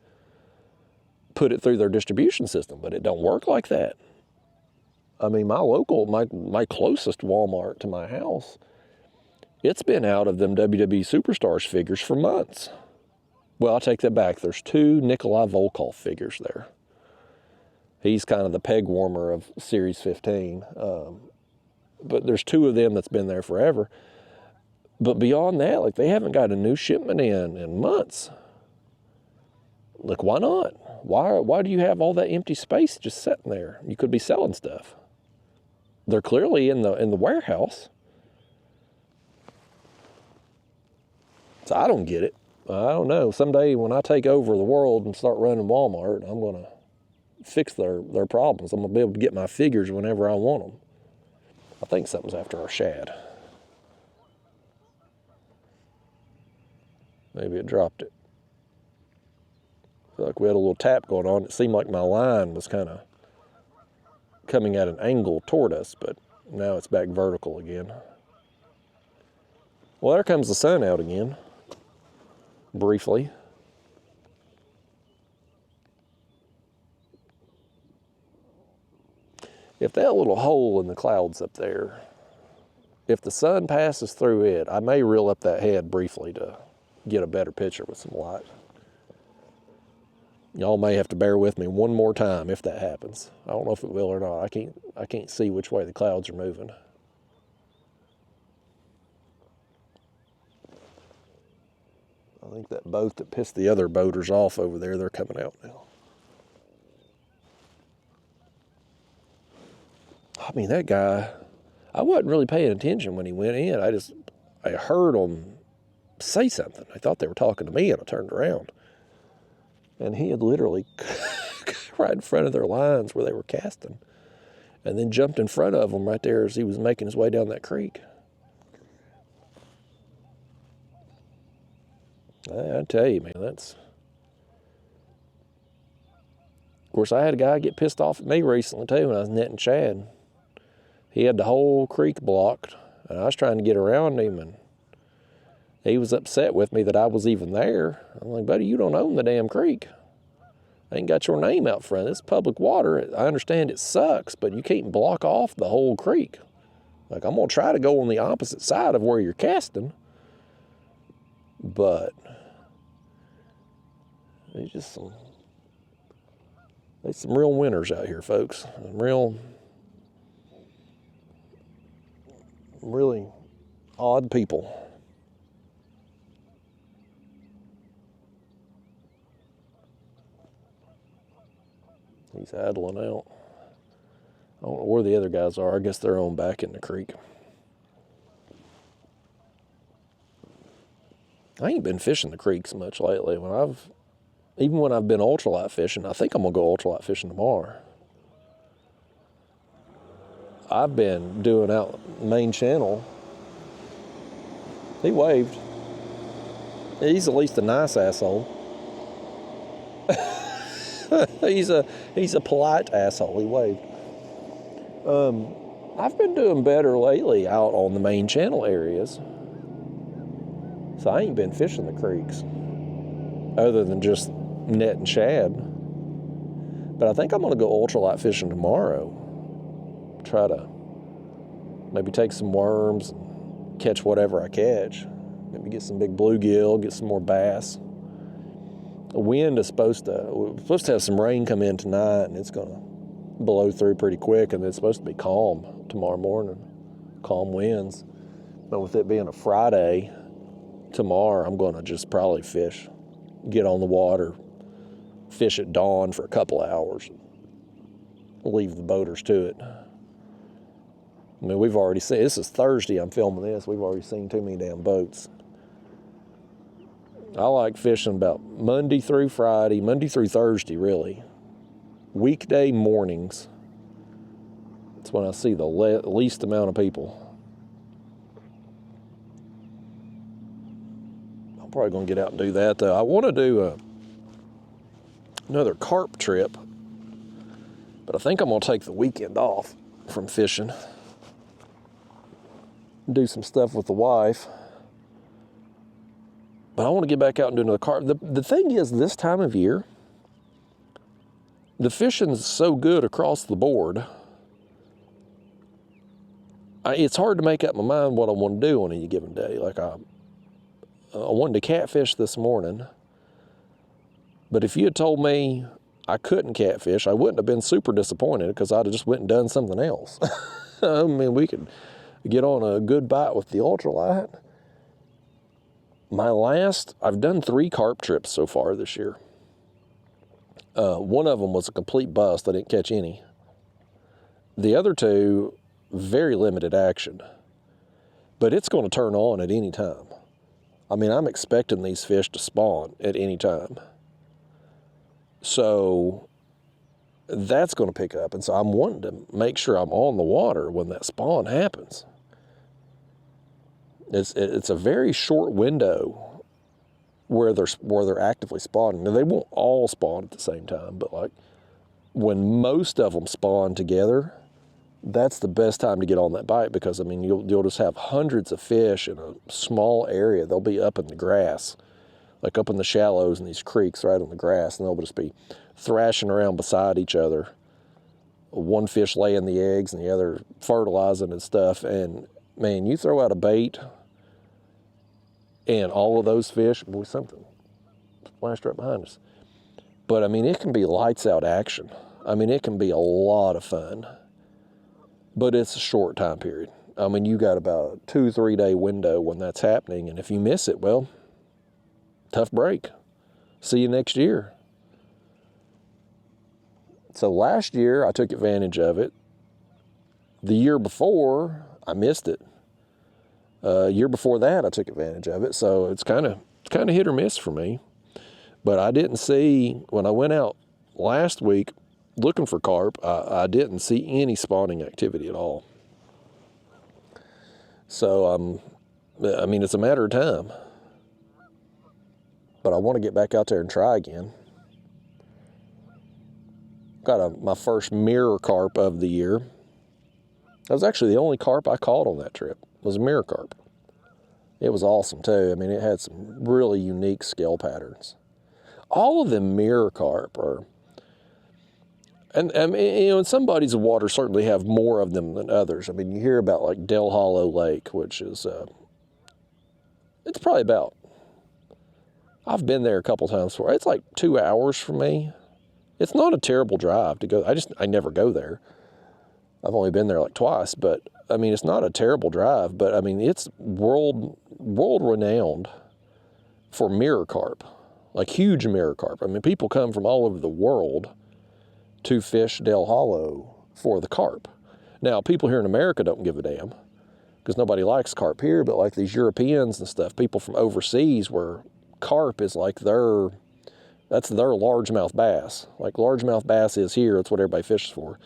put it through their distribution system. But it don't work like that. I mean, my closest Walmart to my house, it's been out of them WWE Superstars figures for months. Well, I'll take that back. There's 2 Nikolai Volkov figures there. He's kind of the peg warmer of Series 15. But there's 2 of them that's been there forever. But beyond that, like, they haven't got a new shipment in months. Like, why not? Why do you have all that empty space just sitting there? You could be selling stuff. They're clearly in the warehouse. So I don't get it. I don't know. Someday when I take over the world and start running Walmart, I'm going to fix their problems. I'm going to be able to get my figures whenever I want them. I think something's after our shad. Maybe it dropped it. I feel like we had a little tap going on. It seemed like my line was kind of coming at an angle toward us, but now it's back vertical again. Well, there comes the sun out again, briefly. If that little hole in the clouds up there, if the sun passes through it, I may reel up that head briefly to get a better picture with some light. Y'all may have to bear with me one more time if that happens. I don't know if it will or not. I can't see which way the clouds are moving. I think that boat that pissed the other boaters off over there, they're coming out now. I mean, that guy, I wasn't really paying attention when he went in. I heard him say something. I thought they were talking to me, and I turned around. And he had literally right in front of their lines where they were casting, and then jumped in front of them right there as he was making his way down that creek. I tell you, man, that's... Of course, I had a guy get pissed off at me recently, too, when I was netting shad. He had the whole creek blocked, and I was trying to get around him, and he was upset with me that I was even there. I'm like, buddy, you don't own the damn creek. I ain't got your name out front. It's public water. I understand it sucks, but you can't block off the whole creek. Like, I'm going to try to go on the opposite side of where you're casting, but there's some real winners out here, folks. Really odd people. He's idling out. I don't know where the other guys are. I guess they're on back in the creek. I ain't been fishing the creeks much lately. Even when I've been ultralight fishing, I think I'm gonna go ultralight fishing tomorrow. I've been doing out main channel. He waved. He's at least a nice asshole. He's a polite asshole. He waved. I've been doing better lately out on the main channel areas. So I ain't been fishing the creeks other than just net and shad. But I think I'm gonna go ultralight fishing tomorrow. Try to maybe take some worms and catch whatever I catch. Maybe get some big bluegill, get some more bass. The wind is we're supposed to have some rain come in tonight, and it's gonna blow through pretty quick, and it's supposed to be calm tomorrow morning, calm winds. But with it being a Friday, tomorrow I'm gonna just probably fish, get on the water, fish at dawn for a couple of hours, leave the boaters to it. I mean, we've already seen, this is Thursday I'm filming this, we've already seen too many damn boats. I like fishing about Monday through Thursday, really. Weekday mornings. That's when I see the least amount of people. I'm probably going to get out and do that, though. I want to do another carp trip, but I think I'm going to take the weekend off from fishing. Do some stuff with the wife. But I want to get back out and do another carp. The thing is, this time of year, the fishing's so good across the board it's hard to make up my mind what I want to do on any given day. Like I wanted to catfish this morning, but if you had told me I couldn't catfish, I wouldn't have been super disappointed because I'd have just went and done something else. I mean, we could get on a good bite with the ultralight. I've done 3 carp trips so far this year. One of them was a complete bust. I didn't catch any. The other 2, very limited action. But it's going to turn on at any time. I mean, I'm expecting these fish to spawn at any time. So that's going to pick up. And so I'm wanting to make sure I'm on the water when that spawn happens. It's a very short window where they're actively spawning. Now, they won't all spawn at the same time, but like when most of them spawn together, that's the best time to get on that bite, because I mean you'll just have hundreds of fish in a small area. They'll be up in the grass, like up in the shallows in these creeks right on the grass, and they'll just be thrashing around beside each other. One fish laying the eggs and the other fertilizing and stuff. And man, you throw out a bait and all of those fish, boy, something splashed right behind us. But I mean, it can be lights out action. I mean, it can be a lot of fun, but it's a short time period. I mean, you got about a 2-3 day window when that's happening. And if you miss it, well, tough break. See you next year. So last year I took advantage of it. The year before I missed it. Year before that I took advantage of it. So it's kind of hit or miss for me. But I didn't see, when I went out last week looking for carp, I didn't see any spawning activity at all. So I mean, it's a matter of time. But I want to get back out there and try again. Got my first mirror carp of the year. That was actually the only carp I caught on that trip, was a mirror carp. It was awesome too. I mean, it had some really unique scale patterns. All of them mirror carp are, and you know, in some bodies of water certainly have more of them than others. I mean, you hear about like Del Hollow Lake, which is, it's probably about, I've been there a couple times before. It's like 2 hours from me. It's not a terrible drive to go. I never go there. I've only been there like twice, but I mean, it's not a terrible drive, but I mean, it's world renowned for mirror carp, like huge mirror carp. I mean, people come from all over the world to fish Del Hollow for the carp. Now, people here in America don't give a damn because nobody likes carp here, but like these Europeans and stuff, people from overseas where carp is like that's their largemouth bass. Like largemouth bass is here, it's what everybody fishes for.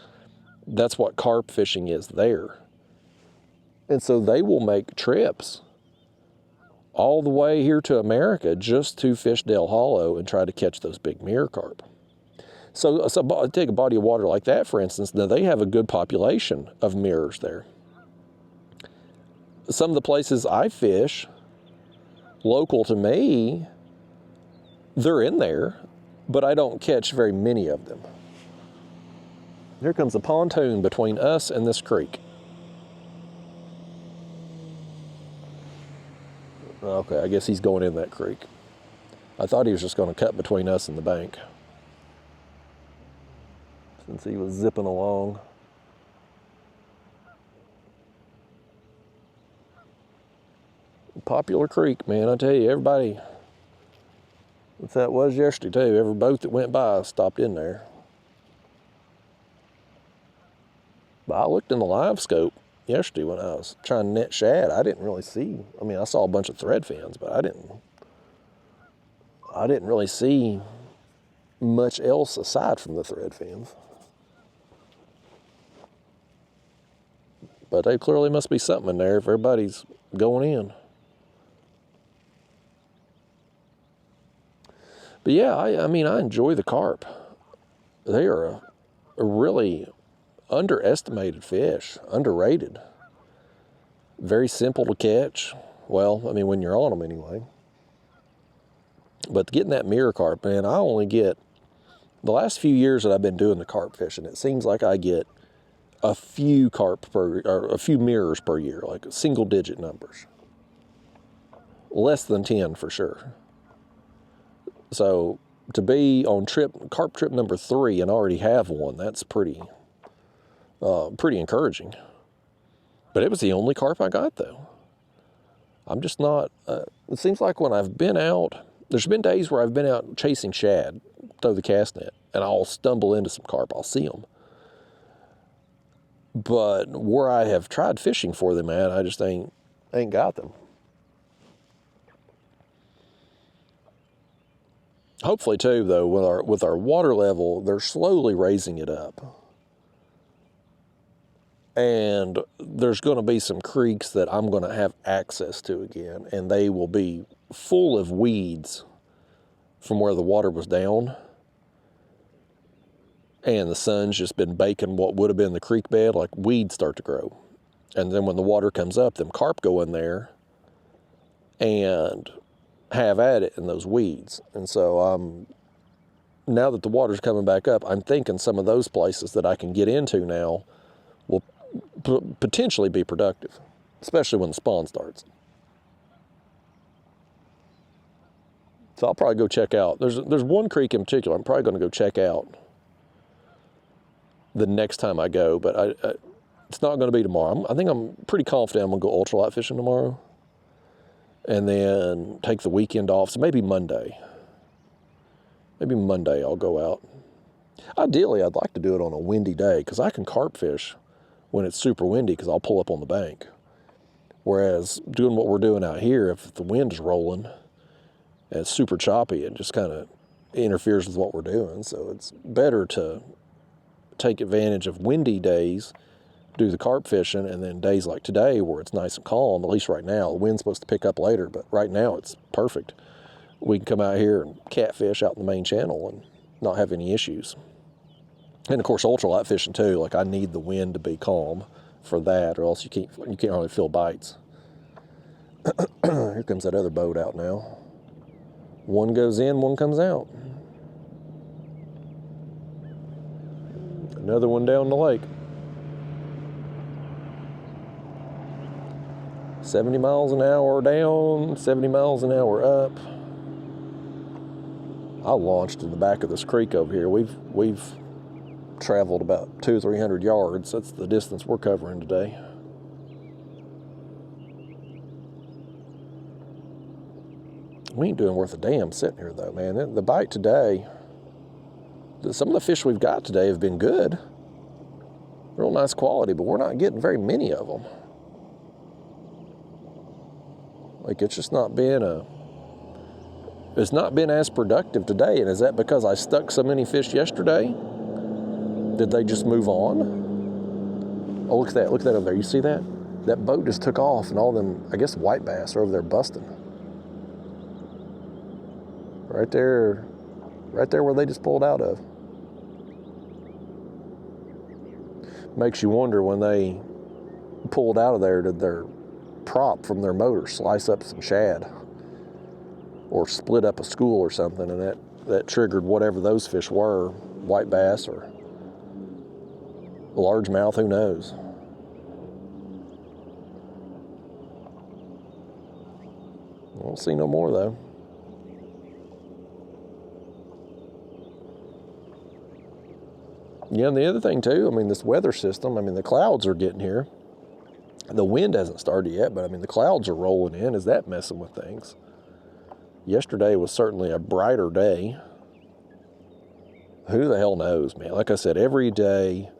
That's what carp fishing is there. And so they will make trips all the way here to America just to fish Del Hollow and try to catch those big mirror carp. So take a body of water like that, for instance. Now, they have a good population of mirrors there. Some of the places I fish, local to me, they're in there, but I don't catch very many of them. Here comes a pontoon between us and this creek. Okay, I guess he's going in that creek. I thought he was just going to cut between us and the bank, since he was zipping along. Popular creek, man, I tell you, everybody, that was yesterday too. Every boat that went by stopped in there. But I looked in the live scope yesterday when I was trying to net shad. I didn't really see, I mean, I saw a bunch of thread fins, but I didn't really see much else aside from the thread fins. But there clearly must be something in there if everybody's going in. But yeah, I mean, I enjoy the carp. They are a really underestimated fish, underrated. Very simple to catch. Well, I mean, when you're on them anyway. But getting that mirror carp, man, I only get, the last few years that I've been doing the carp fishing, it seems like I get a few carp or a few mirrors per year, like single digit numbers. Less than 10 for sure. So to be on carp trip number 3 and already have one, that's pretty encouraging. But it was the only carp I got though. I'm just not, it seems like when I've been out, there's been days where I've been out chasing shad, throw the cast net, and I'll stumble into some carp, I'll see them. But where I have tried fishing for them at, I just ain't got them. Hopefully too, though, with our water level, they're slowly raising it up. And there's going to be some creeks that I'm going to have access to again, and they will be full of weeds from where the water was down. And the sun's just been baking what would have been the creek bed, like weeds start to grow. And then when the water comes up, them carp go in there and have at it in those weeds. And so now that the water's coming back up, I'm thinking some of those places that I can get into now will potentially be productive, especially when the spawn starts. So I'll probably go check out. There's one creek in particular I'm probably going to go check out the next time I go, but it's not going to be tomorrow. I think I'm pretty confident I'm going to go ultralight fishing tomorrow and then take the weekend off. So maybe Monday. Maybe Monday I'll go out. Ideally, I'd like to do it on a windy day because I can carp fish when it's super windy because I'll pull up on the bank. Whereas doing what we're doing out here, if the wind's rolling and it's super choppy, it just kind of interferes with what we're doing. So it's better to take advantage of windy days, do the carp fishing, and then days like today where it's nice and calm, at least right now. The wind's supposed to pick up later, but right now it's perfect. We can come out here and catfish out in the main channel and not have any issues. And of course, ultralight fishing too. Like I need the wind to be calm for that, or else you can't hardly feel bites. Here comes that other boat out now. One goes in, one comes out. Another one down the lake. 70 miles an hour down, 70 miles an hour up. I launched in the back of this creek over here. We've traveled about 200 or 300 yards. That's the distance we're covering today. We ain't doing worth a damn sitting here though, man. The bite today, some of the fish we've got today have been good. Real nice quality, but we're not getting very many of them. Like it's just not been it's not been as productive today. And is that because I stuck so many fish yesterday? Did they just move on? Oh, look at that over there. You see that? That boat just took off and all them, I guess, white bass are over there busting. Right there where they just pulled out of. Makes you wonder when they pulled out of there, did their prop from their motor slice up some shad or split up a school or something, and that triggered whatever those fish were, white bass or largemouth, who knows. I don't see no more though. Yeah, and the other thing too, I mean, this weather system, I mean, the clouds are getting here. The wind hasn't started yet, but I mean, the clouds are rolling in. Is that messing with things? Yesterday was certainly a brighter day. Who the hell knows, man? Like I said, every day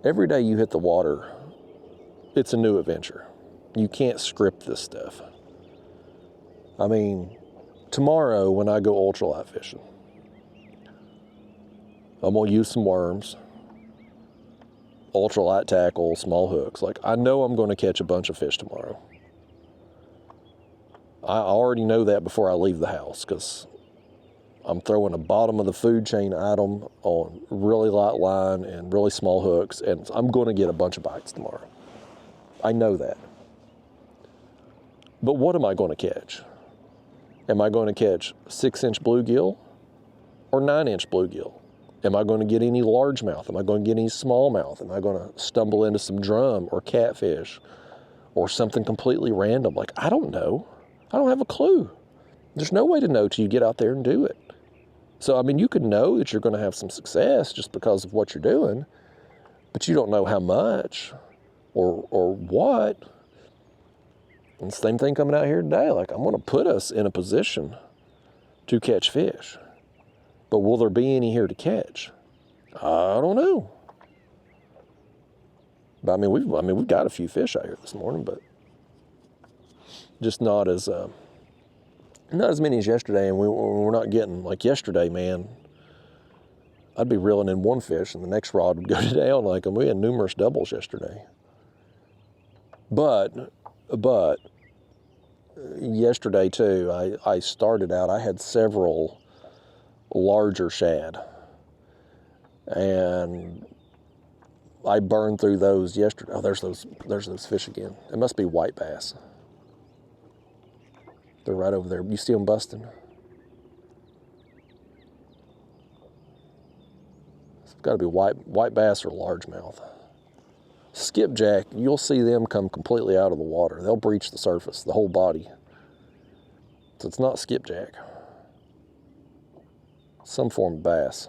you hit the water, it's a new adventure. You can't script this stuff. I mean, tomorrow when I go ultralight fishing, I'm gonna use some worms, ultralight tackle, small hooks. Like, I know I'm gonna catch a bunch of fish tomorrow. I already know that before I leave the house because I'm throwing a bottom of the food chain item on really light line and really small hooks, and I'm gonna get a bunch of bites tomorrow. I know that. But what am I gonna catch? Am I gonna catch 6-inch bluegill or 9-inch bluegill? Am I going to get any largemouth? Am I going to get any smallmouth? Am I going to stumble into some drum or catfish or something completely random? Like, I don't know. I don't have a clue. There's no way to know till you get out there and do it. So, I mean, you can know that you're going to have some success just because of what you're doing, but you don't know how much or what. And the same thing coming out here today. Like, I'm going to put us in a position to catch fish. But will there be any here to catch? I don't know. But I mean, we've got a few fish out here this morning, but just not as many as yesterday. And we're not getting, like yesterday, man, I'd be reeling in one fish and the next rod would go down like them. We had numerous doubles yesterday. But yesterday too, I started out, I had several larger shad, and I burned through those yesterday. Oh, there's those fish again. It must be white bass. They're right over there. You see them busting? It's got to be white bass or largemouth. Skipjack, you'll see them come completely out of the water. They'll breach the surface, the whole body. So it's not skipjack. Some form of bass.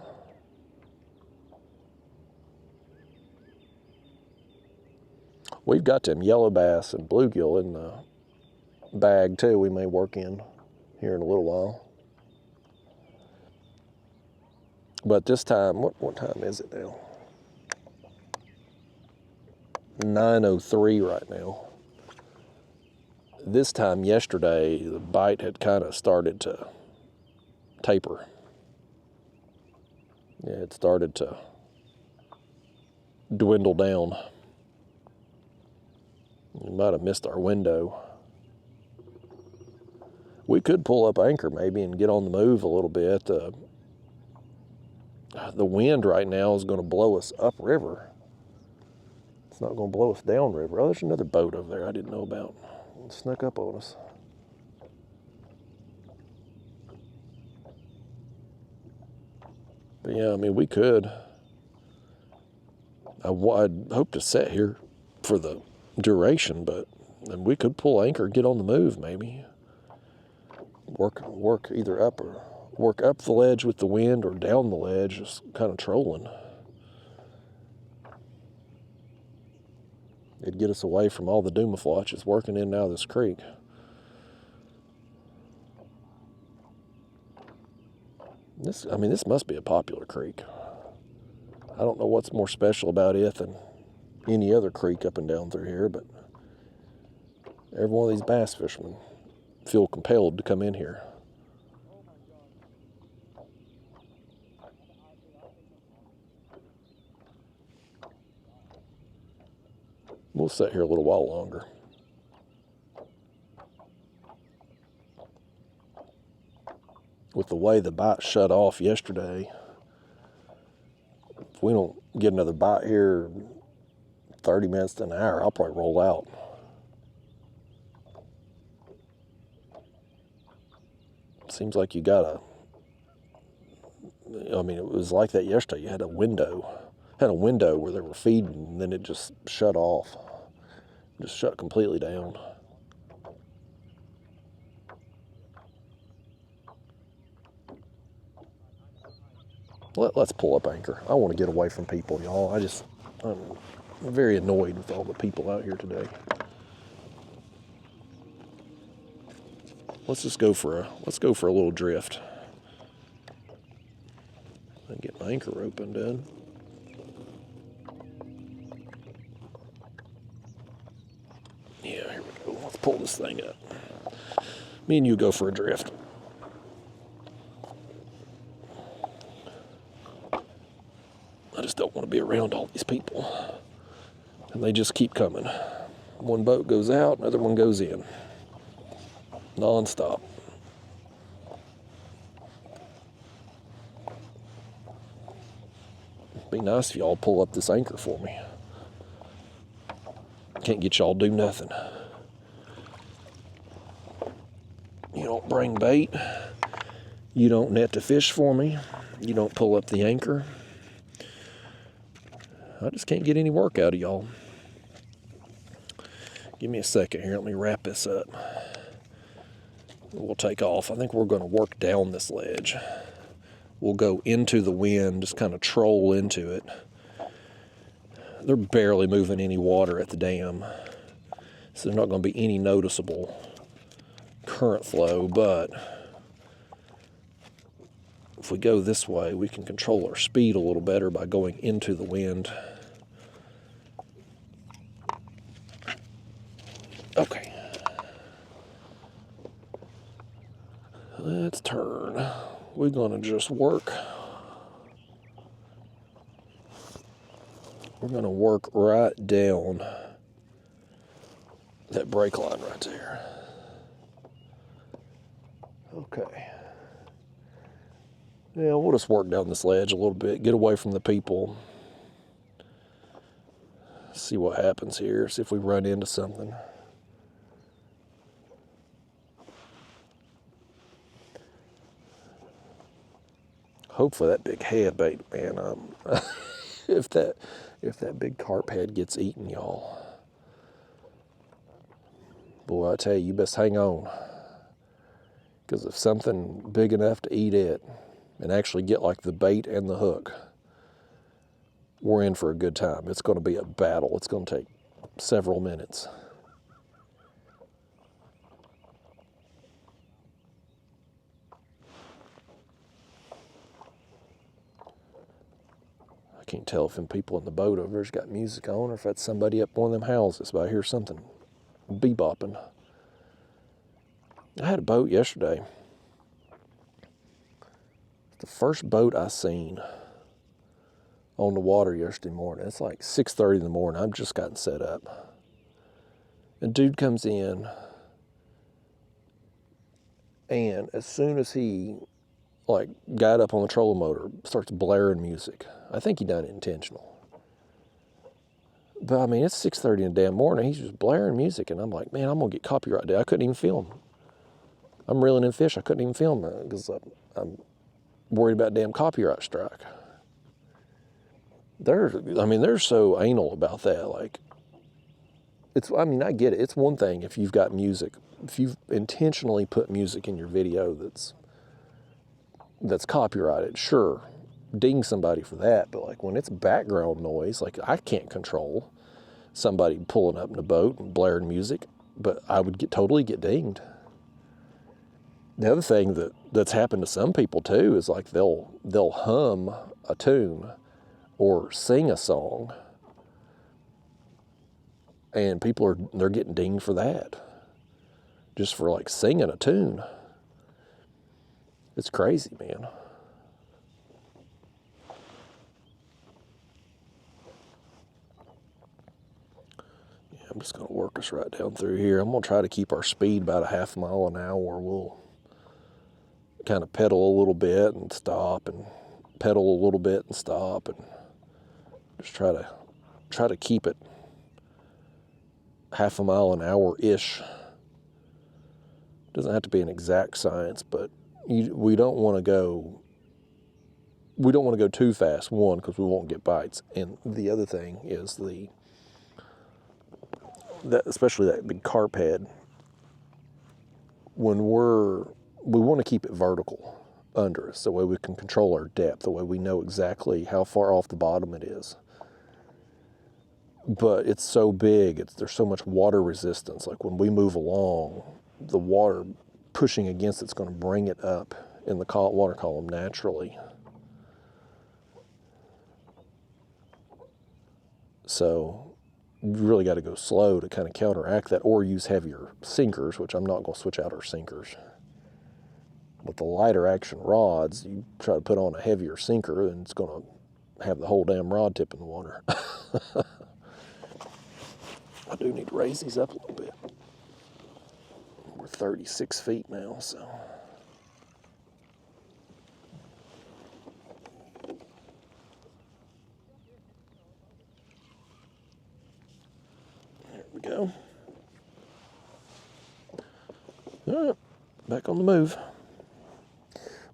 We've got them yellow bass and bluegill in the bag too. We may work in here in a little while. But this time, what time is it now? 9:03 right now. This time yesterday, the bite had kind of started to taper. Yeah, it started to dwindle down. We might have missed our window. We could pull up anchor maybe and get on the move a little bit. The wind right now is going to blow us upriver. It's not going to blow us downriver. Oh, there's another boat over there I didn't know about. It snuck up on us. But yeah, I mean, we could. I'd hope to sit here for the duration, but we could pull anchor, get on the move maybe. Work either up the ledge with the wind or down the ledge, just kind of trolling. It'd get us away from all the doomaflotches working in and out of this creek. This must be a popular creek. I don't know what's more special about it than any other creek up and down through here, but every one of these bass fishermen feel compelled to come in here. We'll sit here a little while longer. With the way the bite shut off yesterday, if we don't get another bite here 30 minutes to an hour, I'll probably roll out. Seems like you gotta, I mean, it was like that yesterday. You had a window where they were feeding, and then it just shut off. Just shut completely down. Let's pull up anchor. I want to get away from people, y'all. I'm very annoyed with all the people out here today. Let's go for a little drift. And get my anchor rope undone. Yeah, here we go. Let's pull this thing up. Me and you go for a drift. I just don't want to be around all these people. And they just keep coming. One boat goes out, another one goes in. Non-stop. It'd be nice if y'all pull up this anchor for me. Can't get y'all to do nothing. You don't bring bait. You don't net the fish for me. You don't pull up the anchor. I just can't get any work out of y'all. Give me a second here. Let me wrap this up. We'll take off. I think we're going to work down this ledge. We'll go into the wind, just kind of troll into it. They're barely moving any water at the dam, so there's not going to be any noticeable current flow, but if we go this way, we can control our speed a little better by going into the wind. Okay. Let's turn. We're gonna just work. We're gonna work right down that brake line right there. Okay. Yeah, we'll just work down this ledge a little bit, get away from the people. See what happens here, see if we run into something. Hopefully that big head bait, man, if that big carp head gets eaten, y'all. Boy, I tell you, you best hang on. Because if something big enough to eat it and actually get like the bait and the hook, we're in for a good time. It's going to be a battle. It's going to take several minutes. I can't tell if them people in the boat over there's got music on or if that's somebody up one of them houses, but I hear something bebopping. I had a boat yesterday. The first boat I seen on the water yesterday morning. It's like 6:30 in the morning. I've just gotten set up. A dude comes in, and as soon as he like got up on the trolling motor, starts blaring music. I think he done it intentional. But I mean, it's 6:30 in the damn morning. He's just blaring music, and I'm like, man, I'm gonna get copyright day. I couldn't even film. I'm reeling in fish. I couldn't even film that because I'm worried about damn copyright strike. They're so anal about that. Like, I get it. It's one thing if you've got music, if you've intentionally put music in your video that's copyrighted, sure, ding somebody for that. But like when it's background noise, like I can't control somebody pulling up in a boat and blaring music, but I would totally get dinged. The other thing that's happened to some people too is like they'll hum a tune or sing a song, and they're getting dinged for that, just for like singing a tune. It's crazy, man. Yeah, I'm just gonna work us right down through here. I'm gonna try to keep our speed about a half mile an hour. We'll kind of pedal a little bit and stop, and pedal a little bit and stop, and just try to keep it half a mile an hour-ish. Doesn't have to be an exact science, but we don't want to go too fast, one, because we won't get bites, and the other thing is especially that big carp head, we want to keep it vertical under us, the way we can control our depth, the way we know exactly how far off the bottom it is. But it's so big, there's so much water resistance. Like when we move along, the water pushing against it's going to bring it up in the water column naturally. So you really got to go slow to kind of counteract that, or use heavier sinkers, which I'm not going to switch out our sinkers. With the lighter action rods, you try to put on a heavier sinker, and it's going to have the whole damn rod tip in the water. I do need to raise these up a little bit. We're 36 feet now, so. There we go. All right, back on the move.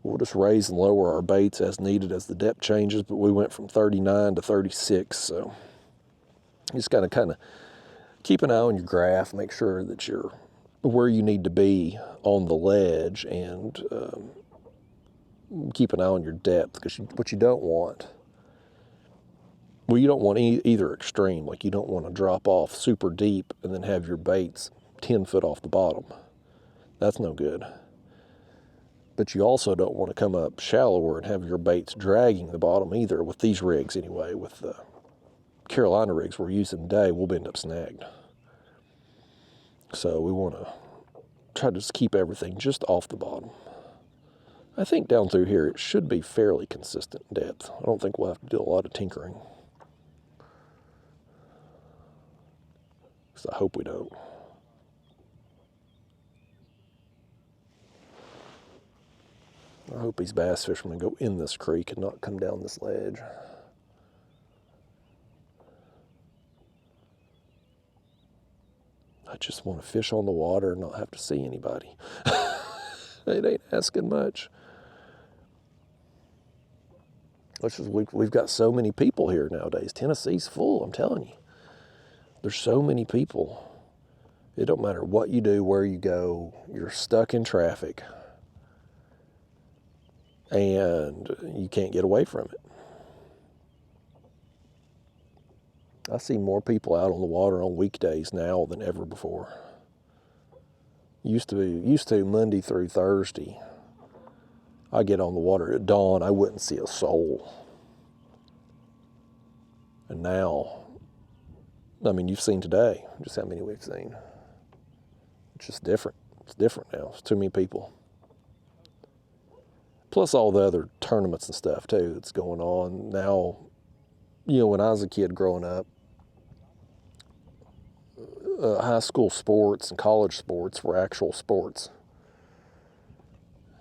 We'll just raise and lower our baits as needed as the depth changes, but we went from 39 to 36, so you just got to kind of keep an eye on your graph, make sure that you're where you need to be on the ledge, and keep an eye on your depth, because what you don't want, well, you don't want either extreme. Like, you don't want to drop off super deep and then have your baits 10 foot off the bottom. That's no good. But you also don't want to come up shallower and have your baits dragging the bottom either. With these rigs anyway, with the Carolina rigs we're using today, we'll end up snagged. So we want to try to just keep everything just off the bottom. I think down through here it should be fairly consistent depth. I don't think we'll have to do a lot of tinkering. So I hope we don't. I hope these bass fishermen go in this creek and not come down this ledge. I just want to fish on the water and not have to see anybody. It ain't asking much. We've got so many people here nowadays. Tennessee's full, I'm telling you. There's so many people. It don't matter what you do, where you go, you're stuck in traffic. And you can't get away from it. I see more people out on the water on weekdays now than ever before. Used to Monday through Thursday, I get on the water at dawn, I wouldn't see a soul. And now, I mean, you've seen today just how many we've seen. It's just different. It's different now. It's too many people. Plus all the other tournaments and stuff too that's going on now. You know, when I was a kid growing up, high school sports and college sports were actual sports.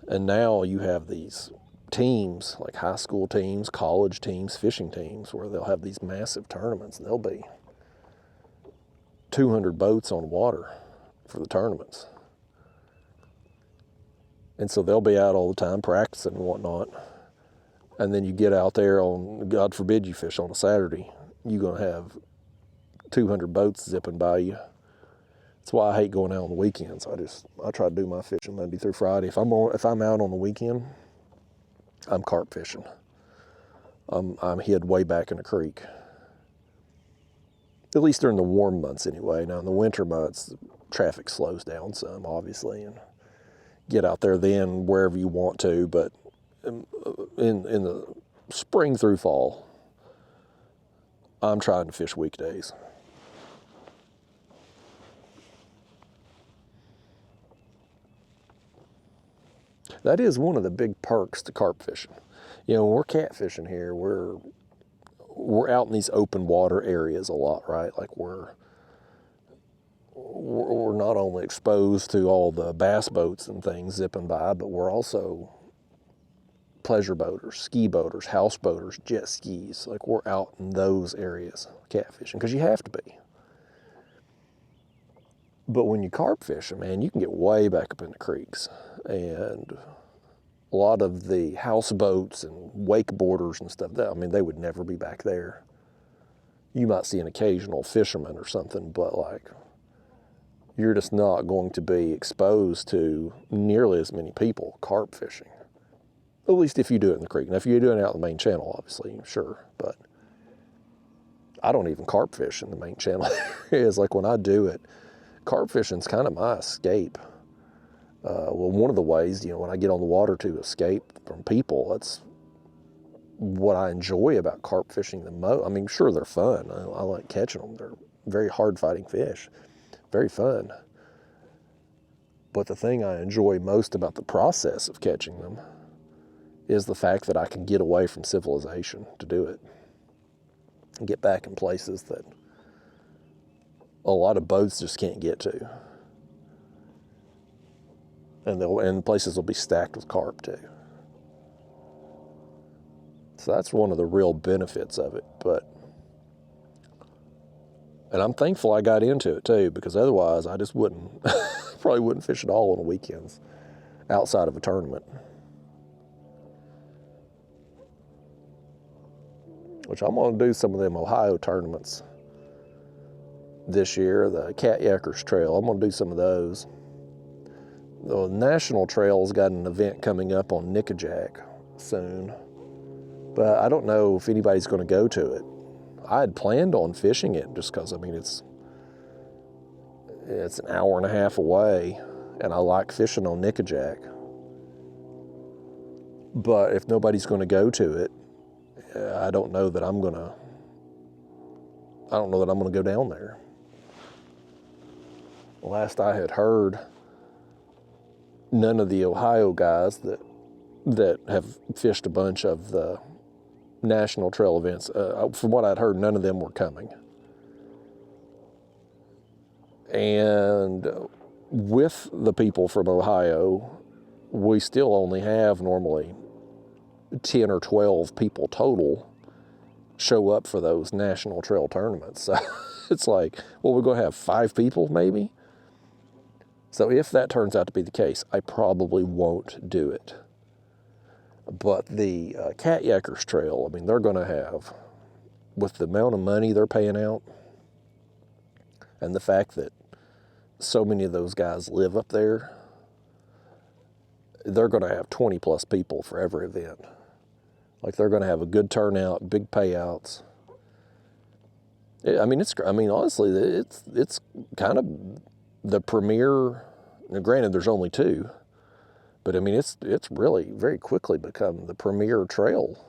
And now you have these teams, like high school teams, college teams, fishing teams, where they'll have these massive tournaments. There'll be 200 boats on water for the tournaments. And so they'll be out all the time practicing and whatnot. And then you get out there on, God forbid you fish on a Saturday, you're going to have 200 boats zipping by you. That's why I hate going out on the weekends. I try to do my fishing Monday through Friday. If I'm out on the weekend, I'm carp fishing. I'm hid way back in the creek. At least during the warm months anyway. Now in the winter months, traffic slows down some, obviously, and get out there then wherever you want to. But in the spring through fall, I'm trying to fish weekdays. That is one of the big perks to carp fishing. You know, when we're catfishing here, we're out in these open water areas a lot, right? Like we're not only exposed to all the bass boats and things zipping by, but we're also pleasure boaters, ski boaters, house boaters, jet skis. Like we're out in those areas catfishing because you have to be. But when you carp fishing, man, you can get way back up in the creeks. And a lot of the houseboats and wakeboarders and stuff, I mean, they would never be back there. You might see an occasional fisherman or something, but like, you're just not going to be exposed to nearly as many people carp fishing. At least if you do it in the creek. Now, if you're doing it out in the main channel, obviously, sure, but I don't even carp fish in the main channel areas. Like when I do it, carp fishing's kind of my escape. Well, one of the ways, you know, when I get on the water to escape from people, that's what I enjoy about carp fishing the most. I mean, sure, they're fun. I like catching them. They're very hard-fighting fish, very fun. But the thing I enjoy most about the process of catching them is the fact that I can get away from civilization to do it and get back in places that a lot of boats just can't get to. And places will be stacked with carp too. So that's one of the real benefits of it. And I'm thankful I got into it too, because otherwise I just probably wouldn't fish at all on the weekends outside of a tournament. which I'm going to do some of them Ohio tournaments this year, the Catfish Trail. I'm going to do some of those. The National Trail's got an event coming up on Nickajack soon, but I don't know if anybody's going to go to it. I had planned on fishing it just because, I mean, it's an hour and a half away, and I like fishing on Nickajack. But if nobody's going to go to it, I don't know that I'm going to go down there. Last I had heard, none of the Ohio guys that have fished a bunch of the National Trail events, from what I'd heard, none of them were coming. And with the people from Ohio, we still only have normally 10 or 12 people total show up for those National Trail tournaments. So it's like, well, we're going to have 5 people maybe. So if that turns out to be the case, I probably won't do it. But the Catfish Trail, I mean, they're going to have, with the amount of money they're paying out, and the fact that so many of those guys live up there, they're going to have 20 plus people for every event. Like, they're going to have a good turnout, big payouts. Honestly, it's kind of the premier. Now, granted, there's only 2, but I mean, it's really very quickly become the premier trail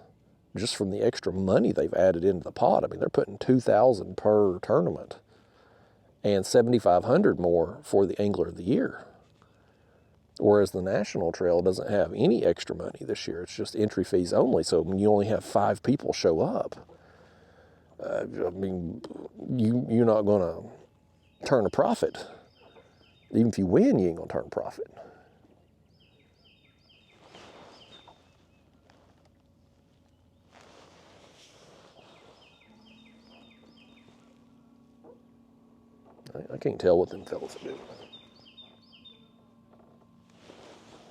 just from the extra money they've added into the pot. I mean, they're putting $2,000 per tournament and $7,500 more for the Angler of the Year. Whereas the National Trail doesn't have any extra money this year. It's just entry fees only. So when you only have 5 people show up, you're not going to turn a profit. Even if you win, you ain't going to turn a profit. I can't tell what them fellas are doing.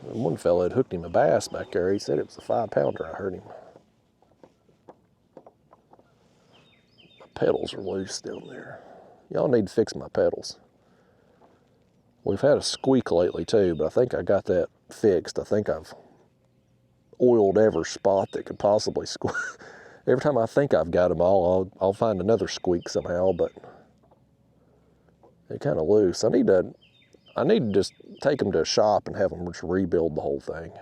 One fella had hooked him a bass back there. He said it was a 5-pounder. I heard him. My pedals are loose down there. Y'all need to fix my pedals. We've had a squeak lately too, but I think I got that fixed. I think I've oiled every spot that could possibly squeak. Every time I think I've got them all, I'll find another squeak somehow, but they're kind of loose. I need to just take them to a shop and have them just rebuild the whole thing.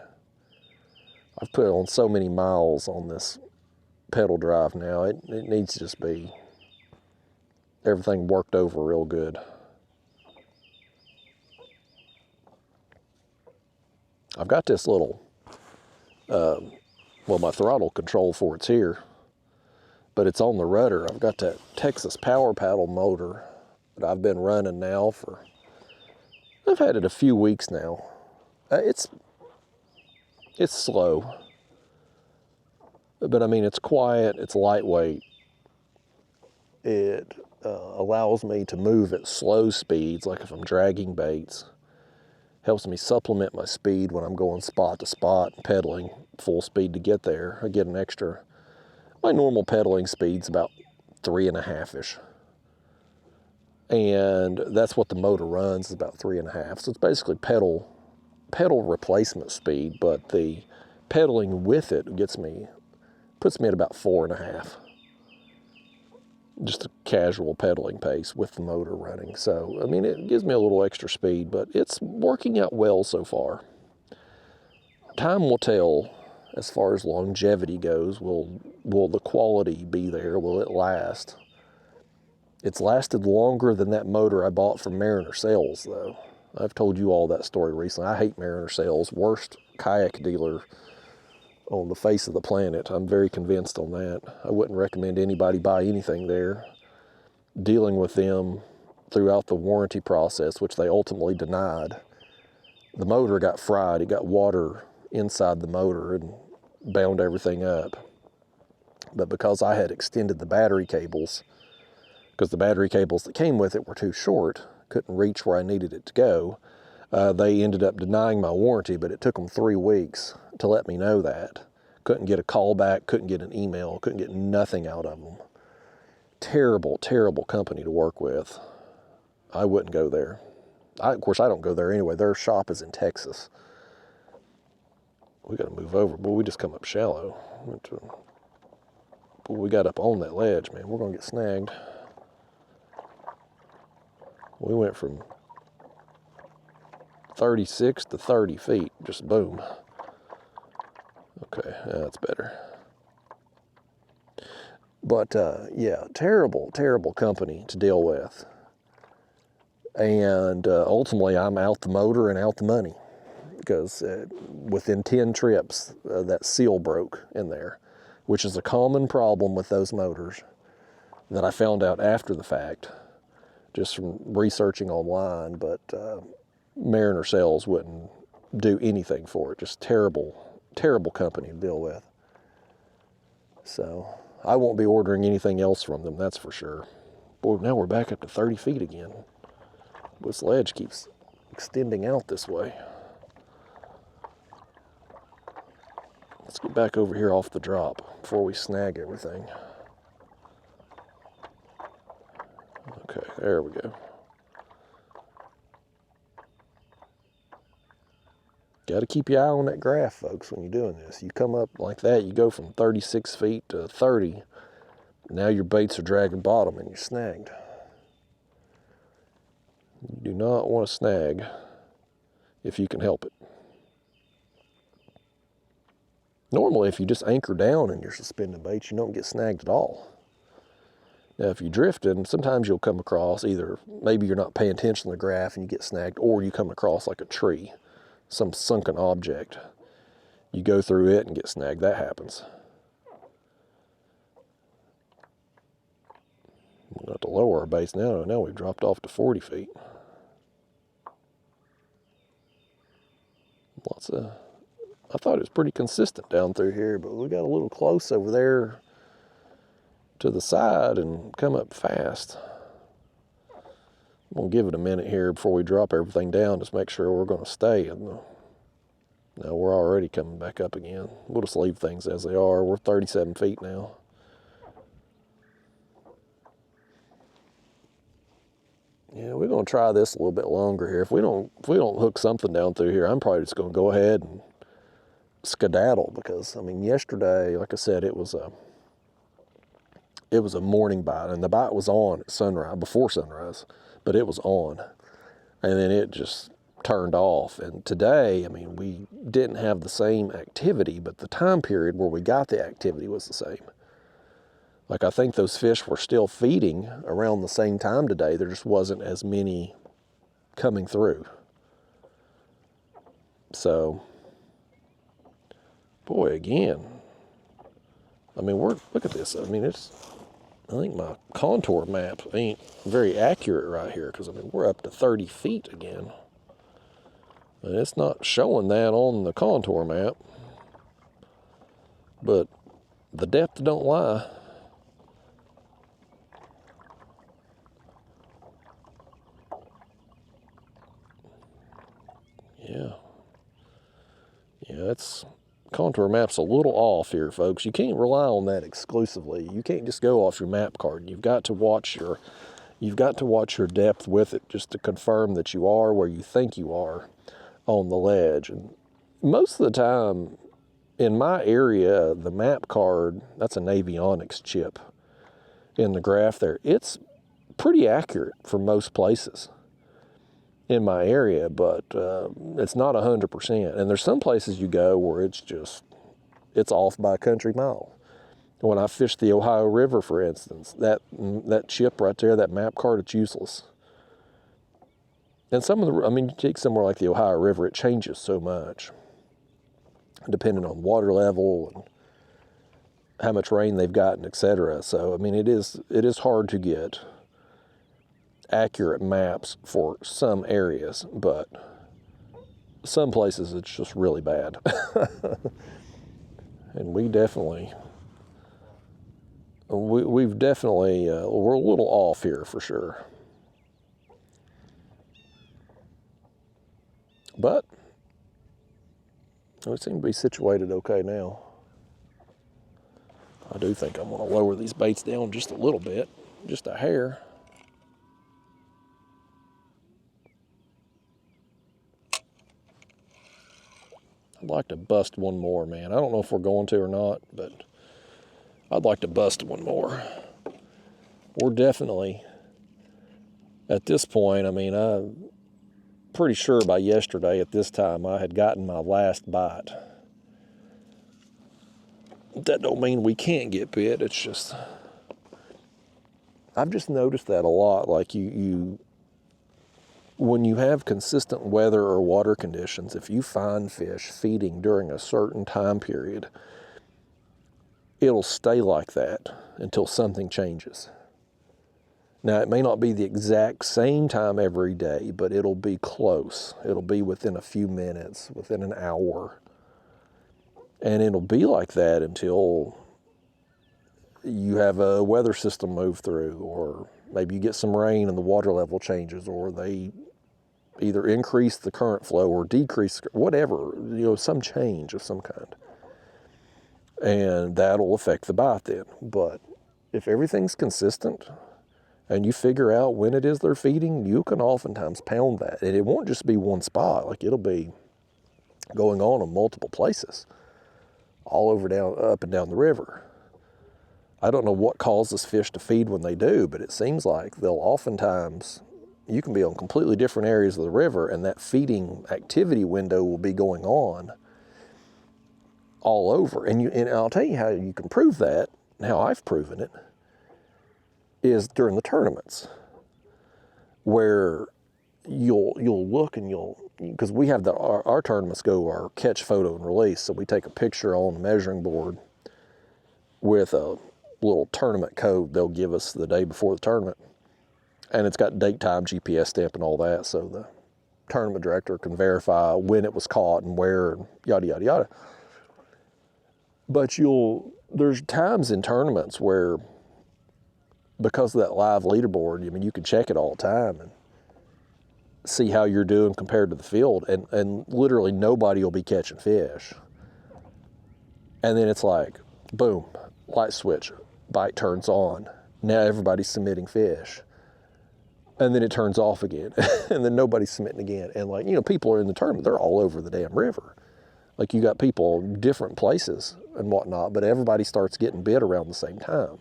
I've put on so many miles on this pedal drive now. It needs to just be everything worked over real good. I've got this little, my throttle control for it's here, but it's on the rudder. I've got that Texas Power Paddle motor that I've been running now I've had it a few weeks now. It's slow, but I mean, it's quiet, it's lightweight. It allows me to move at slow speeds, like if I'm dragging baits. Helps me supplement my speed when I'm going spot to spot, pedaling full speed to get there. I get an extra. My normal pedaling speed's about 3.5-ish. And that's what the motor runs, is about 3.5. So it's basically pedal replacement speed, but the pedaling with it puts me at about 4.5. Just a casual pedaling pace with the motor running. So, I mean, it gives me a little extra speed, but it's working out well so far. Time will tell as far as longevity goes. Will the quality be there? Will it last? It's lasted longer than that motor I bought from Mariner Sales, though. I've told you all that story recently. I hate Mariner Sales, worst kayak dealer on the face of the planet. I'm very convinced on that. I wouldn't recommend anybody buy anything there. Dealing with them throughout the warranty process, which they ultimately denied, the motor got fried. It got water inside the motor and bound everything up. But because I had extended the battery cables, because the battery cables that came with it were too short, couldn't reach where I needed it to go, they ended up denying my warranty, but it took them 3 weeks to let me know that, Couldn't get a call back, couldn't get an email, couldn't get nothing out of them. Terrible, terrible company to work with. I wouldn't go there. Of course, I don't go there anyway. Their shop is in Texas. We got to move over. Boy, we just come up shallow. Boy, we got up on that ledge, man. We're going to get snagged. We went from 36 to 30 feet. Just boom. Okay, that's better. But, yeah, terrible, terrible company to deal with. And ultimately, I'm out the motor and out the money. Because within 10 trips, that seal broke in there, which is a common problem with those motors that I found out after the fact, just from researching online. But Mariner Sales wouldn't do anything for it. Just terrible, terrible company to deal with. So I won't be ordering anything else from them, that's for sure. Boy, now we're back up to 30 feet again. This ledge keeps extending out this way. Let's get back over here off the drop before we snag everything. Okay, there we go. Got to keep your eye on that graph, folks, when you're doing this. You come up like that, you go from 36 feet to 30. Now your baits are dragging bottom and you're snagged. You do not want to snag if you can help it. Normally, if you just anchor down and you're suspending baits, you don't get snagged at all. Now, if you're drifting, sometimes you'll come across either maybe you're not paying attention to the graph and you get snagged, or you come across like a tree, some sunken object. You go through it and get snagged. That happens. We'll have to lower our baits now. Now we've dropped off to 40 feet. I thought it was pretty consistent down through here, but we got a little close over there to the side and come up fast. We'll give it a minute here before we drop everything down, just make sure we're going to stay. No, we're already coming back up again. We'll just leave things as they are. We're 37 feet now. Yeah, we're going to try this a little bit longer here. If we don't hook something down through here, I'm probably just going to go ahead and skedaddle, because I mean, yesterday, like I said, it was a morning bite, and the bite was on at sunrise, before sunrise, but it was on, and then it just turned off. And today, I mean, we didn't have the same activity, but the time period where we got the activity was the same. Like, I think those fish were still feeding around the same time today. There just wasn't as many coming through. So, boy, again, I mean, look at this. I mean, I think my contour map ain't very accurate right here, because I mean, we're up to 30 feet again. And it's not showing that on the contour map. But the depth don't lie. Yeah, that's contour map's a little off here, folks. You can't rely on that exclusively. You can't just go off your map card. You've got to watch your depth with it, just to confirm that you are where you think you are on the ledge. And most of the time in my area, the map card, that's an avionics chip in the graph there. It's pretty accurate for most places in my area, but it's not 100%. And there's some places you go where it's off by a country mile. When I fished the Ohio River, for instance, that chip right there, that map card, it's useless. And you take somewhere like the Ohio River, it changes so much, depending on water level and how much rain they've gotten, etc. So, I mean, it is hard to get accurate maps for some areas, but some places it's just really bad. And we're a little off here for sure. But we seem to be situated okay now. I do think I'm going to lower these baits down just a little bit, just a hair. I'd like to bust one more, man. I don't know if we're going to or not, but I'd like to bust one more. We're definitely, at this point, I mean, I'm pretty sure by yesterday at this time I had gotten my last bite. That don't mean we can't get bit. It's just, I've just noticed that a lot. Like when you have consistent weather or water conditions, if you find fish feeding during a certain time period, it'll stay like that until something changes. Now, it may not be the exact same time every day, but it'll be close. It'll be within a few minutes, within an hour. And it'll be like that until you have a weather system move through, or maybe you get some rain and the water level changes, or they either increase the current flow or decrease, whatever, some change of some kind. And that'll affect the bite then. But if everything's consistent and you figure out when it is they're feeding, you can oftentimes pound that. And it won't just be one spot. Like, it'll be going on in multiple places, all over up and down the river. I don't know what causes fish to feed when they do, but it seems like they'll oftentimes, you can be on completely different areas of the river, and that feeding activity window will be going on all over. And I'll tell you how you can prove that, and how I've proven it, is during the tournaments, where you'll look and because we have our tournaments go our catch, photo, and release. So we take a picture on the measuring board with a little tournament code they'll give us the day before the tournament. And it's got date, time, GPS stamp, and all that. So the tournament director can verify when it was caught and where, and yada, yada, yada. But there's times in tournaments where, because of that live leaderboard, I mean, you can check it all the time and see how you're doing compared to the field, and literally nobody will be catching fish. And then it's like, boom, light switch, bite turns on. Now everybody's submitting fish. And then it turns off again, and then nobody's submitting again. And people are in the tournament, they're all over the damn river. Like, you got people in different places and whatnot, but everybody starts getting bit around the same time.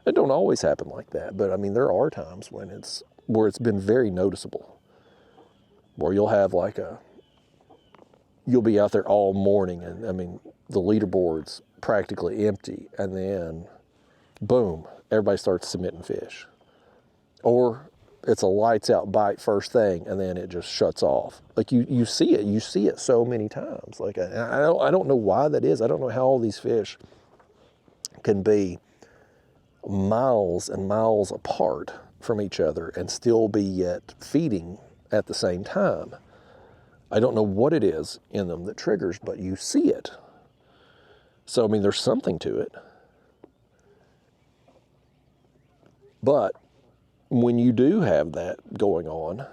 It don't always happen like that, but I mean, there are times when where it's been very noticeable, where you'll have you'll be out there all morning, and I mean, the leaderboard's practically empty, and then boom, everybody starts submitting fish. Or it's a lights out bite first thing, and then it just shuts off. Like, you see it so many times. Like, I don't know why that is. I don't know how all these fish can be miles and miles apart from each other and still be yet feeding at the same time. I don't know what it is in them that triggers, but you see it. So, I mean, there's something to it. But when you do have that going on,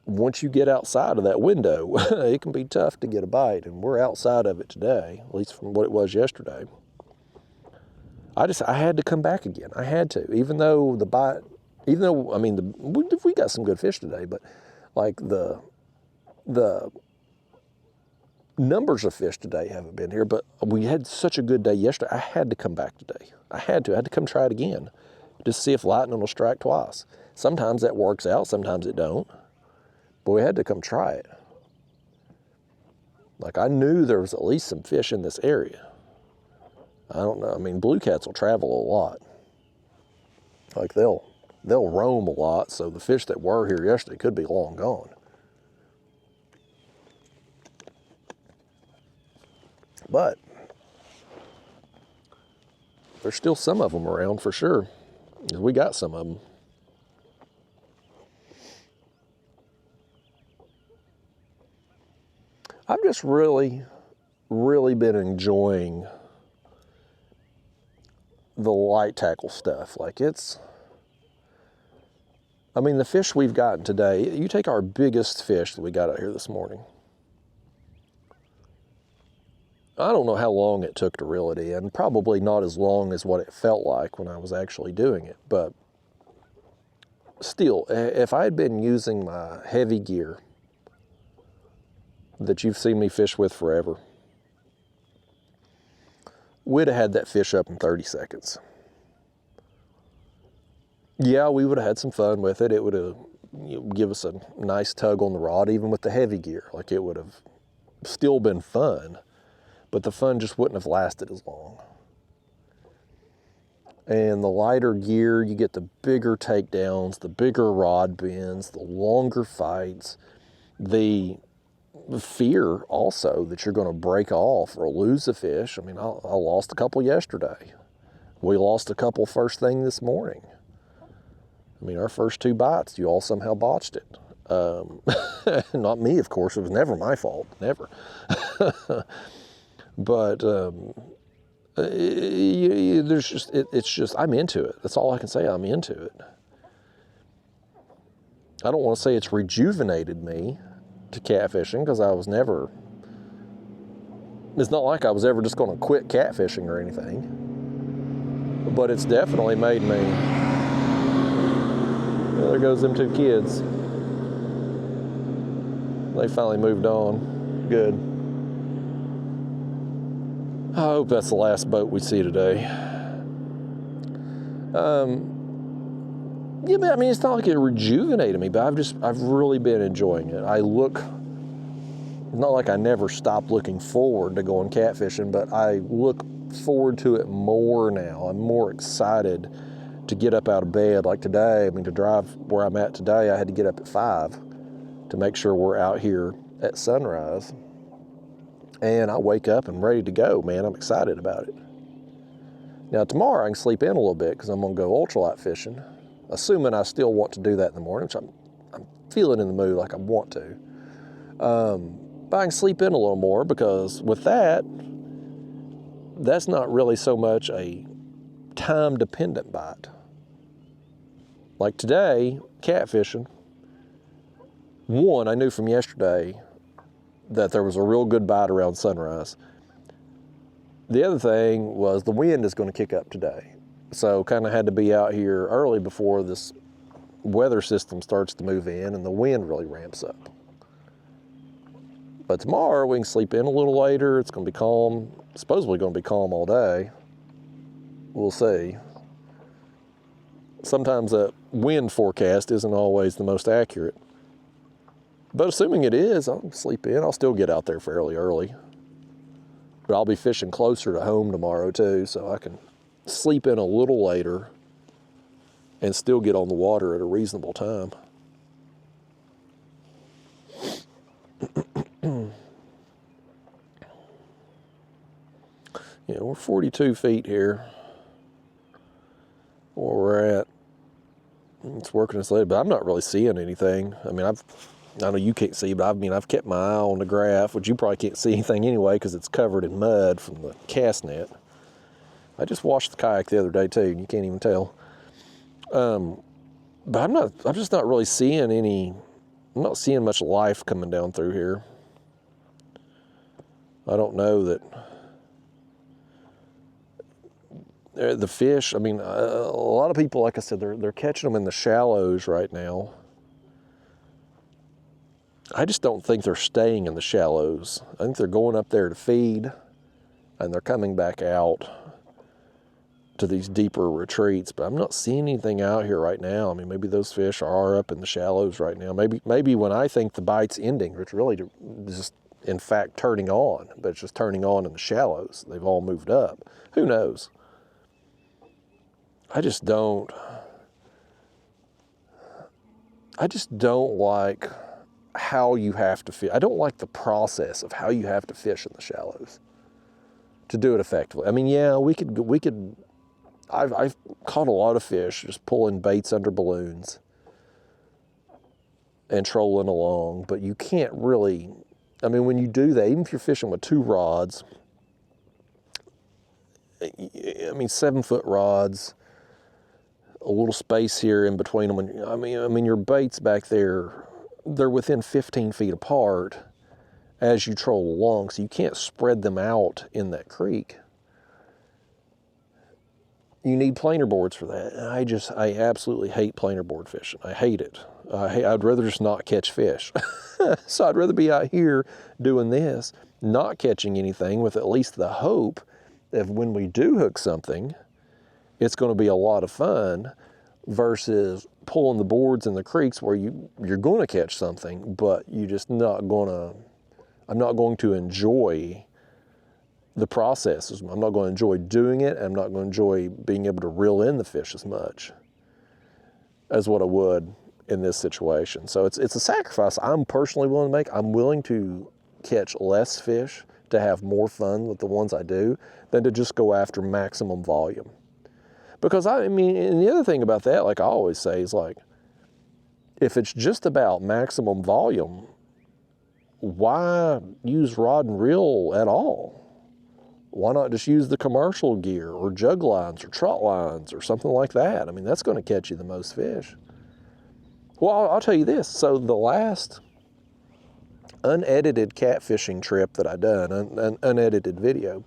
once you get outside of that window, it can be tough to get a bite, and we're outside of it today, at least from what it was yesterday. I had to come back again. I had to, even though I mean, we got some good fish today, but like the numbers of fish today haven't been here, but we had such a good day yesterday. I had to come back today. I had to come try it again, just see if lightning will strike twice. Sometimes that works out, sometimes it don't, but we had to come try it. Like, I knew there was at least some fish in this area. I don't know. I mean, blue cats will travel a lot. Like, they'll roam a lot, so the fish that were here yesterday could be long gone. But there's still some of them around for sure. We got some of them. I've just really, really been enjoying the light tackle stuff. Like, I mean, the fish we've gotten today, you take our biggest fish that we got out here this morning. I don't know how long it took to reel it in, probably not as long as what it felt like when I was actually doing it, but still, if I had been using my heavy gear that you've seen me fish with forever, we'd have had that fish up in 30 seconds. Yeah, we would have had some fun with it. It would have give us a nice tug on the rod, even with the heavy gear. Like, it would have still been fun, but the fun just wouldn't have lasted as long. And the lighter gear, you get the bigger takedowns, the bigger rod bends, the longer fights, the fear also that you're going to break off or lose a fish. I mean, I lost a couple yesterday. We lost a couple first thing this morning. I mean, our first 2 bites, you all somehow botched it. Not me, of course. It was never my fault, never. But there's just, it's just, I'm into it. That's all I can say. I'm into it. I don't want to say it's rejuvenated me to catfishing, because I was never, it's not like I was ever just going to quit catfishing or anything, but it's definitely made me, well, there goes them 2 kids. They finally moved on. Good. I hope that's the last boat we see today. Yeah, but I mean, it's not like it rejuvenated me, but I've really been enjoying it. Not like I never stopped looking forward to going catfishing, but I look forward to it more now. I'm more excited to get up out of bed. Like today, I mean, to drive where I'm at today, I had to get up at 5 to make sure we're out here at sunrise. And I wake up and ready to go, man. I'm excited about it. Now, tomorrow I can sleep in a little bit because I'm going to go ultralight fishing, assuming I still want to do that in the morning, which I'm feeling in the mood like I want to. But I can sleep in a little more, because with that, that's not really so much a time-dependent bite. Like today, catfishing, one, I knew from yesterday that there was a real good bite around sunrise. The other thing was the wind is going to kick up today. So kind of had to be out here early before this weather system starts to move in and the wind really ramps up. But tomorrow we can sleep in a little later. It's going to be calm. Supposedly going to be calm all day. We'll see. Sometimes that wind forecast isn't always the most accurate. But assuming it is, I'll sleep in. I'll still get out there fairly early. But I'll be fishing closer to home tomorrow too, so I can sleep in a little later and still get on the water at a reasonable time. Yeah, we're 42 feet here where we're at. It's working its way, but I'm not really seeing anything. I mean, I know you can't see, but I've kept my eye on the graph, which you probably can't see anything anyway because it's covered in mud from the cast net. I just washed the kayak the other day too, and you can't even tell. But I'm just not really seeing I'm not seeing much life coming down through here. I don't know that the fish, I mean, a lot of people, like I said, they're catching them in the shallows right now. I just don't think they're staying in the shallows. I think they're going up there to feed, and they're coming back out to these deeper retreats, but I'm not seeing anything out here right now. I mean, maybe those fish are up in the shallows right now. Maybe when I think the bite's ending, it's really just, in fact, turning on, but it's just turning on in the shallows. They've all moved up. Who knows? I just don't like how you have to fish. I don't like the process of how you have to fish in the shallows to do it effectively. I mean, yeah, I've caught a lot of fish just pulling baits under balloons and trolling along, but you can't really, I mean, when you do that, even if you're fishing with 2 rods, I mean, 7-foot rods, a little space here in between them. I mean, your baits back there, they're within 15 feet apart, as you troll along, so you can't spread them out in that creek. You need planer boards for that. And I absolutely hate planer board fishing. I hate it. I'd rather just not catch fish. So I'd rather be out here doing this, not catching anything, with at least the hope that when we do hook something, it's going to be a lot of fun, versus pulling the boards in the creeks where you're going to catch something, but you're just not going to, I'm not going to enjoy the process. I'm not going to enjoy doing it. I'm not going to enjoy being able to reel in the fish as much as what I would in this situation. So it's a sacrifice I'm personally willing to make. I'm willing to catch less fish to have more fun with the ones I do than to just go after maximum volume. Because I mean, and the other thing about that, like I always say, is like, if it's just about maximum volume, why use rod and reel at all? Why not just use the commercial gear or jug lines or trot lines or something like that? I mean, that's going to catch you the most fish. Well, I'll tell you this. So the last unedited catfishing trip that I done, an unedited video,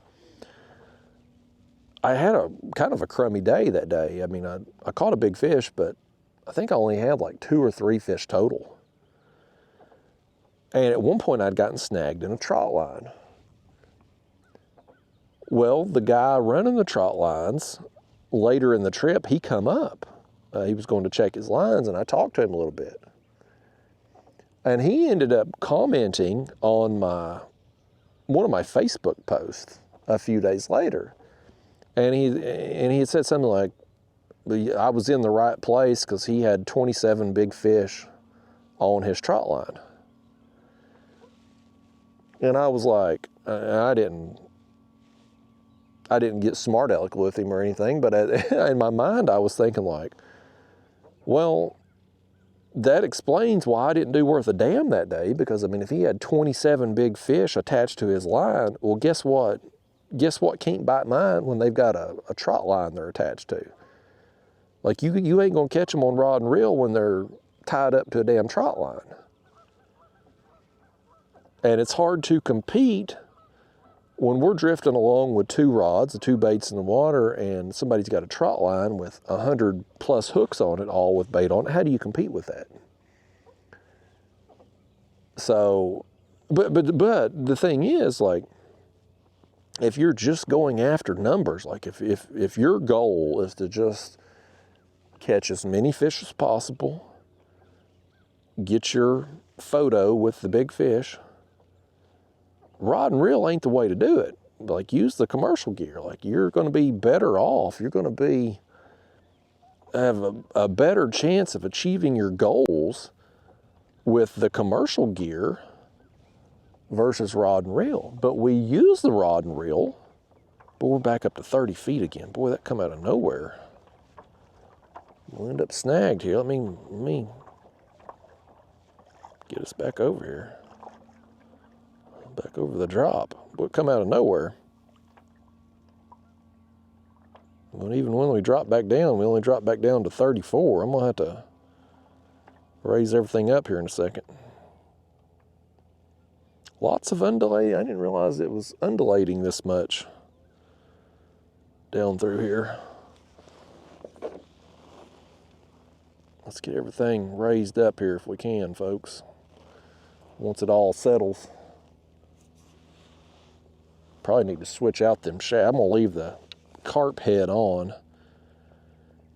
I had a kind of a crummy day that day. I mean, I caught a big fish, but I think I only had like 2 or 3 fish total. And at one point I'd gotten snagged in a trot line. Well, the guy running the trot lines, later in the trip, he come up. He was going to check his lines, and I talked to him a little bit. And he ended up commenting on one of my Facebook posts a few days later. And he had said something like, I was in the right place because he had 27 big fish on his trot line. And I was like, I didn't get smart aleck with him or anything, but in my mind I was thinking like, well, that explains why I didn't do worth a damn that day, because I mean, if he had 27 big fish attached to his line, well, guess what? Guess what can't bite mine when they've got a trot line they're attached to? Like you ain't gonna catch them on rod and reel when they're tied up to a damn trot line. And it's hard to compete when we're drifting along with 2 rods, the 2 baits in the water, and somebody's got a trot line with 100 plus hooks on it, all with bait on it. How do you compete with that? So, but the thing is, like, if you're just going after numbers, like if your goal is to just catch as many fish as possible, get your photo with the big fish, rod and reel ain't the way to do it. Like, use the commercial gear. Like, you're going to be better off. You're going to have a better chance of achieving your goals with the commercial gear versus rod and reel. But we use the rod and reel, but we're back up to 30 feet again. Boy, that come out of nowhere. We'll end up snagged here. Let me get us back over here. Back over the drop. But come out of nowhere. But even when we drop back down, we only drop back down to 34. I'm gonna have to raise everything up here in a second. Lots of undulating. I didn't realize it was undulating this much down through here. Let's get everything raised up here if we can, folks. Once it all settles. Probably need to switch out them shad. I'm gonna leave the carp head on,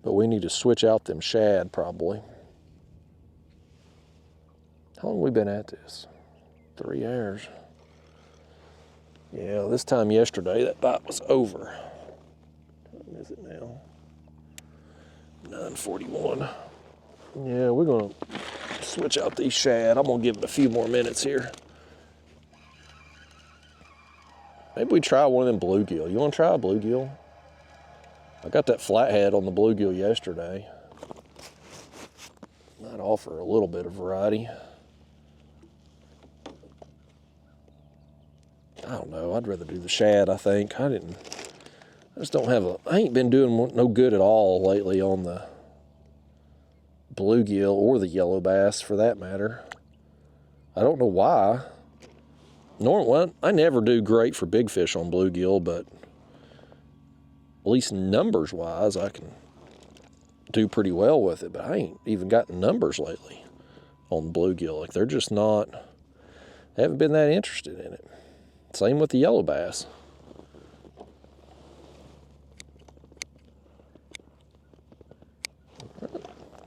but we need to switch out them shad probably. How long have we been at this? 3 hours. Yeah, this time yesterday that bite was over. What is it now? 9:41. Yeah, we're gonna switch out these shad. I'm gonna give it a few more minutes here. Maybe we try one of them bluegill. You want to try a bluegill? I got that flathead on the bluegill yesterday. Might offer a little bit of variety. I don't know. I'd rather do the shad, I think. I just don't have I ain't been doing no good at all lately on the bluegill or the yellow bass for that matter. I don't know why. Well, I never do great for big fish on bluegill, but at least numbers-wise, I can do pretty well with it. But I ain't even gotten numbers lately on bluegill. Like, they're just not, they haven't been that interested in it. Same with the yellow bass.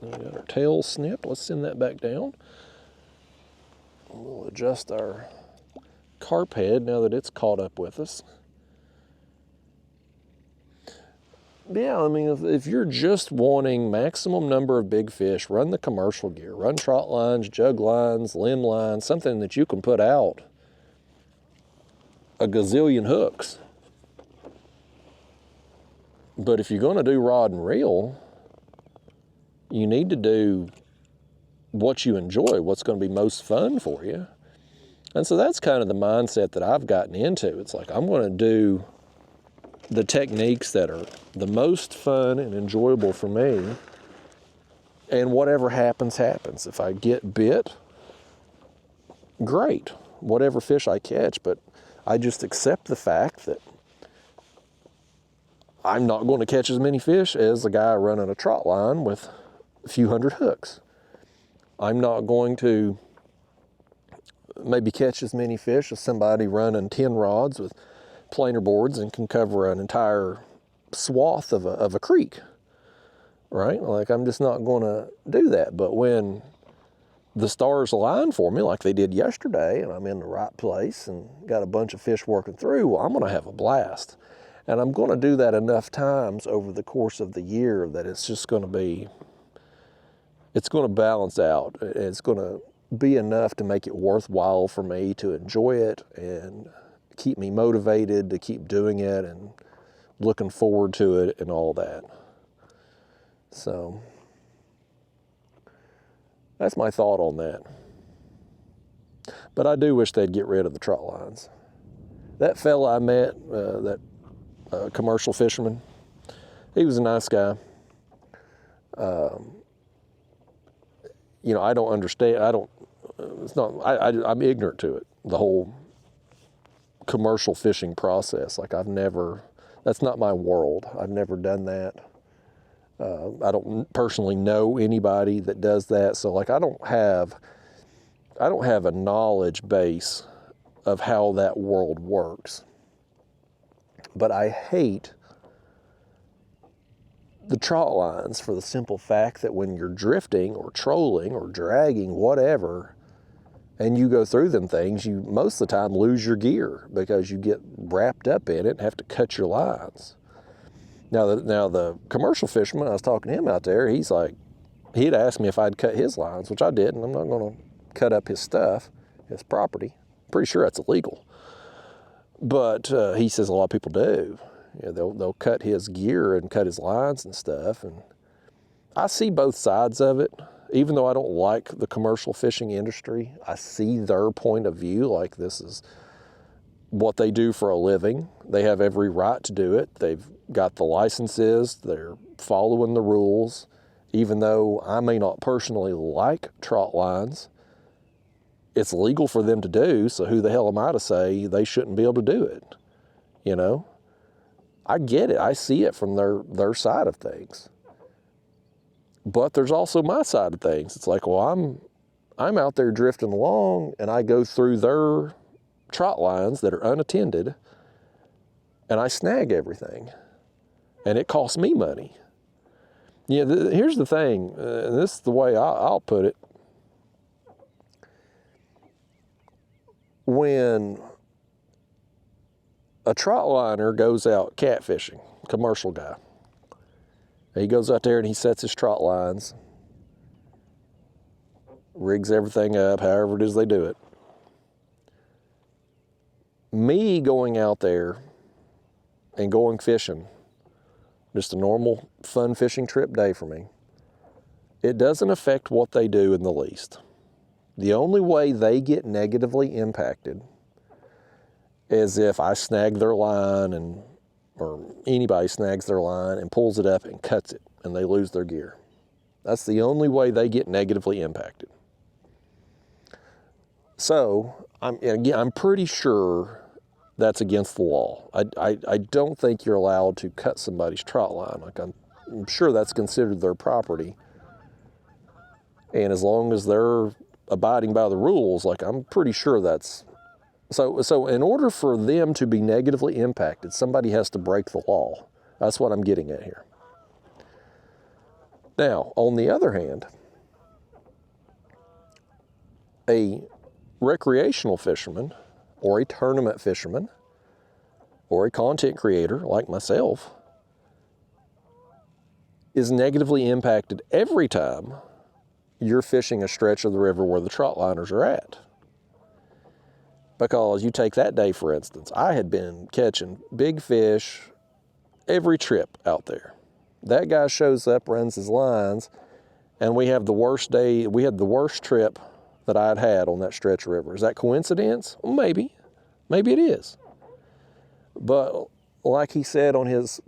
We got our tail snip. Let's send that back down. We'll adjust our carp head now that it's caught up with us. Yeah, I mean, if you're just wanting maximum number of big fish, run the commercial gear. Run trot lines, jug lines, limb lines, something that you can put out a gazillion hooks. But if you're going to do rod and reel, you need to do what you enjoy, what's going to be most fun for you. And so that's kind of the mindset that I've gotten into. It's like, I'm going to do the techniques that are the most fun and enjoyable for me, and whatever happens, happens. If I get bit, great, whatever fish I catch, but I just accept the fact that I'm not going to catch as many fish as the guy running a trot line with a few hundred hooks. I'm not going to maybe catch as many fish as somebody running 10 rods with planer boards and can cover an entire swath of a creek, right? Like, I'm just not going to do that. But when the stars align for me like they did yesterday, and I'm in the right place and got a bunch of fish working through, well, I'm going to have a blast. And I'm going to do that enough times over the course of the year that it's just going to be, it's going to balance out. It's going to be enough to make it worthwhile for me to enjoy it and keep me motivated to keep doing it and looking forward to it and all that. So that's my thought on that. But I do wish they'd get rid of the trot lines. That fella I met, that commercial fisherman, he was a nice guy. You know, I don't understand. I'm ignorant to it, the whole commercial fishing process. Like, that's not my world. I've never done that. I don't personally know anybody that does that. So, like, I don't have a knowledge base of how that world works. But I hate the trot lines for the simple fact that when you're drifting or trolling or dragging, whatever, and you go through them things, you most of the time lose your gear because you get wrapped up in it and have to cut your lines. Now the commercial fisherman, I was talking to him out there, he's like, he'd asked me if I'd cut his lines, which I didn't. I'm not going to cut up his stuff, his property. Pretty sure that's illegal. But he says a lot of people do. You know, they'll cut his gear and cut his lines and stuff. And I see both sides of it. Even though I don't like the commercial fishing industry, I see their point of view. Like, this is what they do for a living. They have every right to do it. They've got the licenses. They're following the rules. Even though I may not personally like trot lines, it's legal for them to do, so who the hell am I to say they shouldn't be able to do it? You know? I get it. I see it from their side of things. But there's also my side of things. It's like, well, I'm out there drifting along, and I go through their trot lines that are unattended, and I snag everything. And it costs me money. Yeah, here's the thing. This is the way I'll put it. When a trot liner goes out catfishing, commercial guy, he goes out there and he sets his trot lines, rigs everything up, however it is they do it. Me going out there and going fishing, just a normal fun fishing trip day for me, it doesn't affect what they do in the least. The only way they get negatively impacted is if I snag their line or anybody snags their line and pulls it up and cuts it and they lose their gear. That's the only way they get negatively impacted. So I'm pretty sure that's against the law. I don't think you're allowed to cut somebody's trot line. Like I'm sure that's considered their property. And as long as they're abiding by the rules, like I'm pretty sure that's, so in order for them to be negatively impacted, somebody has to break the law. That's what I'm getting at here. Now, on the other hand, a recreational fisherman or a tournament fisherman or a content creator like myself is negatively impacted every time you're fishing a stretch of the river where the trot liners are at. Because you take that day, for instance, I had been catching big fish every trip out there. That guy shows up, runs his lines, and we have the worst day, we had the worst trip that I'd had on that stretch of river. Is that coincidence? Well, maybe it is. But like he said on his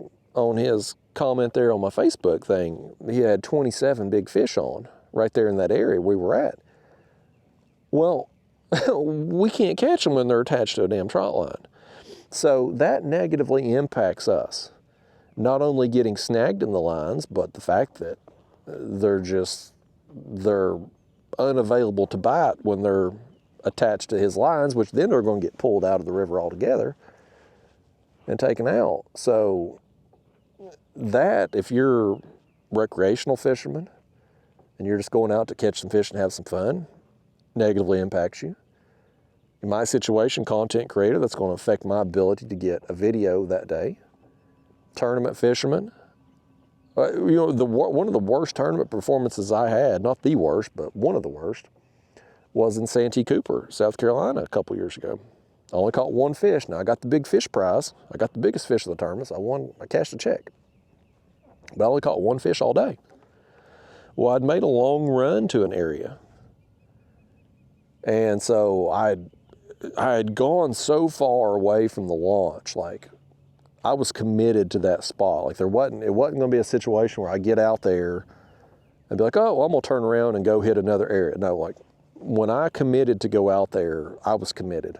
comment there on my Facebook thing, he had 27 big fish on right there in that area we were at. Well, we can't catch them when they're attached to a damn trot line. So that negatively impacts us. Not only getting snagged in the lines, but the fact that they're unavailable to bite when they're attached to his lines, which then they're going to get pulled out of the river altogether and taken out. So that, if you're a recreational fisherman and you're just going out to catch some fish and have some fun, negatively impacts you. In my situation, content creator, that's going to affect my ability to get a video that day. Tournament fisherman, one of the worst tournament performances I had, not the worst, but one of the worst, was in Santee Cooper, South Carolina, a couple years ago. I only caught one fish. Now I got the big fish prize. I got the biggest fish of the tournament. So I cashed a check. But I only caught one fish all day. Well, I'd made a long run to an area. And so I had gone so far away from the launch, like I was committed to that spot. Like it wasn't going to be a situation where I get out there and be like, oh, well, I'm going to turn around and go hit another area. No, like when I committed to go out there, I was committed.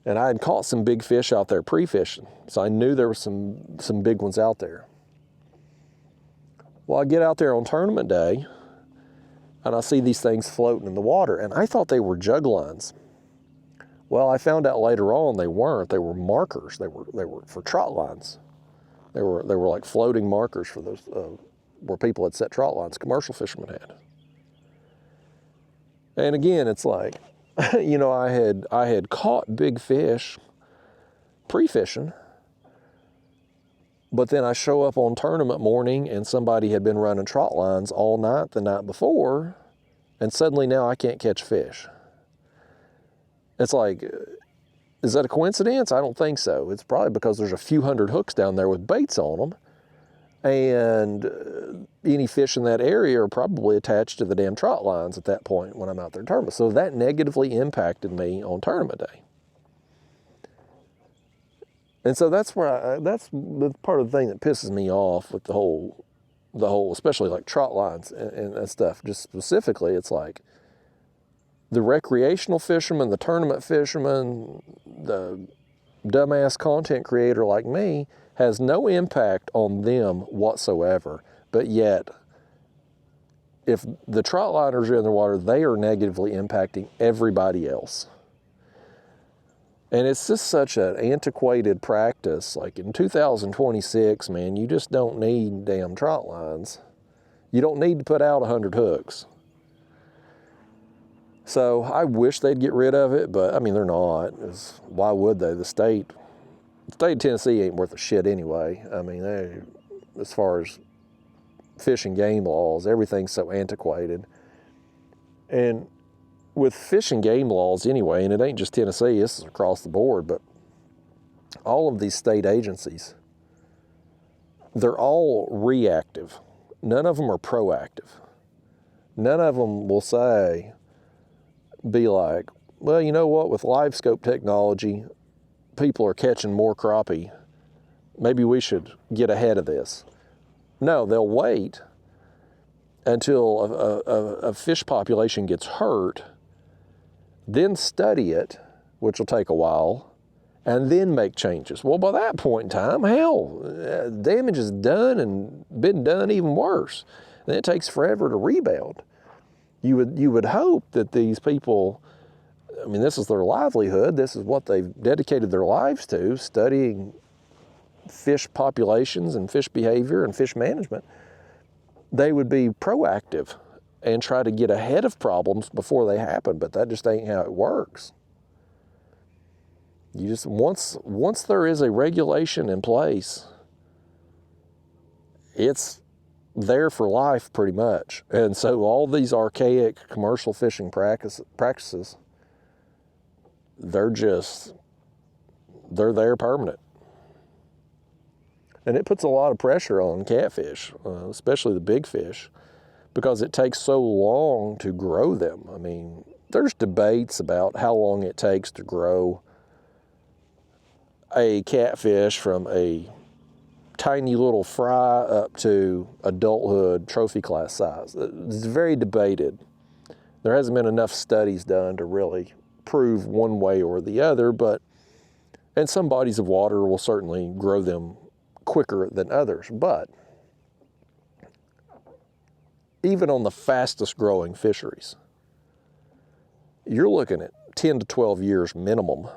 And I had caught some big fish out there pre-fishing. So I knew there were some big ones out there. Well, I get out there on tournament day and I see these things floating in the water, and I thought they were jug lines. Well, I found out later on they weren't. They were markers. They were for trot lines. They were like floating markers for those where people had set trot lines. Commercial fishermen had. And again, it's like, you know, I had caught big fish pre-fishing, but then I show up on tournament morning and somebody had been running trot lines all night the night before, and suddenly now I can't catch fish. It's like, is that a coincidence? I don't think so. It's probably because there's a few hundred hooks down there with baits on them, and any fish in that area are probably attached to the damn trot lines at that point when I'm out there tournament. So that negatively impacted me on tournament day. And so that's where that's part of the thing that pisses me off with the whole, especially like trot lines and stuff. Just specifically, it's like the recreational fisherman, the tournament fisherman, the dumbass content creator like me has no impact on them whatsoever. But yet, if the trot liners are in the water, they are negatively impacting everybody else. And it's just such an antiquated practice. Like in 2026, man, you just don't need damn trot lines. You don't need to put out 100 hooks. So I wish they'd get rid of it, but I mean, they're not. Why would they? The state of Tennessee ain't worth a shit anyway. I mean, as far as fish and game laws, everything's so antiquated. And with fish and game laws anyway, and it ain't just Tennessee, this is across the board, but all of these state agencies, they're all reactive. None of them are proactive. None of them will be like, well, you know what, with live scope technology, people are catching more crappie. Maybe we should get ahead of this. No, they'll wait until a fish population gets hurt, then study it, which will take a while, and then make changes. Well, by that point in time, hell, damage is done and been done even worse. And it takes forever to rebound. You would hope that these people, I mean, this is their livelihood. This is what they've dedicated their lives to, studying fish populations and fish behavior and fish management. They would be proactive and try to get ahead of problems before they happen, but that just ain't how it works. You just, once there is a regulation in place, it's there for life pretty much. And so all these archaic commercial fishing practices, they're there permanent. And it puts a lot of pressure on catfish, especially the big fish, because it takes so long to grow them. I mean, there's debates about how long it takes to grow a catfish from a tiny little fry up to adulthood trophy class size. It's very debated. There hasn't been enough studies done to really prove one way or the other, and some bodies of water will certainly grow them quicker than others. But even on the fastest growing fisheries, you're looking at 10 to 12 years minimum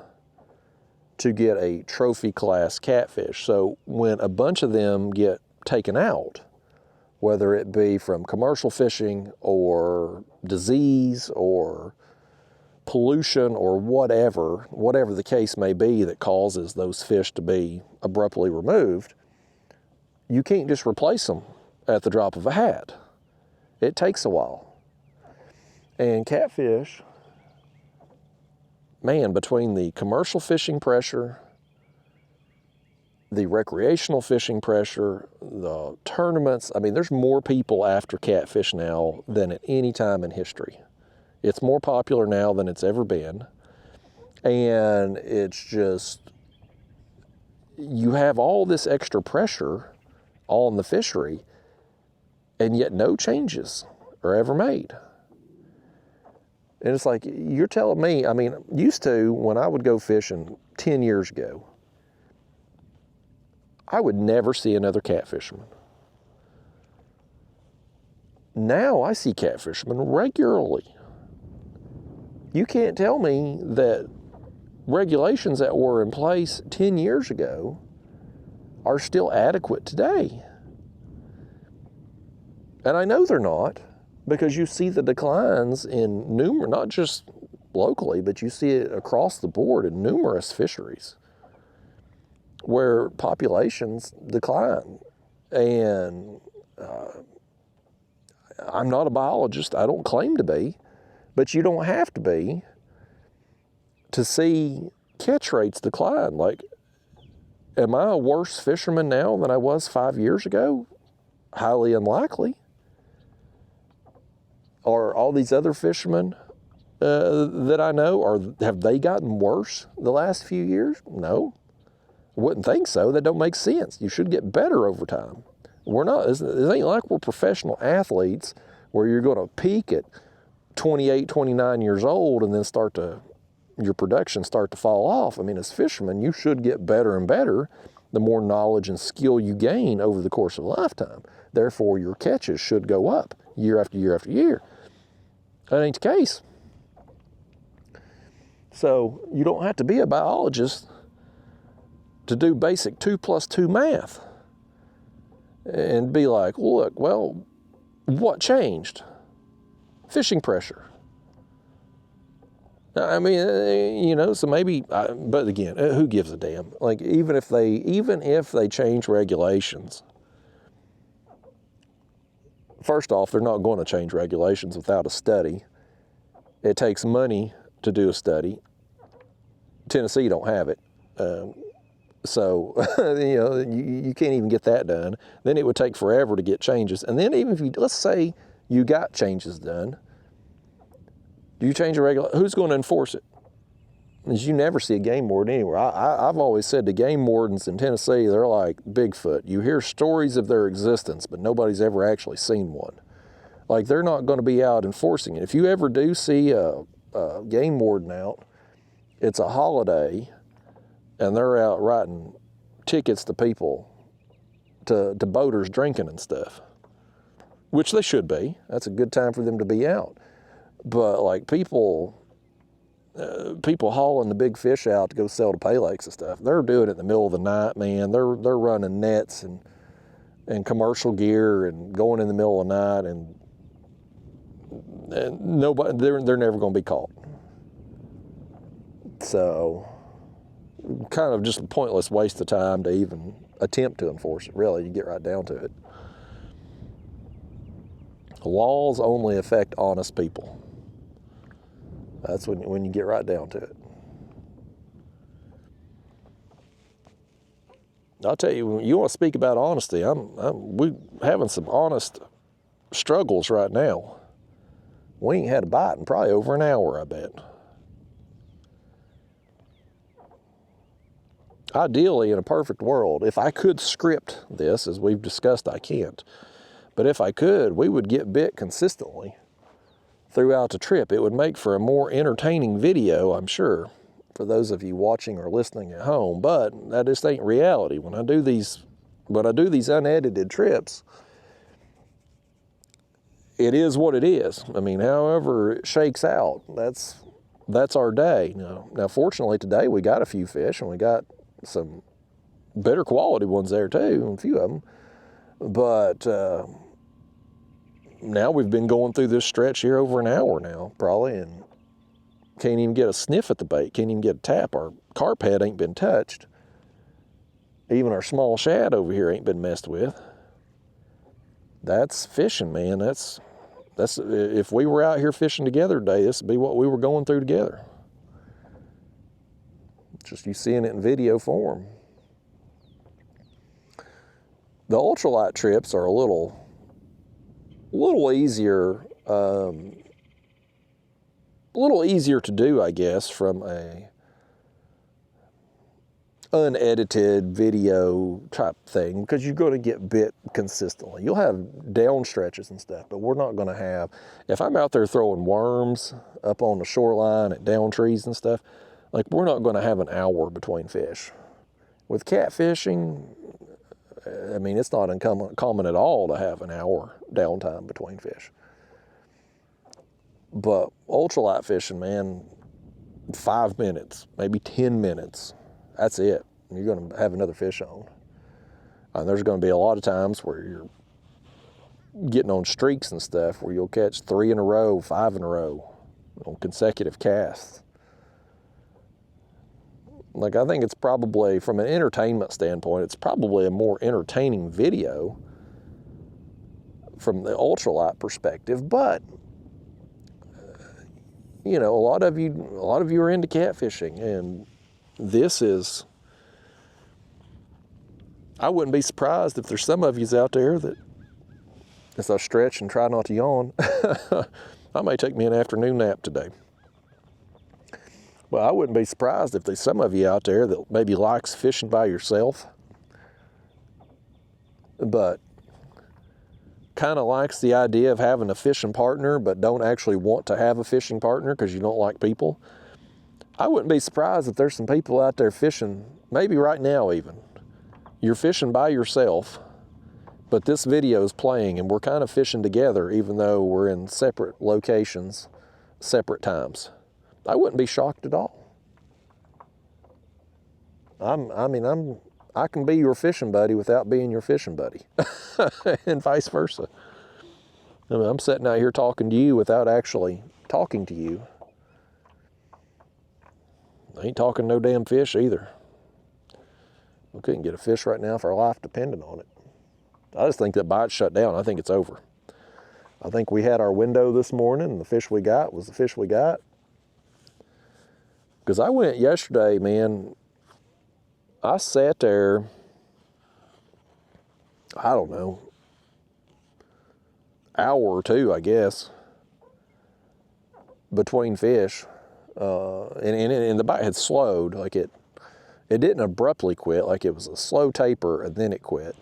to get a trophy class catfish. So when a bunch of them get taken out, whether it be from commercial fishing or disease or pollution or whatever the case may be that causes those fish to be abruptly removed, you can't just replace them at the drop of a hat. It takes a while. And catfish, man, between the commercial fishing pressure, the recreational fishing pressure, the tournaments, I mean, there's more people after catfish now than at any time in history. It's more popular now than it's ever been. And it's just, you have all this extra pressure on the fishery, and yet no changes are ever made. And it's like, you're telling me, I mean, used to, when I would go fishing 10 years ago, I would never see another catfisherman. Now I see catfishermen regularly. You can't tell me that regulations that were in place 10 years ago are still adequate today. And I know they're not, because you see the declines in not just locally, but you see it across the board in numerous fisheries where populations decline. And I'm not a biologist, I don't claim to be, but you don't have to be to see catch rates decline. Like, am I a worse fisherman now than I was 5 years ago? Highly unlikely. Are all these other fishermen that I know, have they gotten worse the last few years? No. I wouldn't think so. That don't make sense. You should get better over time. We're not, it ain't like we're professional athletes where you're going to peak at 28, 29 years old and then your production start to fall off. I mean, as fishermen, you should get better and better the more knowledge and skill you gain over the course of a lifetime. Therefore, your catches should go up year after year after year. That ain't the case. So you don't have to be a biologist to do basic 2 + 2 math and be like, look, well, what changed? Fishing pressure. I mean, so maybe, but again, who gives a damn? Like, even if they change regulations, first off, they're not going to change regulations without a study. It takes money to do a study. Tennessee don't have it. So, you can't even get that done. Then it would take forever to get changes. And then even if let's say you got changes done, do you change a regulation? Who's going to enforce it? Because you never see a game warden anywhere. I've always said the game wardens in Tennessee, they're like Bigfoot. You hear stories of their existence, but nobody's ever actually seen one. Like, they're not going to be out enforcing it. If you ever do see a game warden out. It's a holiday, and they're out writing tickets to people, to boaters drinking and stuff, which they should be. That's a good time for them to be out. But like people hauling the big fish out to go sell to pay lakes and stuff, they're doing it in the middle of the night, man. They're running nets and commercial gear and going in the middle of the night, and nobody, they're never going to be caught. So kind of just a pointless waste of time to even attempt to enforce it, really. You get right down to it. Laws only affect honest people. That's when you get right down to it. I'll tell you, when you want to speak about honesty, we're having some honest struggles right now. We ain't had a bite in probably over an hour, I bet. Ideally, in a perfect world, if I could script this, as we've discussed, I can't. But if I could, we would get bit consistently throughout the trip. It would make for a more entertaining video, I'm sure, for those of you watching or listening at home. But that just ain't reality. When I do these unedited trips, it is what it is. I mean, however it shakes out, that's our day. Now, fortunately today we got a few fish, and we got some better quality ones there too, a few of them. But now we've been going through this stretch here over an hour now, probably, and can't even get a sniff at the bait, can't even get a tap. Our carp head ain't been touched. Even our small shad over here ain't been messed with. That's fishing, man. That's if we were out here fishing together today, this would be what we were going through together. Just you seeing it in video form. The ultralight trips are a little easier, to do, I guess, from a unedited video type thing, because you're going to get bit consistently. You'll have down stretches and stuff, but we're not going to have, if I'm out there throwing worms up on the shoreline at down trees and stuff, like, we're not going to have an hour between fish. With catfishing, I mean, it's not uncommon at all to have an hour downtime between fish. But ultralight fishing, man, 5 minutes, maybe 10 minutes, that's it. You're going to have another fish on. And there's going to be a lot of times where you're getting on streaks and stuff where you'll catch 3 in a row, 5 in a row on consecutive casts. Like, I think it's probably, from an entertainment standpoint, it's probably a more entertaining video from the ultralight perspective. But you know, a lot of you are into catfishing, and this is, I wouldn't be surprised if there's some of yous out there that, as I stretch and try not to yawn, I may take me an afternoon nap today. Well, I wouldn't be surprised if there's some of you out there that maybe likes fishing by yourself, but kind of likes the idea of having a fishing partner, but don't actually want to have a fishing partner because you don't like people. I wouldn't be surprised if there's some people out there fishing, maybe right now even. You're fishing by yourself, but this video is playing and we're kind of fishing together even though we're in separate locations, separate times. I wouldn't be shocked at all. I can be your fishing buddy without being your fishing buddy, and vice versa. I mean, I'm sitting out here talking to you without actually talking to you. I ain't talking no damn fish either. We couldn't get a fish right now if our life depended on it. I just think that bite's shut down. I think it's over. I think we had our window this morning, and the fish we got was the fish we got. Because I went yesterday, man, I sat there, I don't know, hour or two, I guess, between fish. And the bite had slowed. Like it didn't abruptly quit, like it was a slow taper and then it quit.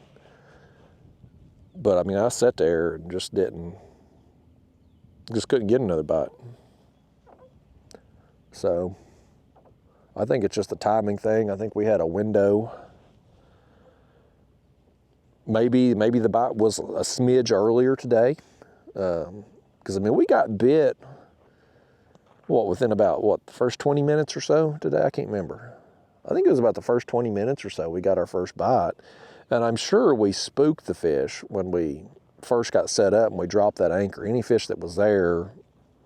But I mean, I sat there and just couldn't get another bite. So I think it's just a timing thing. I think we had a window. Maybe the bite was a smidge earlier today. Because, I mean, we got bit, within about, the first 20 minutes or so today? I can't remember. I think it was about the first 20 minutes or so we got our first bite. And I'm sure we spooked the fish when we first got set up and we dropped that anchor. Any fish that was there,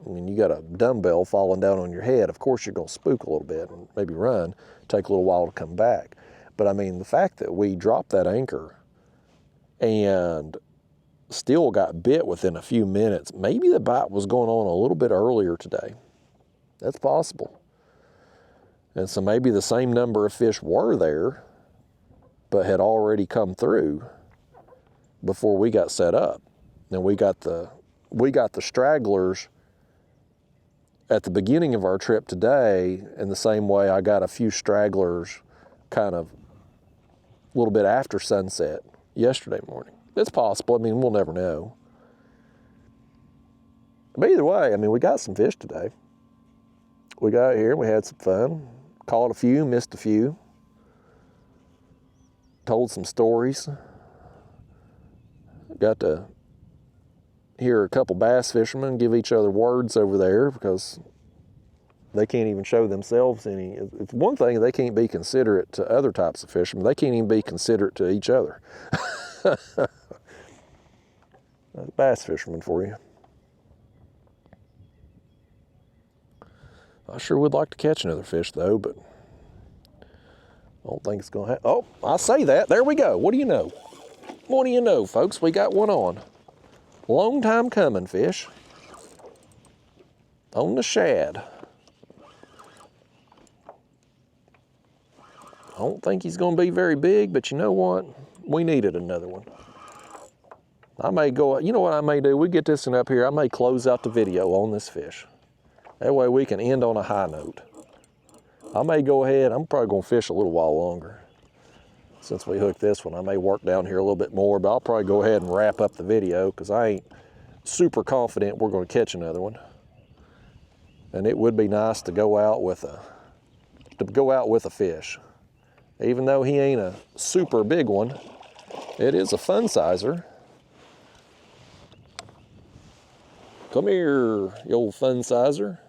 I mean, you got a dumbbell falling down on your head, of course you're going to spook a little bit and maybe run, take a little while to come back. But, I mean, the fact that we dropped that anchor and still got bit within a few minutes, maybe the bite was going on a little bit earlier today. That's possible. And so maybe the same number of fish were there, but had already come through before we got set up. And we got the stragglers at the beginning of our trip today, in the same way I got a few stragglers kind of a little bit after sunset yesterday morning. It's possible. I mean, we'll never know. But either way, I mean, we got some fish today. We got here, we had some fun. Caught a few, missed a few. Told some stories. Got to hear a couple bass fishermen give each other words over there, because they can't even show themselves any. It's one thing, they can't be considerate to other types of fishermen. They can't even be considerate to each other. That's a bass fisherman for you. I sure would like to catch another fish though, but I don't think it's gonna happen. Oh, I say that, there we go. What do you know? What do you know, folks? We got one on. Long time coming fish. On the shad. I don't think he's gonna be very big, but you know what? We needed another one. I may go, you know what I may do? We get this one up here, I may close out the video on this fish. That way we can end on a high note. I may go ahead, I'm probably gonna fish a little while longer. Since we hooked this one, I may work down here a little bit more, but I'll probably go ahead and wrap up the video, because I ain't super confident we're gonna catch another one. And it would be nice to go out with a fish. Even though he ain't a super big one, it is a fun sizer. Come here, you old fun sizer.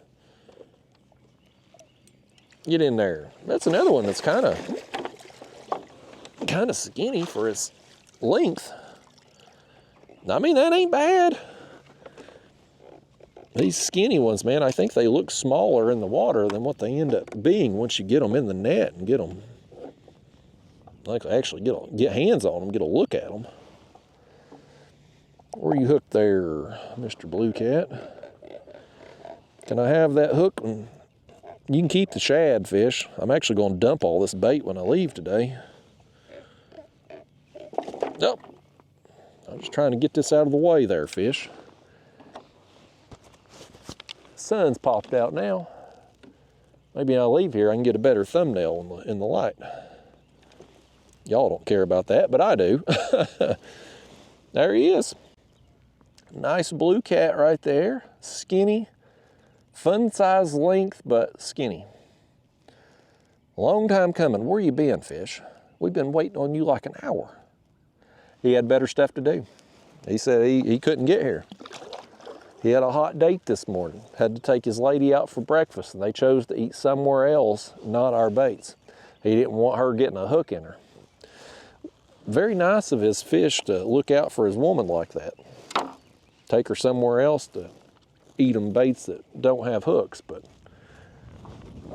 Get in there. That's another one that's kind of skinny for its length. I mean, that ain't bad. These skinny ones, man, I think they look smaller in the water than what they end up being once you get them in the net and get them, like actually get hands on them, get a look at them. Where are you hooked there, Mr. Blue Cat? Can I have that hook? And you can keep the shad fish. I'm actually going to dump all this bait when I leave today. Nope. I'm just trying to get this out of the way there, fish. Sun's popped out now. Maybe I'll leave here, I can get a better thumbnail in the light. Y'all don't care about that, but I do. There he is. Nice blue cat right there. Skinny. Fun size length, but skinny. Long time coming. Where you been, fish? We've been waiting on you like an hour. He had better stuff to do. He said he couldn't get here. He had a hot date this morning. Had to take his lady out for breakfast, and they chose to eat somewhere else, not our baits. He didn't want her getting a hook in her. Very nice of his fish to look out for his woman like that. Take her somewhere else to eat them baits that don't have hooks, but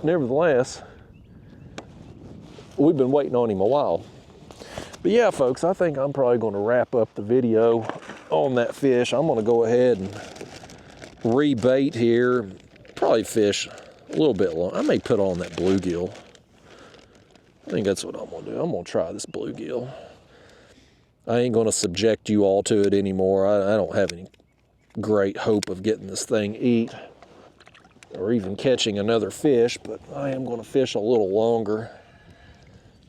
nevertheless, we've been waiting on him a while. But yeah, folks, I think I'm probably going to wrap up the video on that fish. I'm going to go ahead and rebait here, probably fish a little bit long. I may put on that bluegill. I think that's what I'm going to do. I'm going to try this bluegill. I ain't going to subject you all to it anymore. I don't have any great hope of getting this thing eat or even catching another fish, but I am going to fish a little longer.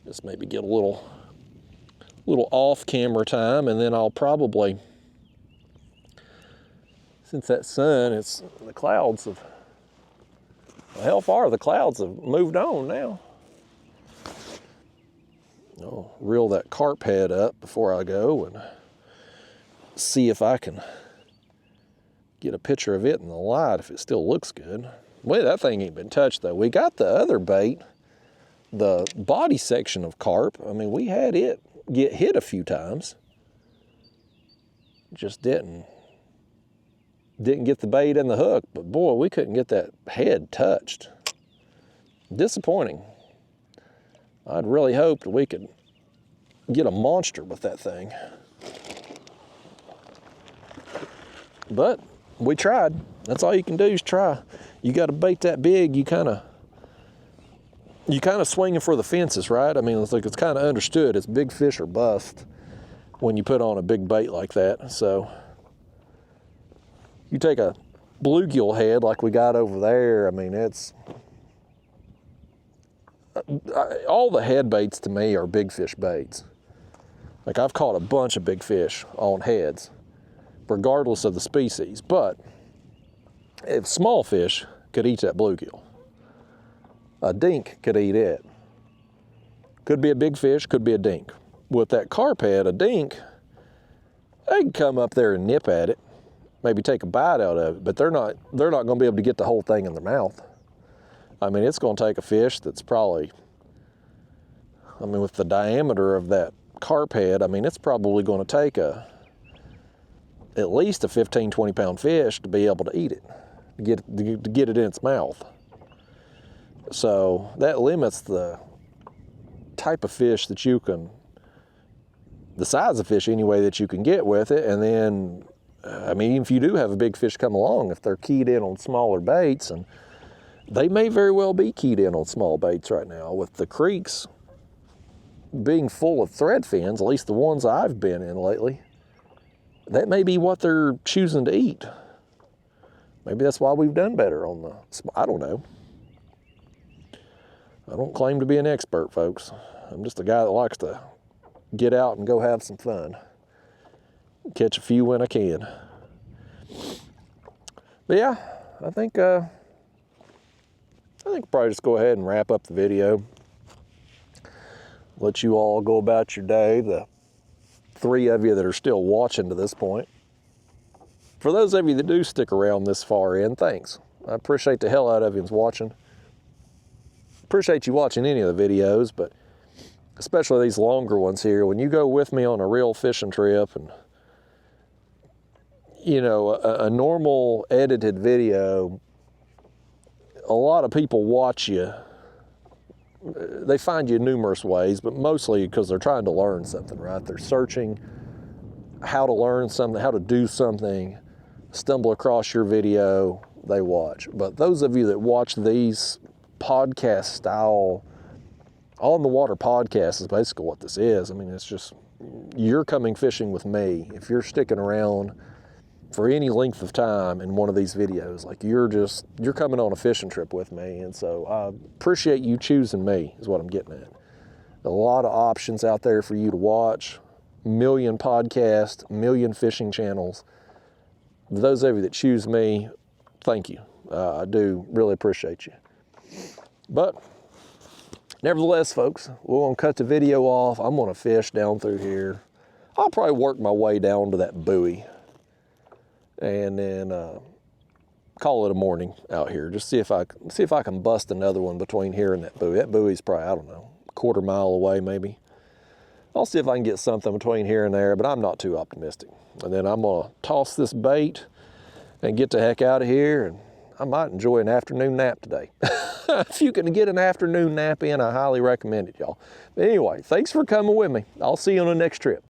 Just maybe get a little off-camera time, and then I'll probably, since that sun, the clouds have Hell far, the clouds have moved on now. I'll reel that carp head up before I go and see if I can get a picture of it in the light if it still looks good. Well, that thing ain't been touched though. We got the other bait, the body section of carp. I mean, we had it get hit a few times. Just didn't get the bait and the hook, but boy, we couldn't get that head touched. Disappointing. I'd really hoped we could get a monster with that thing. But we tried. That's all you can do is try. You got a bait that big, you kind of swinging for the fences, right? I mean, it's kind of understood. It's big fish or bust when you put on a big bait like that. So you take a bluegill head like we got over there. I mean, it's all the head baits to me are big fish baits. Like I've caught a bunch of big fish on heads, regardless of the species. But if small fish could eat that bluegill, a dink could eat it. Could be a big fish, could be a dink. With that carp head, a dink, they can come up there and nip at it, maybe take a bite out of it, but they're not going to be able to get the whole thing in their mouth. I mean, it's going to take a fish that's probably, I mean, with the diameter of that carp head, I mean, it's probably going to take at least a 15, 20 pound fish to be able to eat it, to get it in its mouth. So that limits the type of fish that you can, the size of fish anyway that you can get with it. And then, I mean, even if you do have a big fish come along, if they're keyed in on smaller baits, and they may very well be keyed in on small baits right now, with the creeks being full of thread fins, at least the ones I've been in lately, that may be what they're choosing to eat. Maybe that's why we've done better on the, I don't know. I don't claim to be an expert, folks. I'm just a guy that likes to get out and go have some fun. Catch a few when I can. But yeah, I think probably just go ahead and wrap up the video. Let you all go about your day, the 3 of you that are still watching to this point. For those of you that do stick around this far in, thanks. I appreciate the hell out of you watching. Appreciate you watching any of the videos, but especially these longer ones here. When you go with me on a real fishing trip, and you know, a normal edited video, a lot of people watch you. They find you numerous ways, but mostly because they're trying to learn something, right? They're searching how to learn something, how to do something, stumble across your video, they watch. But those of you that watch these podcast style, on the water podcast is basically what this is. I mean, it's just, you're coming fishing with me. If you're sticking around for any length of time in one of these videos, like you're coming on a fishing trip with me. And so I appreciate you choosing me, is what I'm getting at. A lot of options out there for you to watch, million podcasts, million fishing channels. Those of you that choose me, thank you. I do really appreciate you. But nevertheless, folks, we're going to cut the video off. I'm going to fish down through here. I'll probably work my way down to that buoy and then call it a morning out here. Just see if I can bust another one between here and that buoy. That buoy's probably, I don't know, a quarter mile away maybe. I'll see if I can get something between here and there, but I'm not too optimistic. And then I'm going to toss this bait and get the heck out of here, and I might enjoy an afternoon nap today. If you can get an afternoon nap in, I highly recommend it, y'all. But anyway, thanks for coming with me. I'll see you on the next trip.